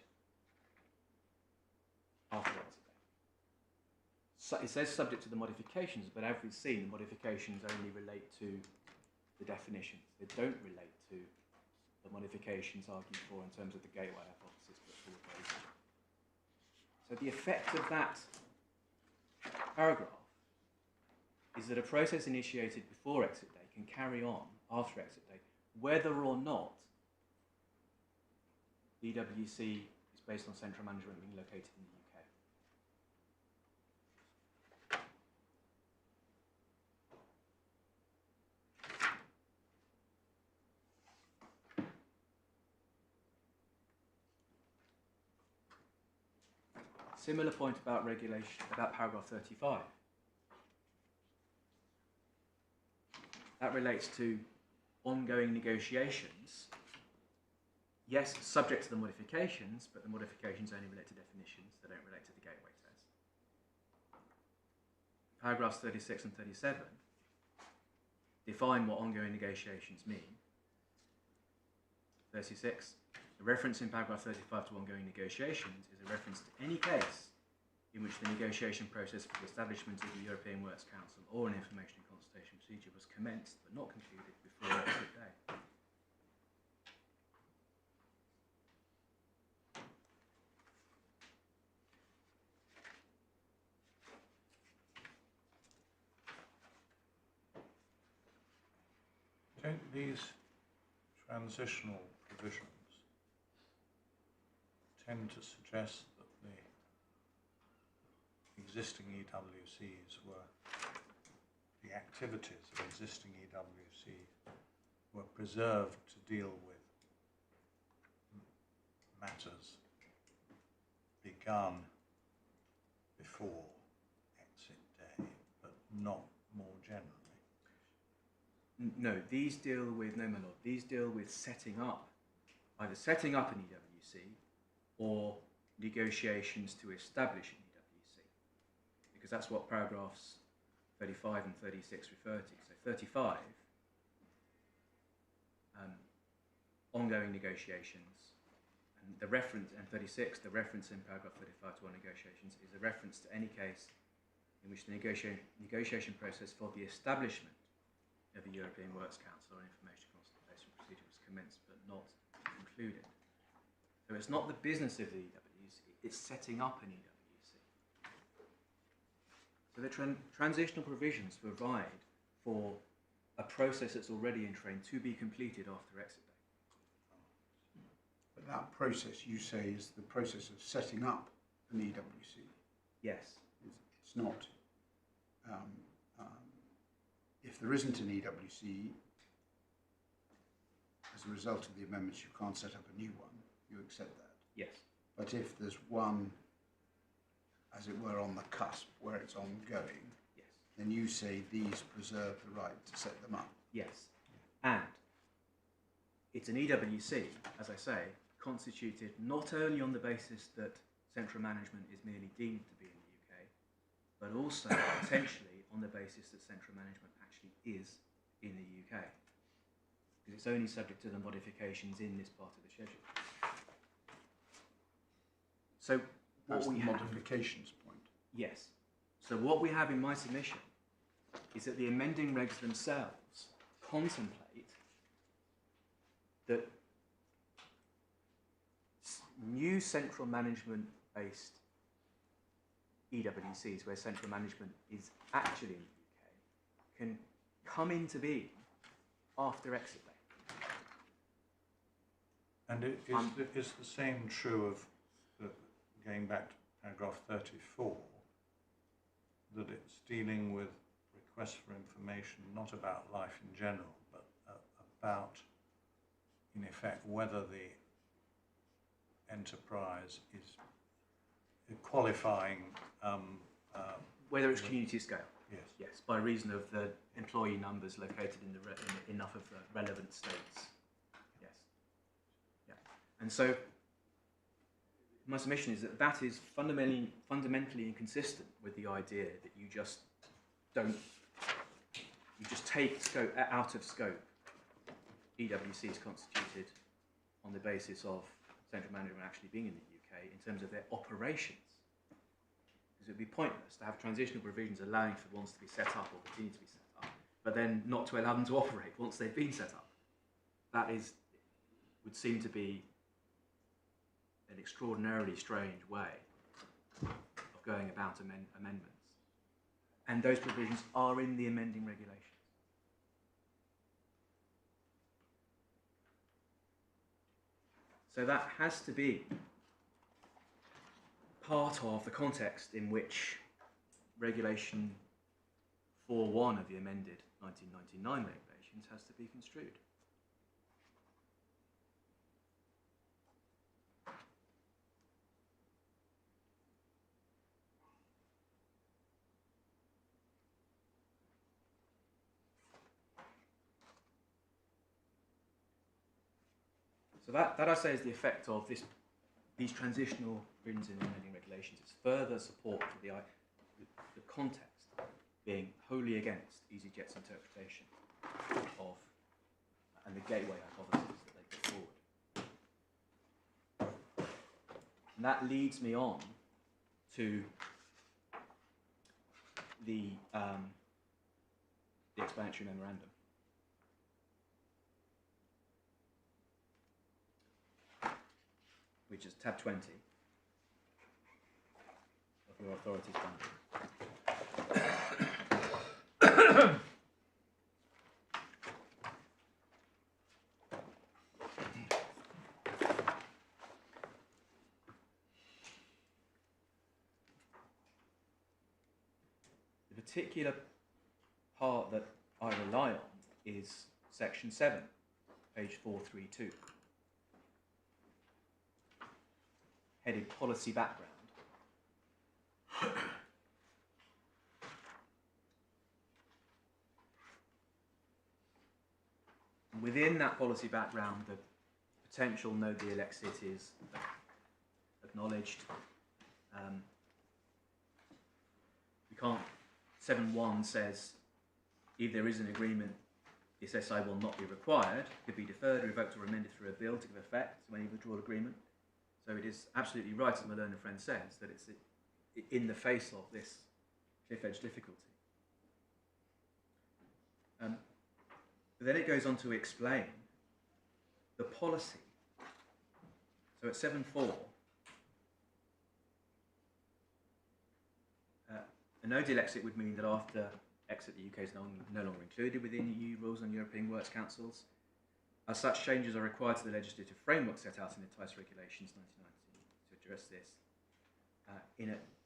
after exit day. So it says subject to the modifications, but as we've seen, the modifications only relate to the definitions. They don't relate to the modifications argued for in terms of the gateway hypothesis put forward by EasyJet. So the effect of that paragraph is that a process initiated before exit day can carry on after exit day, whether or not the EWC is based on central management being located in the UK. Similar point about regulation, about paragraph 35. That relates to ongoing negotiations. Yes, subject to the modifications, but the modifications only relate to definitions. They don't relate to the gateway test. Paragraphs 36 and 37 define what ongoing negotiations mean. 36. The reference in paragraph 35 to ongoing negotiations is a reference to any case in which the negotiation process for the establishment of the European Works Council or an information and consultation procedure was commenced but not concluded before exit day. Don't these transitional provisions tend to suggest that the existing EWCs the activities of existing EWCs were preserved to deal with matters begun before exit day, but not more generally? No, these deal with, no, my lord, these deal with setting up, either setting up an EWC or negotiations to establish an EWC, because that's what paragraphs 35 and 36 refer to. So 35, ongoing negotiations, and the reference, and 36, the reference in paragraph 35 to on negotiations is a reference to any case in which the negotiation process for the establishment of the European Works Council or information consultation procedure was commenced but not concluded. So it's not the business of the EWC, it's setting up an EWC. So the transitional provisions provide for a process that's already in train to be completed after exit day. But that process, you say, is the process of setting up an EWC. Yes. It's not, if there isn't an EWC, as a result of the amendments, you can't set up a new one. You accept that? Yes. But if there's one, as it were, on the cusp where it's ongoing, Yes. then you say these preserve the right to set them up. Yes. And it's an EWC, as I say, constituted not only on the basis that central management is merely deemed to be in the UK, but also potentially on the basis that central management actually is in the UK. Because it's only subject to the modifications in this part of the schedule. So That's what the we have, modifications point. yes. So what we have in my submission is that the amending regs themselves contemplate that new central management-based EWCs, where central management is actually in the UK, can come into being after exit date. And is the same true of, going back to paragraph 34, that it's dealing with requests for information not about life in general, but about, in effect, whether the enterprise is qualifying. Whether it's community scale. Yes. Yes, by reason of the employee numbers located in enough of the relevant states. Yes. Yeah. And so my submission is that that is fundamentally inconsistent with the idea that you just take scope out of scope EWCs constituted on the basis of central management actually being in the UK in terms of their operations. Because it would be pointless to have transitional provisions allowing for ones to be set up or continue to be set up, but then not to allow them to operate once they've been set up. That would seem to be an extraordinarily strange way of going about amendments. And those provisions are in the amending regulations. So that has to be part of the context in which Regulation 4.1 of the amended 1999 regulations has to be construed. So that I say is the effect of these transitional provisions in the amending regulations. It's further support for the context being wholly against EasyJet's interpretation of and the gateway hypothesis that they put forward. And that leads me on to the explanatory memorandum. Which is tab 20 of your authorities bundle. The particular part that I rely on is section 7, page 432. Headed policy background. Within that policy background, the potential no deal exit is acknowledged. We can't. 7.1 says if there is an agreement, the SSI will not be required. It could be deferred, revoked, or amended through a bill to give effect to any withdrawal agreement. So it is absolutely right, as my learned friend says, that it's in the face of this cliff-edge difficulty. But then it goes on to explain the policy. So at 7.4, a no-deal exit would mean that after exit, the UK is no longer included within EU rules on European Works Councils. As such, changes are required to the legislative framework set out in the TICER regulations 1990 to address this.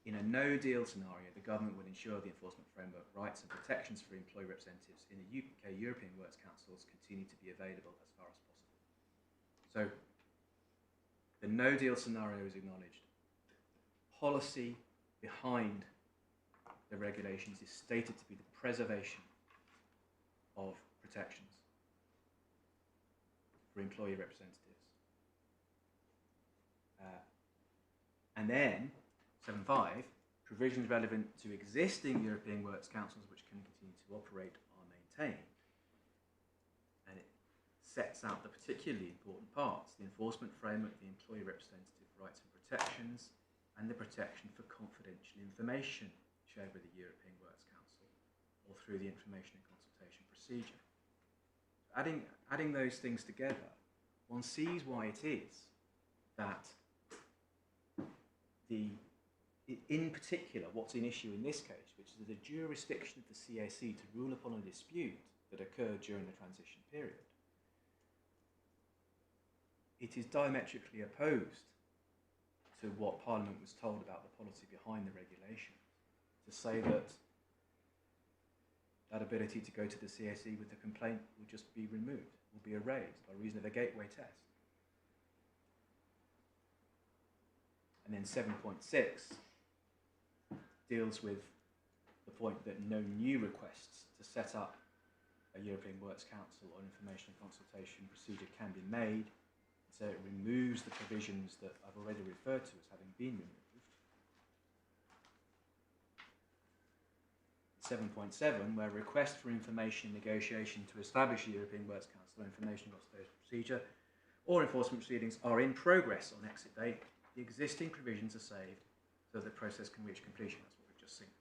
In a no-deal scenario, the government will ensure the enforcement framework rights and protections for employee representatives in the UK European Works Councils continue to be available as far as possible. So, the no-deal scenario is acknowledged. Policy behind the regulations is stated to be the preservation of protections for employee representatives. And then, 7.5, provisions relevant to existing European Works Councils which can continue to operate are maintained. And it sets out the particularly important parts, the enforcement framework, the employee representative rights and protections, and the protection for confidential information shared with the European Works Council or through the information and consultation procedure. Adding those things together, one sees why it is that in particular, what's in issue in this case, which is the jurisdiction of the CAC to rule upon a dispute that occurred during the transition period, it is diametrically opposed to what Parliament was told about the policy behind the regulation, to say that that ability to go to the CAC with the complaint will just be removed, will be erased by reason of a gateway test. And then 7.6 deals with the point that no new requests to set up a European Works Council or information and consultation procedure can be made. So it removes the provisions that I've already referred to as having been removed. 7.7, where request for information and negotiation to establish a European Works Council or information and consultation procedure or enforcement proceedings are in progress on exit date, the existing provisions are saved so that the process can reach completion. That's what we've just seen.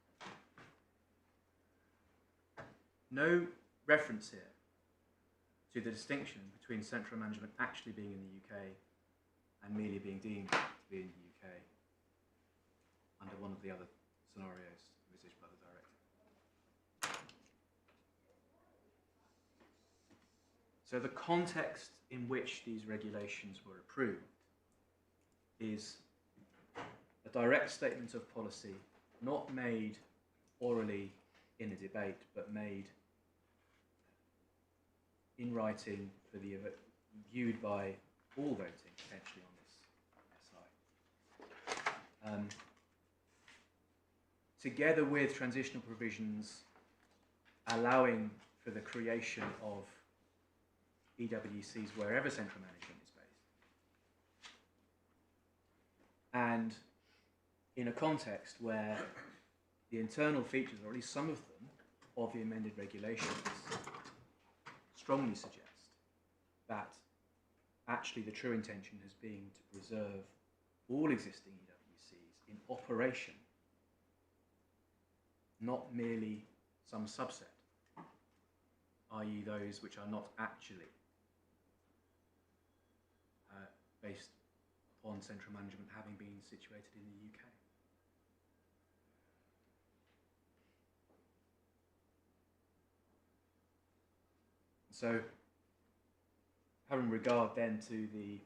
No reference here to the distinction between central management actually being in the UK and merely being deemed to be in the UK under one of the other scenarios envisaged by the directive. So the context in which these regulations were approved is a direct statement of policy, not made orally in a debate, but made in writing for the viewed by all voting potentially on this SI. Together with transitional provisions allowing for the creation of EWCs wherever central management is based, and in a context where the internal features, or at least some of them, of the amended regulations strongly suggest that actually the true intention has been to preserve all existing EWCs in operation, not merely some subset, i.e. those which are not actually based upon central management having been situated in the UK. So, having regard then to the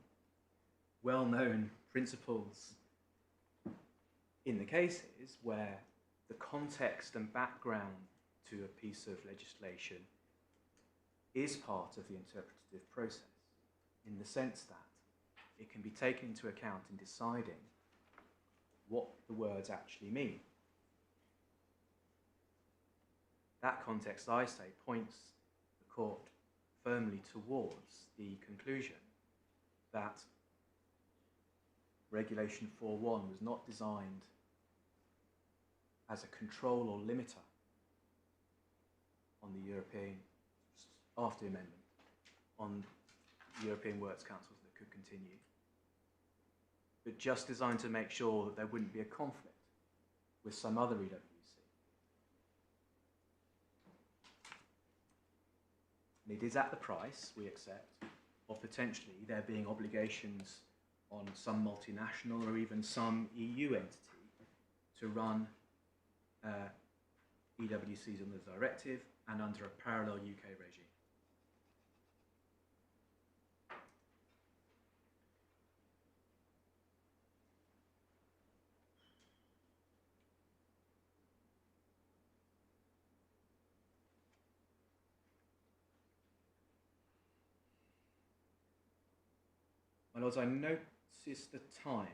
well-known principles in the cases where the context and background to a piece of legislation is part of the interpretative process, in the sense that it can be taken into account in deciding what the words actually mean. That context, I say, points the court firmly towards the conclusion that Regulation 4.1 was not designed as a control or limiter on the European, after the amendment, on European Works Councils that could continue, but just designed to make sure that there wouldn't be a conflict with some other EWC. And it is at the price, we accept, of potentially there being obligations on some multinational or even some EU entity to run EWCs under the directive and under a parallel UK regime. My lords, I notice the time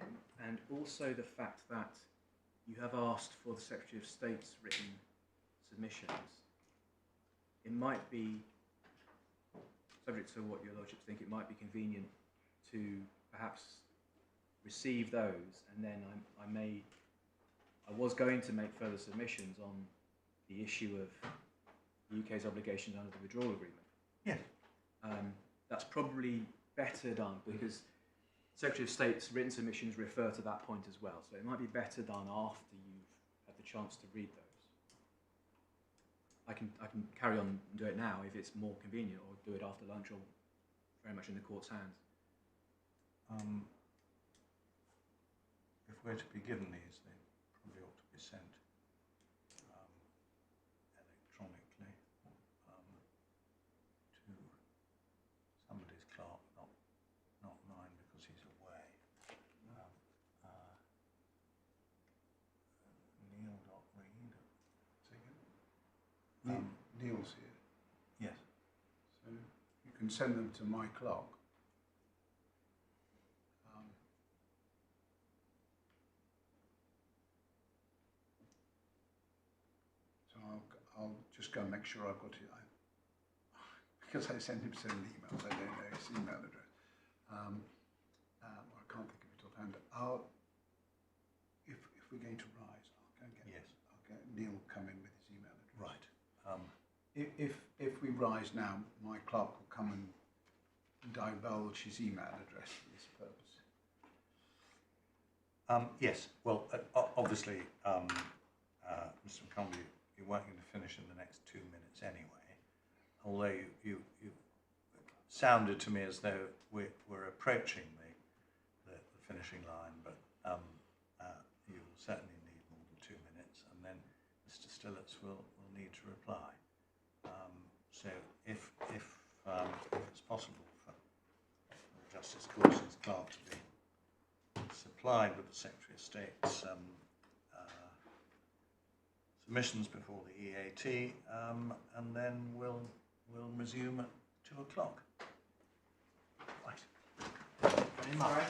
and also the fact that you have asked for the Secretary of State's written submissions. It might be, subject to what your lordships think, it might be convenient to perhaps receive those, and then I was going to make further submissions on the issue of the UK's obligations under the withdrawal agreement. Yes. That's probably better done because Secretary of State's written submissions refer to that point as well, so it might be better done after you've had the chance to read those. I can carry on and do it now if it's more convenient, or do it after lunch, or very much in the court's hands. If we're to be given these, they probably ought to be sent electronically to somebody's clerk, not mine because he's away. Neil.read. Neil's here, Yes. so you can send them to my clerk. So I'll just go and make sure I've got it. Because I send him so many emails, I don't know his email address. I can't think of it offhand. If we're going to rise, I'll go and get. Yes. I'll get Neil come in with his email address. Right. If we rise now, my clerk will come and divulge his email address for this purpose. Yes. Well, obviously, Mr. McCombie, you weren't going to finish in the next 2 minutes anyway. Although you sounded to me as though we're approaching the finishing line, but you will certainly need more than 2 minutes, and then Mr. Stillitz will need to reply. So if it's possible for Justice Coulson's clerk to be supplied with the Secretary of State's submissions before the EAT, and then we'll resume at 2 o'clock. Right. Very much.